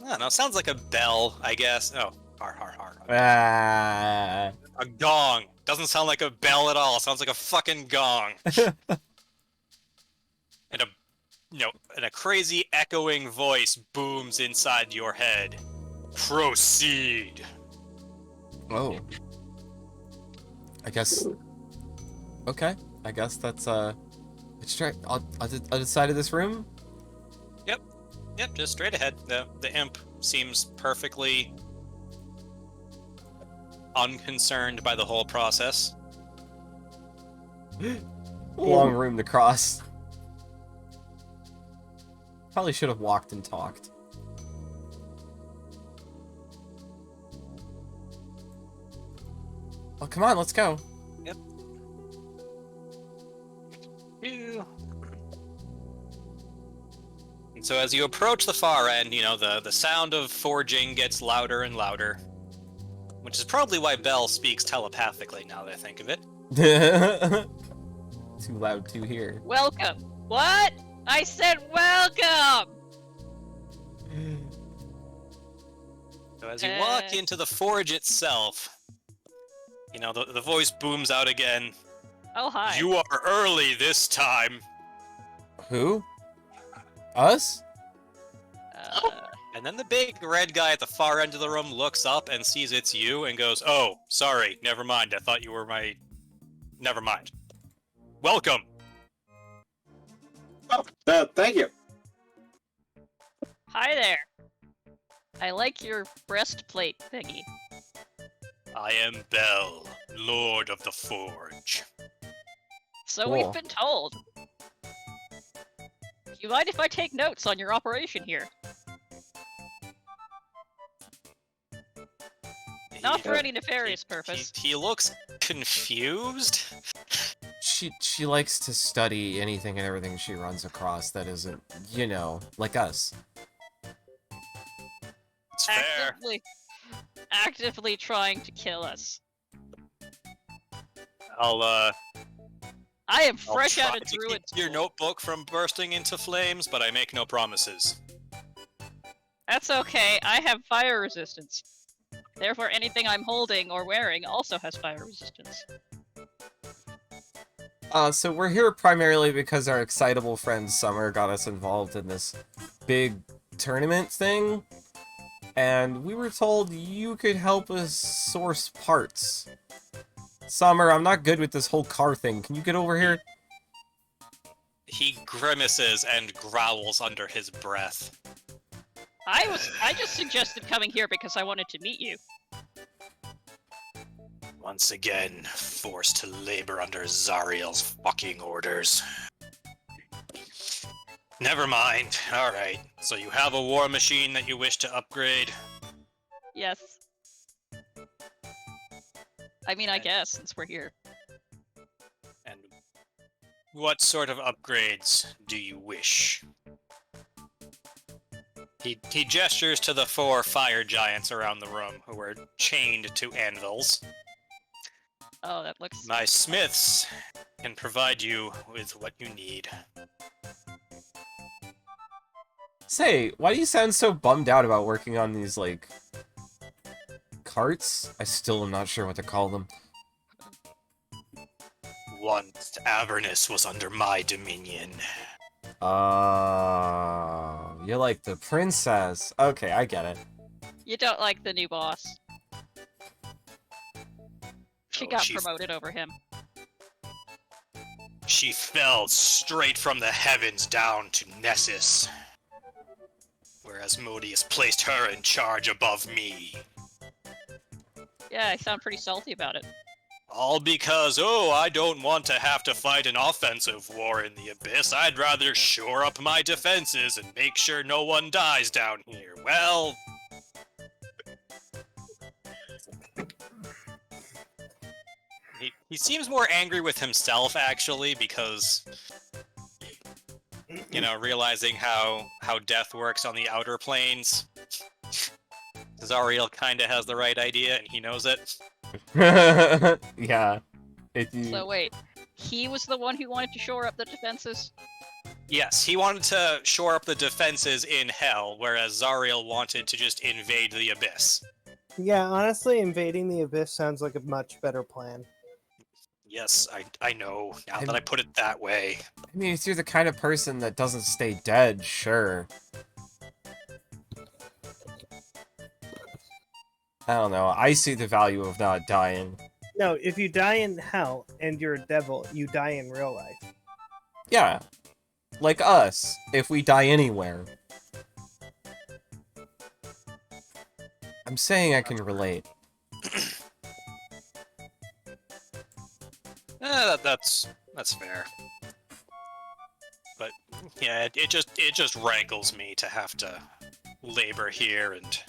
I don't know, sounds like a bell, I guess. Oh, har har har. Ah. A gong. Doesn't sound like a bell at all. Sounds like a fucking gong. And a crazy echoing voice booms inside your head. Proceed. Oh. I guess... Okay. I guess that's, let's try... Other side of this room? Yep, just straight ahead. The imp seems perfectly unconcerned by the whole process. Long room to cross. Probably should have walked and talked. Oh, come on, let's go. Yep. And so as you approach the far end, you know, the sound of forging gets louder and louder. Which is probably why Belle speaks telepathically, now that I think of it. Too loud to hear. Welcome. What? I said welcome! So as you walk into the forge itself, you know, the voice booms out again. Oh, hi. You are early this time. Who? Us? And then the big red guy at the far end of the room looks up and sees it's you and goes, "Oh, sorry, never mind. I thought you were my... Never mind. Welcome." Oh, thank you. Hi there. I like your breastplate thingy. I am Bell, Lord of the Forge. So Cool. we've been told. Do you mind if I take notes on your operation here? Not for any nefarious purpose. He looks confused. She likes to study anything and everything she runs across that isn't, you know, like us. It's fair. Actively trying to kill us. I'll I am I'll fresh try out of to druid keep your school. notebook from bursting into flames, but I make no promises. That's okay, I have fire resistance. Therefore, anything I'm holding or wearing also has fire resistance. So we're here primarily because our excitable friend Summer got us involved in this big tournament thing. And we were told you could help us source parts. Summer, I'm not good with this whole car thing. Can you get over here? He grimaces and growls under his breath. I just suggested coming here because I wanted to meet you. Once again, forced to labor under Zariel's fucking orders. Never mind. Alright, so you have a war machine that you wish to upgrade? Yes. I mean, I guess, since we're here. And what sort of upgrades do you wish? He gestures to the 4 fire giants around the room who are chained to anvils. Oh, that looks... My smiths can provide you with what you need. Say, why do you sound so bummed out about working on these, like, carts? I still am not sure what to call them. Once Avernus was under my dominion. You're like the princess. Okay, I get it. You don't like the new boss. She Oh, got she- promoted over him. She fell straight from the heavens down to Nessus, where Asmodeus placed her in charge above me. Yeah, I sound pretty salty about it. All because, oh, I don't want to have to fight an offensive war in the Abyss. I'd rather shore up my defenses and make sure no one dies down here. Well... He seems more angry with himself, actually, because... You know, realizing how death works on the outer planes. Zariel kinda has the right idea, and he knows it. Yeah. So wait, he was the one who wanted to shore up the defenses? Yes, he wanted to shore up the defenses in Hell, whereas Zariel wanted to just invade the Abyss. Yeah, honestly, invading the Abyss sounds like a much better plan. Yes, I know, now that I put it that way. I mean, if you're the kind of person that doesn't stay dead, sure. I don't know. I see the value of not dying. No, if you die in hell and you're a devil, you die in real life. Yeah. Like us, if we die anywhere. I'm saying I can relate. That's fair. But yeah, it just rankles me to have to labor here and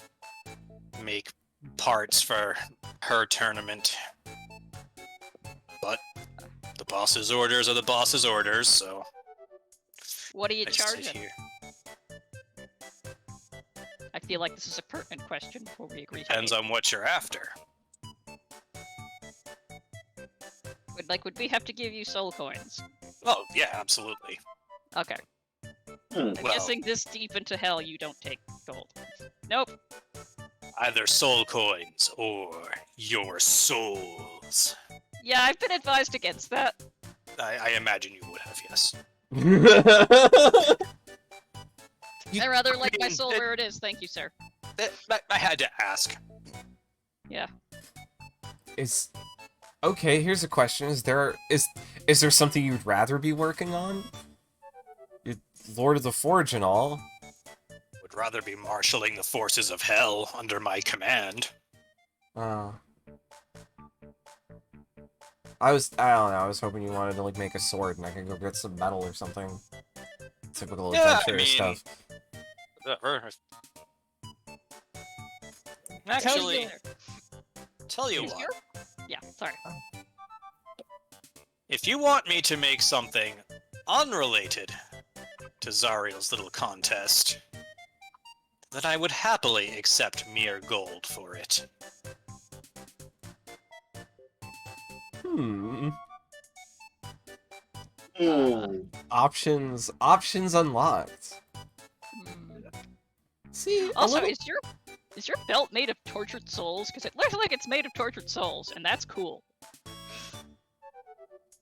make parts for her tournament. But the boss's orders are the boss's orders, so What are you I sit charging? here. I feel like this is a pertinent question before we agree. Depends on what you're after. Would we have to give you soul coins? Oh yeah, absolutely. Okay. Hmm. I'm Well- guessing this deep into hell you don't take gold. Nope. Either soul coins or your souls. Yeah, I've been advised against that. I imagine you would have, yes. I rather like my mean, soul where it is, thank you, sir. I had to ask. Yeah. Okay, here's a question. Is there something you'd rather be working on? You're Lord of the Forge and all. Would rather be marshaling the forces of hell under my command. I don't know, I was hoping you wanted to like make a sword and I could go get some metal or something. Typical Yeah, I adventurous mean- stuff. Actually, tell you Is what. your- Yeah, sorry. If you want me to make something unrelated to Zariel's little contest, then I would happily accept mere gold for it. Options unlocked. Hmm. See, a Also, little- is your belt made of tortured souls? Because it looks like it's made of tortured souls, and that's cool.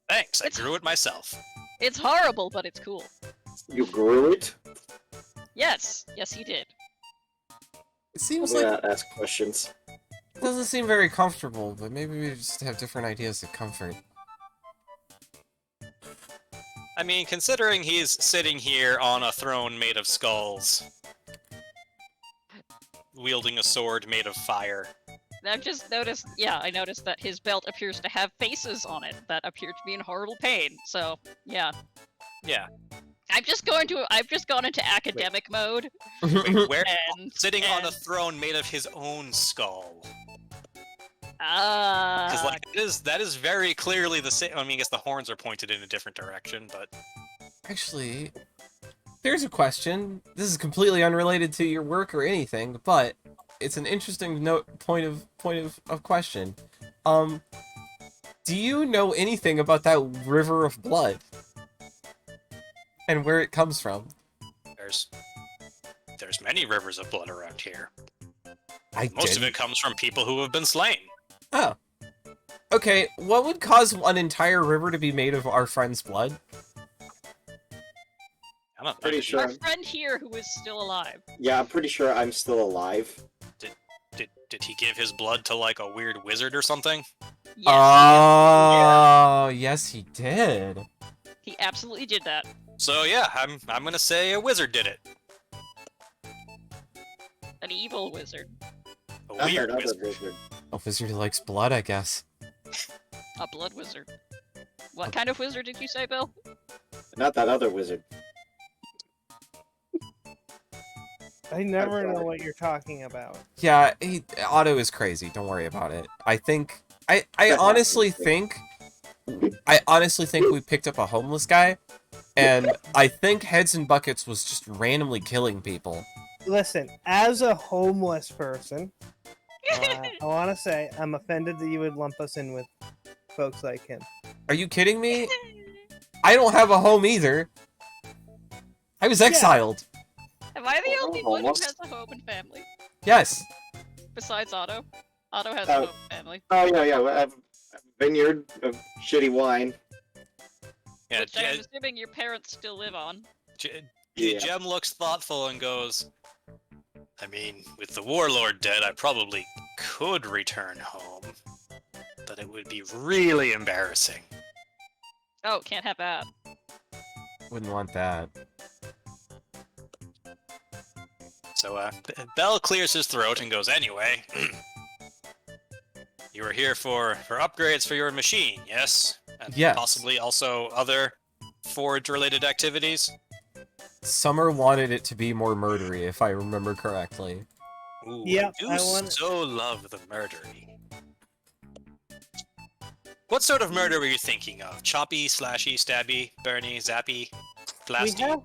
Thanks, I It's- grew it myself. It's horrible, but it's cool. You grew it? Yes, yes, he did. it seems I'm like gonna ask questions. it doesn't seem very comfortable, but maybe we just have different ideas of comfort. I mean, considering he's sitting here on a throne made of skulls, wielding a sword made of fire. I've just noticed, yeah, I noticed that his belt appears to have faces on it that appear to be in horrible pain. So, yeah. Yeah. I've just gone into academic mode, Wait, where? and Sitting on a throne made of his own skull. Ah, Because like that is very clearly the same. I mean, I guess the horns are pointed in a different direction, but Actually, there's a question. This is completely unrelated to your work or anything, but it's an interesting point of question. Do you know anything about that river of blood? And where it comes from? there's many rivers of blood around here. Most of it comes from people who have been slain. Oh. Okay, what would cause an entire river to be made of our friend's blood? I don't Pretty know. sure. Our friend here who is still alive. Yeah, I'm pretty sure I'm still alive. Did he give his blood to like a weird wizard or something? Yes, Oh, yes, he did. he absolutely did that. So yeah, I'm gonna say a wizard did it. An evil wizard. A Not weird that other wizard. wizard. A wizard who likes blood, I guess. A blood wizard. What kind of wizard did you say, Bill? Not that other wizard. I never know sorry. what you're talking about. Yeah, Otto is crazy. Don't worry about it. I honestly think we picked up a homeless guy, and I think Heads and Buckets was just randomly killing people. Listen, as a homeless person, I want to say I'm offended that you would lump us in with folks like him. Are you kidding me? I don't have a home either. I was exiled. Am I the only one who Almost. has a home and family? Yes. Besides Otto? Otto has a home and family. Oh yeah. I have a vineyard of shitty wine. Yeah, Which I'm assuming your parents still live on. Yeah. Jem looks thoughtful and goes, I mean, with the warlord dead, I probably could return home. But it would be really embarrassing. Oh, can't have that. Wouldn't want that. So, Bell clears his throat and goes, anyway, you were here for upgrades for your machine, yes? And Yes. possibly also other forge-related activities? Summer wanted it to be more murdery, if I remember correctly. Ooh, Yep, I do I want- so love the murdery. What sort of murder were you thinking of? Choppy, slashy, stabby, burny, zappy, blasty?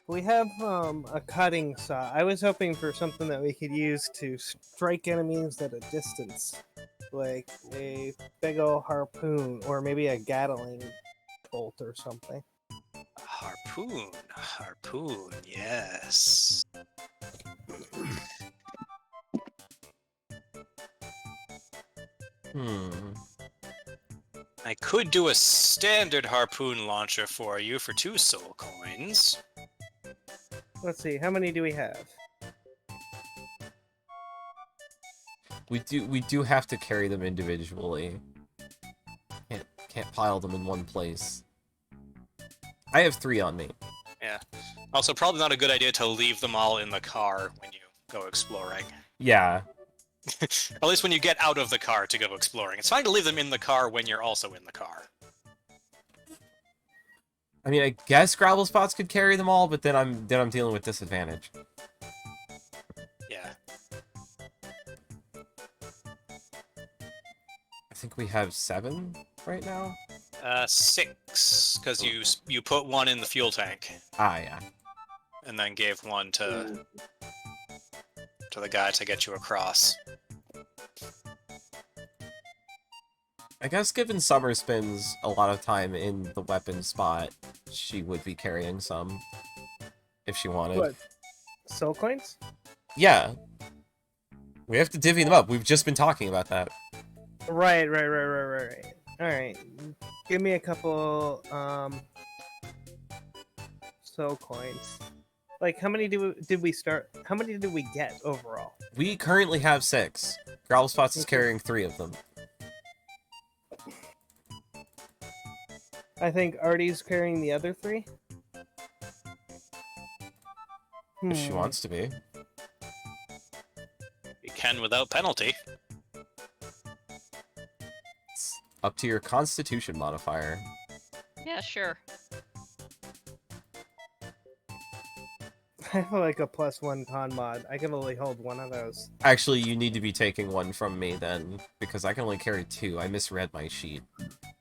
We have a cutting saw. I was hoping for something that we could use to strike enemies at a distance, like a big ol' harpoon or maybe a Gatling bolt or something. Harpoon, yes. I could do a standard harpoon launcher for you for 2 soul coins. Let's see, how many do we have? We do have to carry them individually. Can't pile them in one place. I have 3 on me. Yeah. Also, probably not a good idea to leave them all in the car when you go exploring. Yeah. At least when you get out of the car to go exploring. It's fine to leave them in the car when you're also in the car. I mean, I guess gravel spots could carry them all, but then I'm dealing with disadvantage. Yeah. I think we have 7 right now. 6, because you put 1 in the fuel tank, Ah, yeah. and then gave 1 to the guy to get you across. I guess given Summer spends a lot of time in the weapon spot, she would be carrying some. If she wanted. What? Soul coins? Yeah. We have to divvy them up. We've just been talking about that. Right. Alright. Give me a couple soul coins. Like, how many did we start? How many did we get overall? We currently have 6. Gravel Spots is carrying 3 of them. I think Artie's carrying the other 3. If she wants to be. You can without penalty. It's up to your Constitution modifier. Yeah, sure. I have like a +1 con mod. I can only hold 1 of those. Actually, you need to be taking 1 from me then, because I can only carry 2. I misread my sheet.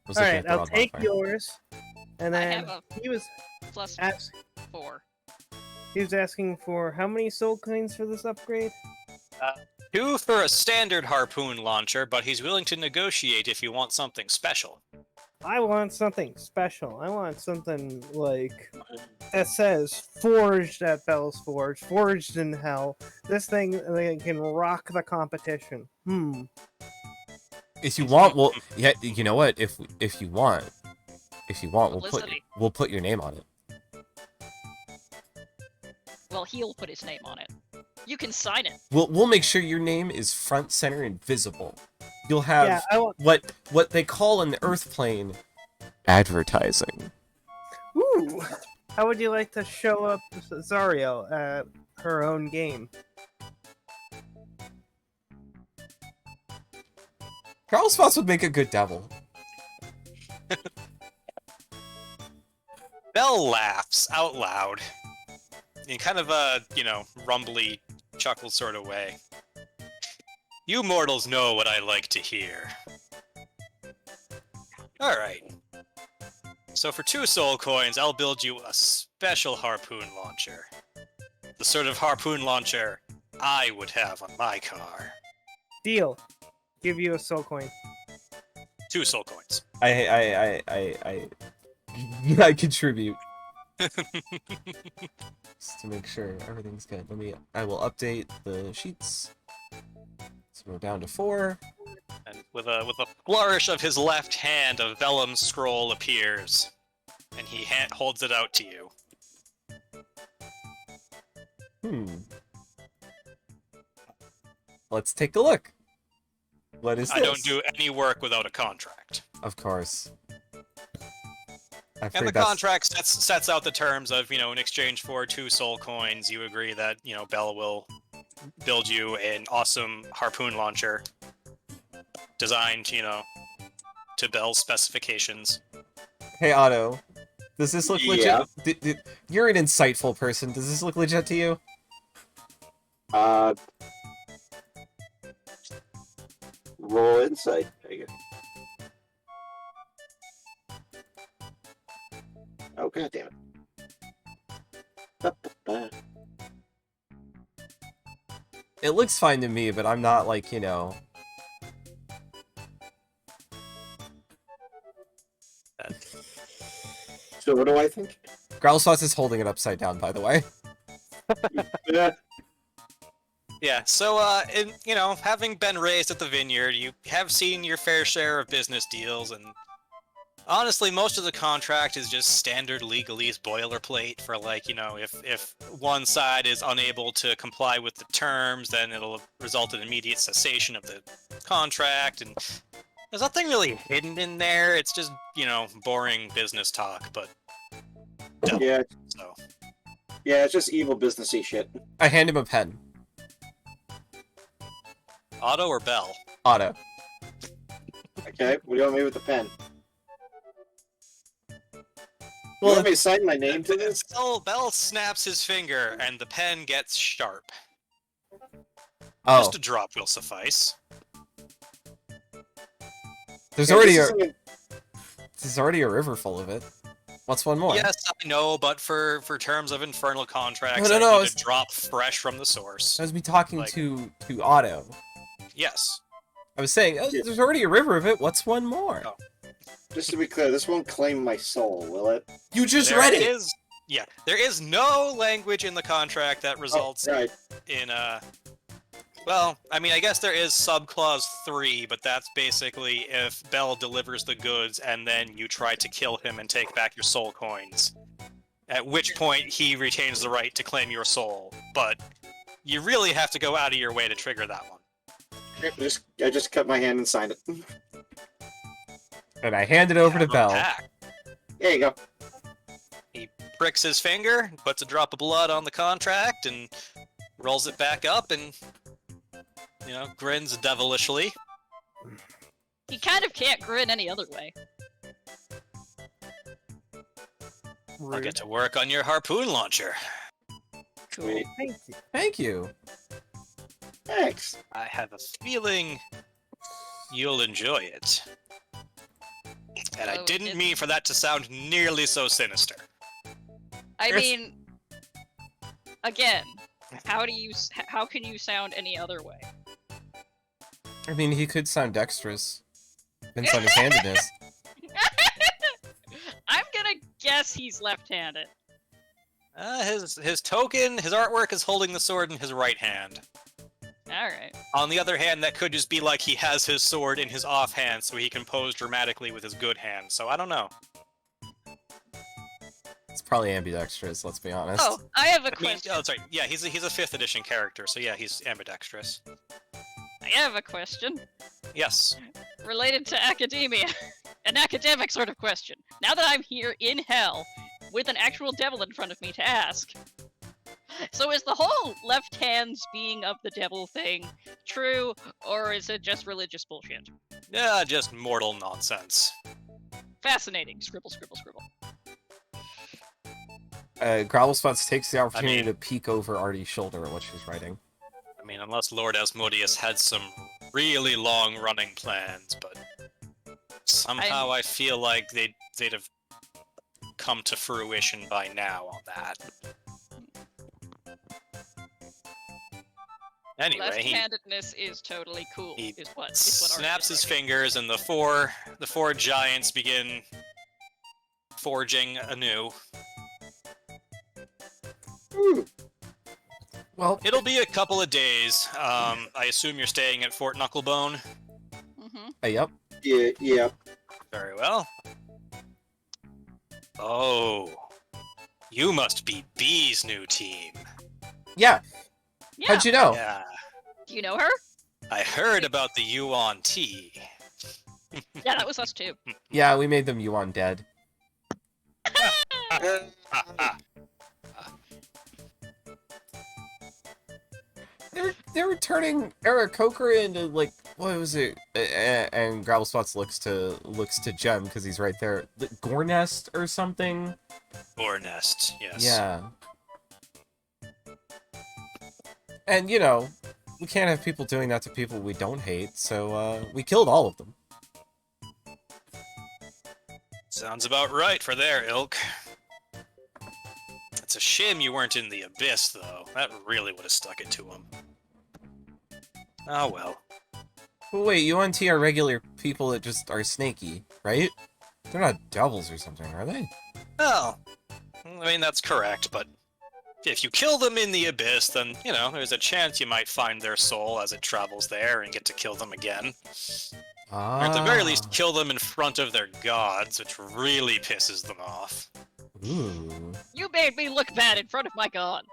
Was looking Alright, at the I'll wrong take modifier. yours. And I then have he was +4. asking for how many soul coins for this upgrade? 2 for a standard harpoon launcher, but he's willing to negotiate if you want something special. I want something special. I want something like that says "Forged at Bell's Forge," "Forged in Hell." This thing can rock the competition. If you want, well, yeah, you know what? If you want, Publicity. we'll put your name on it. Well, he'll put his name on it. You can sign it. We'll make sure your name is front, center, and visible. You'll have Yeah, I want. what they call in the Earth plane advertising. Ooh. How would you like to show up Zariel at her own game? Carl Spots would make a good devil. Bell laughs out loud in kind of a, rumbly, chuckle sort of way. You mortals know what I like to hear. Alright. So for 2 soul coins, I'll build you a special harpoon launcher. The sort of harpoon launcher I would have on my car. Deal. Give you a soul coin. 2 soul coins. I contribute. Just to make sure everything's good. I will update the sheets. So we're down to 4. And with a flourish of his left hand, a vellum scroll appears, and he holds it out to you. Let's take a look. What is this? I don't do any work without a contract. Of course. And the contract sets out the terms of, in exchange for 2 soul coins, you agree that, Bell will build you an awesome harpoon launcher designed, to Bell's specifications. Hey, Otto. Does this look legit? You're an insightful person. Does this look legit to you? Roll insight, I guess. Oh, god damn it. It looks fine to me, but I'm not like, So what do I think? Growlsauce is holding it upside down, by the way. Yeah. Yeah, so, having been raised at the vineyard, you have seen your fair share of business deals, and honestly, most of the contract is just standard legalese boilerplate for, if one side is unable to comply with the terms, then it'll result in immediate cessation of the contract, and there's nothing really hidden in there. It's just, boring business talk, but Yeah. So. Yeah, it's just evil businessy shit. I hand him a pen. Otto or Bell? Otto. Okay, what do you want me with the pen? Well, You want me to sign my name to this? Bell snaps his finger, and the pen gets sharp. Oh, Just a drop will suffice. there's Yeah, already this a is like- there's already a river full of it. What's one more? Yes, I know, but for terms of infernal contracts, No, I need it's- to drop fresh from the source. I was talking Like- to Otto. Yes. I was saying, there's already a river of it. What's one more? Oh. Just to be clear, this won't claim my soul, will it? You just There read it. is- Yeah, there is no language in the contract that results Oh, right. in well, I mean, I guess there is subclause 3, but that's basically if Bell delivers the goods and then you try to kill him and take back your soul coins. At which point he retains the right to claim your soul, but you really have to go out of your way to trigger that one. I just cut my hand and signed it. And I hand it over to Bell. Attack. There you go. He pricks his finger, puts a drop of blood on the contract, and rolls it back up and, grins devilishly. He kind of can't grin any other way. I'll get to work on your harpoon launcher. Sweet. Thank you. Thank you. Thanks. I have a feeling you'll enjoy it. And I Oh, didn't it- mean for that to sound nearly so sinister. I Yes. mean, again, how can you sound any other way? I mean, he could sound dexterous. Depends on his handedness. guess he's left-handed. His token, his artwork is holding the sword in his right hand. Alright. On the other hand, that could just be like he has his sword in his offhand so he can pose dramatically with his good hand, so I don't know. It's probably ambidextrous, let's be honest. Oh, I have a I mean, question. oh, sorry, yeah, he's a 5th edition character, so yeah, he's ambidextrous. I have a question. Yes. Related to academia. An academic sort of question. Now that I'm here in hell, with an actual devil in front of me to ask, so is the whole left hands being of the devil thing true, or is it just religious bullshit? Yeah, just mortal nonsense. Fascinating. Scribble, scribble, scribble. Growlspots takes the opportunity mean- to peek over Artie's shoulder at what she's writing. I mean, unless Lord Asmodeus had some really long-running plans, but somehow I feel like they'd have come to fruition by now on that. Anyway, he Left-handedness is totally cool. he Is what snaps his Arthur is fingers, and the four giants begin forging anew. Well, It'll be a couple of days. I assume you're staying at Fort Knucklebone. yep. Yeah. Very well. Oh, you must be Bee's new team. Yeah, Yeah. how'd you know? Yeah, Do you know her? I heard about the Yuan tea. Yeah, that was us too. Yeah, we made them Yuan dead. They were turning Eric Coker into, like, what was it? And Growlspots looks to Jem because he's right there. Gornest or something? Or nest, yes. Yeah. And, you know, we can't have people doing that to people we don't hate, so we killed all of them. Sounds about right for their ilk. It's a shame you weren't in the abyss, though. That really would have stuck it to him. Oh well. But wait, UNT are regular people that just are snaky, right? They're not devils or something, are they? Well, I mean, that's correct, but if you kill them in the abyss, then, you know, there's a chance you might find their soul as it travels there and get to kill them again. Or at the very least, kill them in front of their gods, which really pisses them off. Ooh, You made me look bad in front of my god.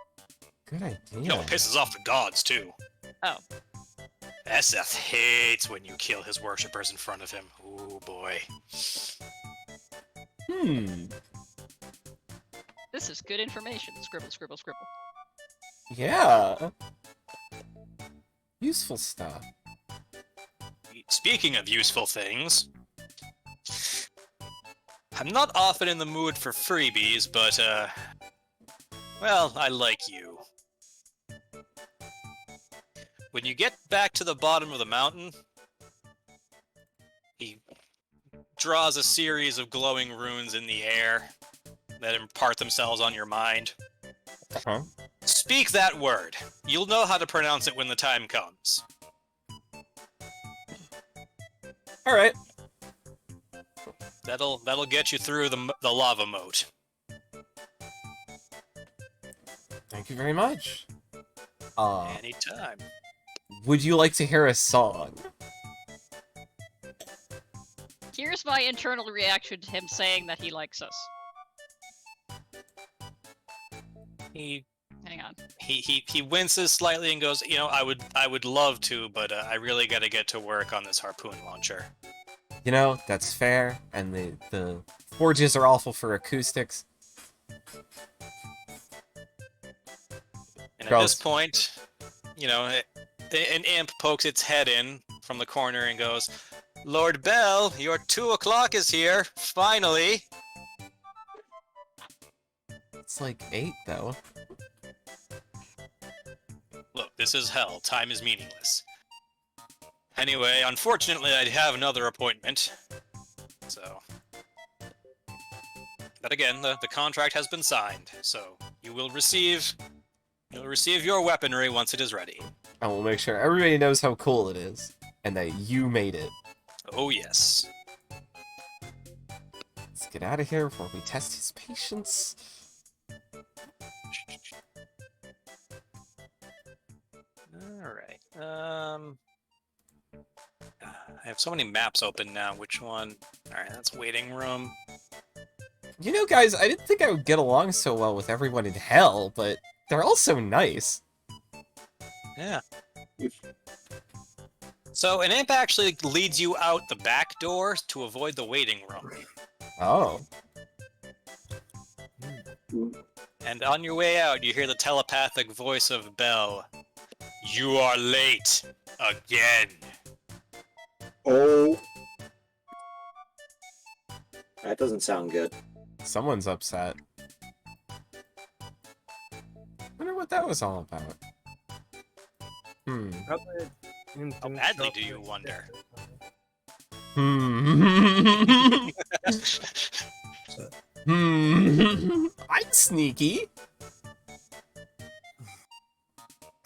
good idea. You know, it pisses off the gods, too. Oh. Seth hates when you kill his worshippers in front of him. Ooh, boy. This is good information. Scribble, scribble, scribble. Yeah. Useful stuff. Speaking of useful things, I'm not often in the mood for freebies, but, well, I like you. When you get back to the bottom of the mountain, he draws a series of glowing runes in the air that impart themselves on your mind. Huh? Speak that word. You'll know how to pronounce it when the time comes. All right. That'll get you through the lava moat. Thank you very much. Anytime. Would you like to hear a song? Here's my internal reaction to him saying that he likes us. He Hang on. he winces slightly and goes, you know, I would love to, but I really got to get to work on this harpoon launcher. You know, that's fair, and the forges are awful for acoustics. And at Gross. this point, you know, an imp pokes its head in from the corner and goes, Lord Bell, your 2 o'clock is here, finally. It's like 8, though. Look, this is hell. Time is meaningless. Anyway, unfortunately, I have another appointment. So. But again, the contract has been signed, so you'll receive your weaponry once it is ready. And we'll make sure everybody knows how cool it is, and that you made it. Oh yes. It's get out of here before we test his patience. Alright. I have so many maps open now. Which one? Alright, that's waiting room. You know, guys, I didn't think I would get along so well with everyone in hell, but they're all so nice. Yeah. So an imp actually leads you out the back door to avoid the waiting room. Oh. And on your way out, you hear the telepathic voice of Belle. You are late. Again. Oh. That doesn't sound good. Someone's upset. Wonder what that was all about. Probably How badly do you wonder? I'm sneaky.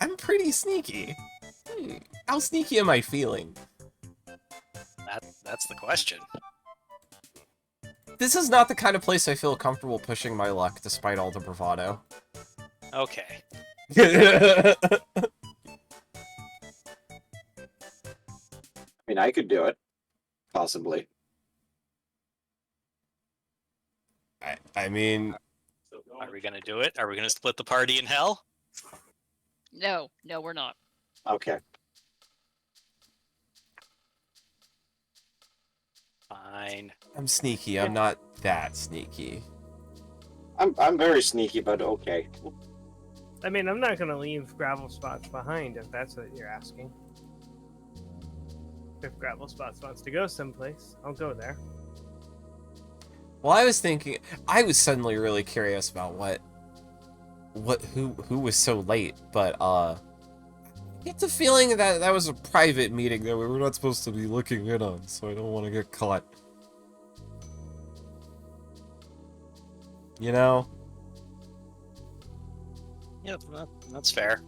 I'm pretty sneaky. How sneaky am I feeling? That's the question. This is not the kind of place I feel comfortable pushing my luck, despite all the bravado. Okay. I mean, I could do it. Possibly. I mean... Are we gonna do it? Are we gonna split the party in hell? No, we're not. Okay. Fine. I'm sneaky, I'm not that sneaky. I'm very sneaky, but okay. I mean, I'm not going to leave gravel spots behind if that's what you're asking. If gravel spots wants to go someplace, I'll go there. Well, I was thinking... I was suddenly really curious about who was so late, but, I get the feeling that that was a private meeting that we were not supposed to be looking in on, so I don't want to get caught. You know? Yep, that's fair.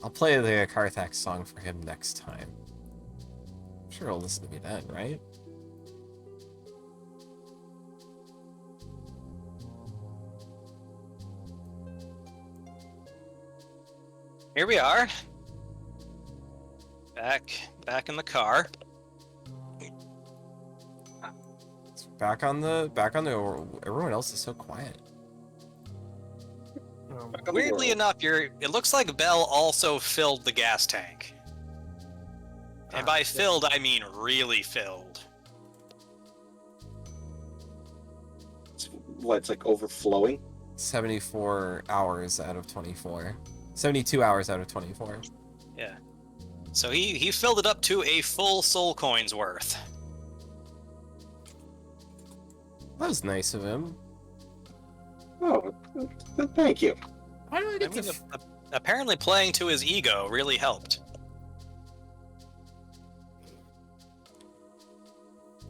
I'll play the Karthak song for him next time. I'm sure he'll listen to me then, right? Here we are. Back in the car. Back on the everyone else is so quiet. Weirdly enough, it looks like Belle also filled the gas tank. And by filled, I mean really filled. It's like overflowing? 74 hours out of 24. 72 hours out of 24. Yeah. So he filled it up to a full soul coin's worth. That was nice of him. Oh, thank you. Why do I I get mean, to... apparently playing to his ego really helped.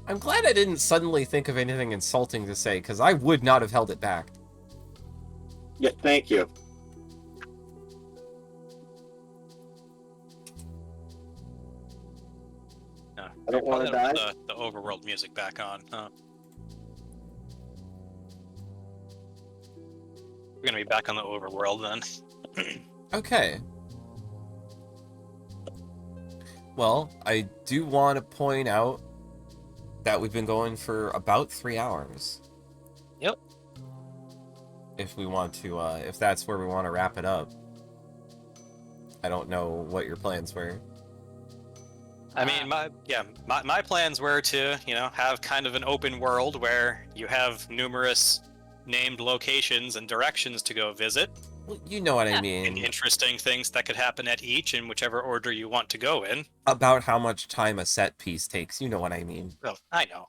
I'm glad I didn't suddenly think of anything insulting to say, because I would not have held it back. Yeah, thank you. No, I don't want to die. The overworld music back on. Huh? We're gonna be back on the overworld then. Okay. Well, I do want to point out that we've been going for about 3 hours. Yep. If we want to, if that's where we want to wrap it up. I don't know what your plans were. I mean, my plans were to, have kind of an open world where you have numerous named locations and directions to go visit. Well, you know what I And mean. interesting things that could happen at each in whichever order you want to go in. About how much time a set piece takes, you know what I mean. Well, I know.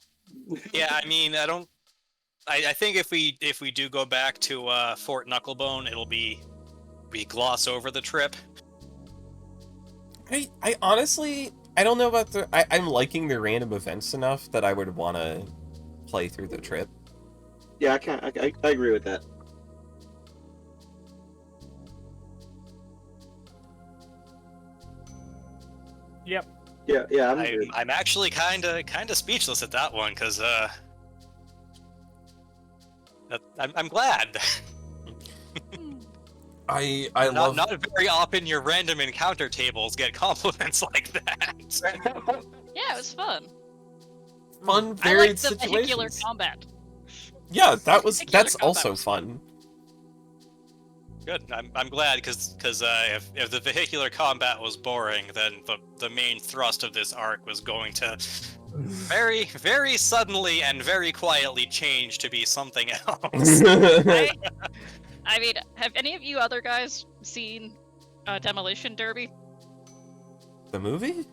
Yeah, I mean, I think if we do go back to Fort Knucklebone, it'll be we gloss over the trip. I honestly, I don't know about I'm liking the random events enough that I would want to play through the trip. Yeah, I agree with that. Yep. Yeah, I'm good. I'm actually kind of speechless at that one because I'm glad. I not, love not very often your random encounter tables get compliments like that. Yeah, it was fun. fun, I varied like the vehicular situations. combat. Yeah, Vehicular that's combat also was fun. fun. Good. I'm glad because if the vehicular combat was boring, then the main thrust of this arc was going to very very suddenly and very quietly change to be something else. I mean, have any of you other guys seen Demolition Derby? The movie?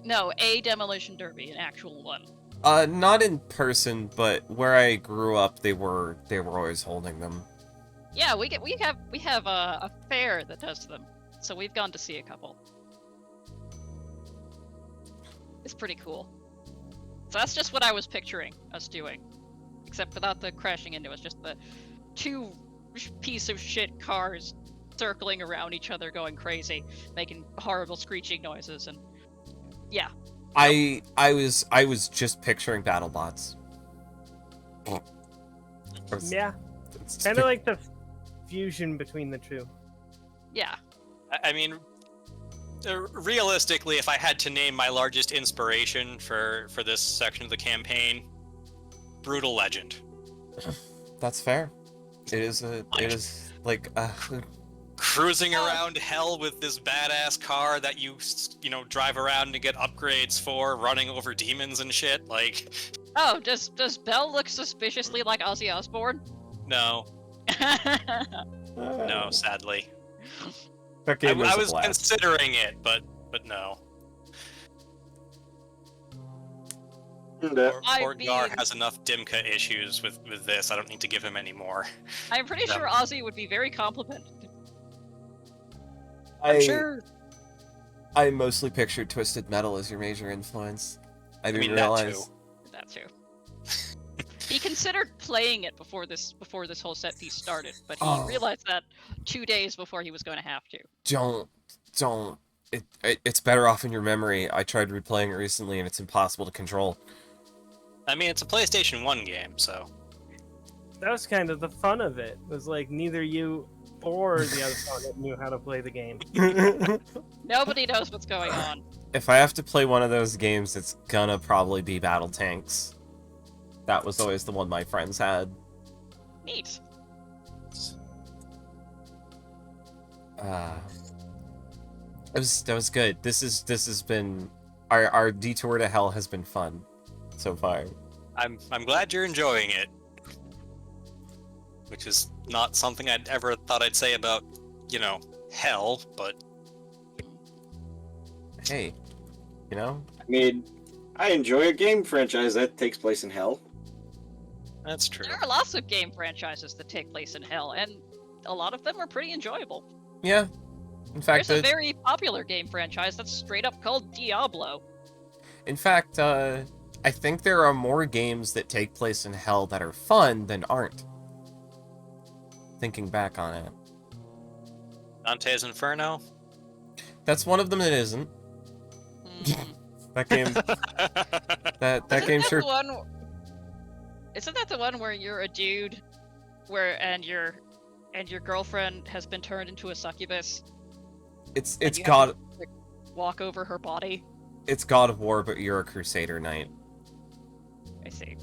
No, a Demolition Derby, an actual one. Not in person, but where I grew up, they were always holding them. Yeah, we have a fair that does them, so we've gone to see a couple. It's pretty cool. So that's just what I was picturing us doing, except without the crashing into us, just the two piece of shit cars circling around each other, going crazy, making horrible screeching noises, and yeah. I was just picturing BattleBots. Yeah. Kind of like the fusion between the two. Yeah. I mean, realistically, if I had to name my largest inspiration for this section of the campaign, Brutal Legend. That's fair. It is like cruising around hell with this badass car that you drive around and get upgrades for, running over demons and shit. Like, Oh, does Belle look suspiciously like Ozzy Osbourne? no, no, sadly. that game I is a was blast. considering it, but no. Portgar has enough Dimka issues with this. I don't need to give him any more. I'm pretty No. sure Ozzy would be very complimented. I'm sure. I mostly pictured Twisted Metal as your major influence. I didn't mean, that realize. That too. He considered playing it before this whole set piece started, but he realized that 2 days before he was going to have to. Don't. It's better off in your memory. I tried replaying it recently, and it's impossible to control. I mean, it's a PlayStation 1 game, so. That was kind of the fun of it. Was like neither you or the other opponent knew how to play the game. Nobody knows what's going on. If I have to play one of those games, it's gonna probably be Battle Tanks. That was always the one my friends had. Neat. That was good. This has been our detour to hell has been fun so far. I'm glad you're enjoying it. Which is not something I'd ever thought I'd say about, hell, but Hey, I mean, I enjoy a game franchise that takes place in hell. that's true. There are lots of game franchises that take place in hell, and a lot of them are pretty enjoyable. yeah. In fact, There's a very popular game franchise that's straight up called Diablo. I think there are more games that take place in hell that are fun than aren't. Thinking back on it, Dante's Inferno? that's one of them that isn't. That game, that game sure. Isn't that the one where you're a dude, and your girlfriend has been turned into a succubus? It's and you God. have to, like, walk over her body. It's God of War, but you're a Crusader Knight. I see.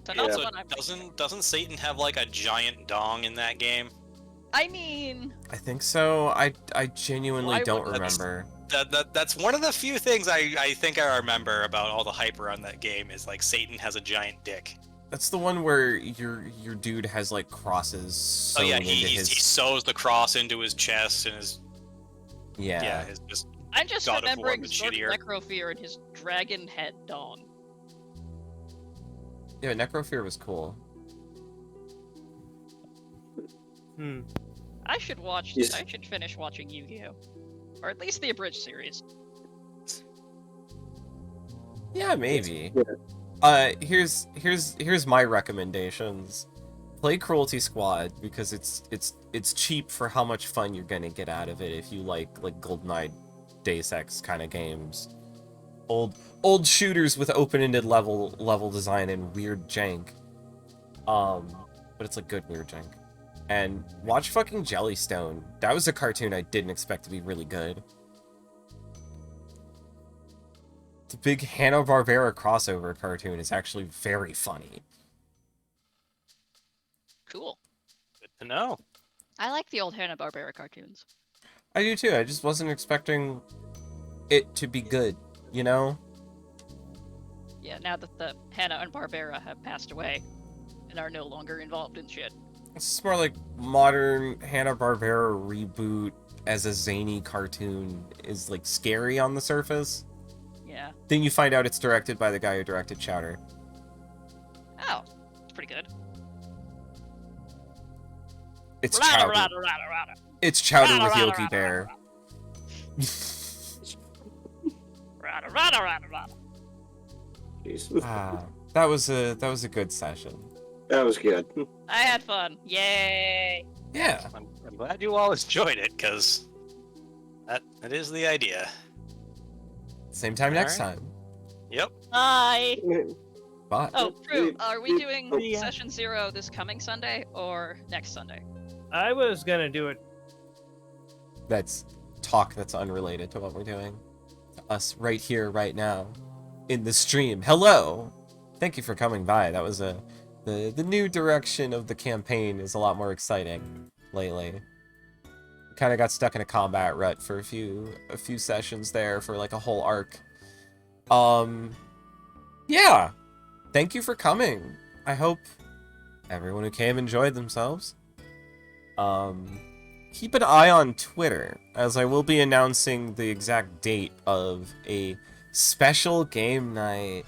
So Yeah. not the So one I'm doesn't Satan have like a giant dong in that game? I mean, I think so. I genuinely Why don't would- remember. That's one of the few things I think I remember about all the hype around that game is like Satan has a giant dick. That's the one where your dude has like crosses sewn Oh yeah, into he his. sews the cross into his chest and his Yeah. his just I'm just God of War, remembering but Sword shittier. Necrofear and his dragon head dong. Yeah, Necrofear was cool. I should watch. Yes. I should finish watching Yu-Gi-Oh, or at least the abridged series. Yeah, maybe. Yeah. Here's my recommendations. Play Cruelty Squad because it's cheap for how much fun you're gonna get out of it if you like GoldenEye Deus Ex kind of games. Old shooters with open-ended level design and weird jank. But it's like good weird jank. And watch fucking Jellystone. That was a cartoon I didn't expect to be really good. The big Hanna-Barbera crossover cartoon is actually very funny. Cool. Good to know. I like the old Hanna-Barbera cartoons. I do too. I just wasn't expecting it to be good, you know? Yeah, now that the Hanna and Barbera have passed away and are no longer involved in shit. It's more like modern Hanna-Barbera reboot as a zany cartoon is like scary on the surface. Yeah. Then you find out it's directed by the guy who directed Chowder. Oh, it's pretty good. It's Rada, Chowder. rada, rada, rada. It's Chowder Rada, with rada, Yogi rada, Bear. Rada, rada, rada, rada. Jeez. That was a good session. That was good. I had fun. Yay! Yeah. I'm glad you all enjoyed it, because that is the idea. Same time next Alright. time. Yep. Bye! Bye. Oh, Prue, Wait, are we doing yeah. session 0 this coming Sunday or next Sunday? I was gonna do it. That's talk that's unrelated to what we're doing. To us right here, right now, in the stream. Hello! Thank you for coming by. That was the new direction of the campaign is a lot more exciting lately. Kind of got stuck in a combat rut for a few sessions there for like a whole arc. Yeah. Thank you for coming. I hope everyone who came enjoyed themselves. Keep an eye on Twitter, as I will be announcing the exact date of a special game night.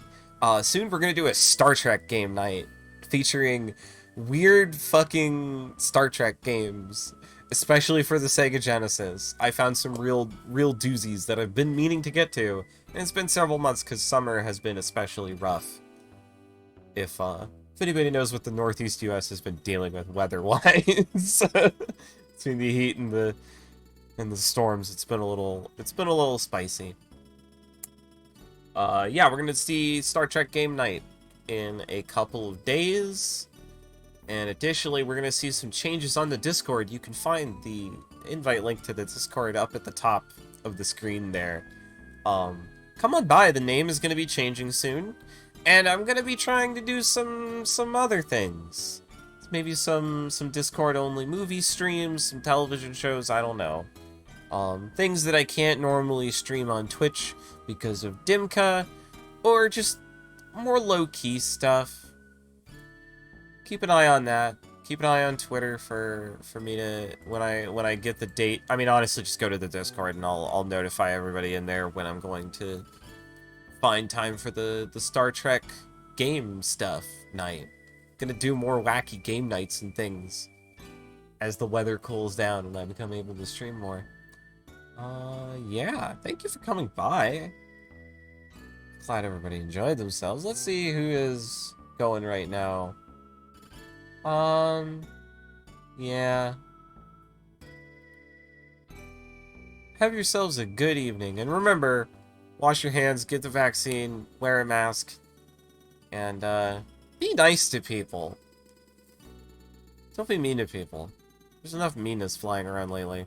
Soon we're gonna do a Star Trek game night featuring weird fucking Star Trek games, especially for the Sega Genesis. I found some real doozies that I've been meaning to get to, and it's been several months because summer has been especially rough. If anybody knows what the Northeast US has been dealing with weather-wise, between the heat and the storms, it's been a little spicy. Yeah, we're gonna see Star Trek game night in a couple of days, and additionally, we're gonna see some changes on the Discord. You can find the invite link to the Discord up at the top of the screen there. Come on by. The name is gonna be changing soon. And I'm gonna be trying to do some other things. Maybe some Discord-only movie streams, some television shows, I don't know. Things that I can't normally stream on Twitch because of Dimka, or just more low-key stuff. Keep an eye on that. Keep an eye on Twitter for me to, when I get the date. I mean, honestly, just go to the Discord and I'll notify everybody in there when I'm going to find time for the Star Trek game stuff night. Gonna do more wacky game nights and things as the weather cools down and I become able to stream more. Yeah, thank you for coming by. Glad everybody enjoyed themselves. Let's see who is going right now. Yeah. Have yourselves a good evening, and remember, wash your hands, get the vaccine, wear a mask, and be nice to people. Don't be mean to people. There's enough meanness flying around lately.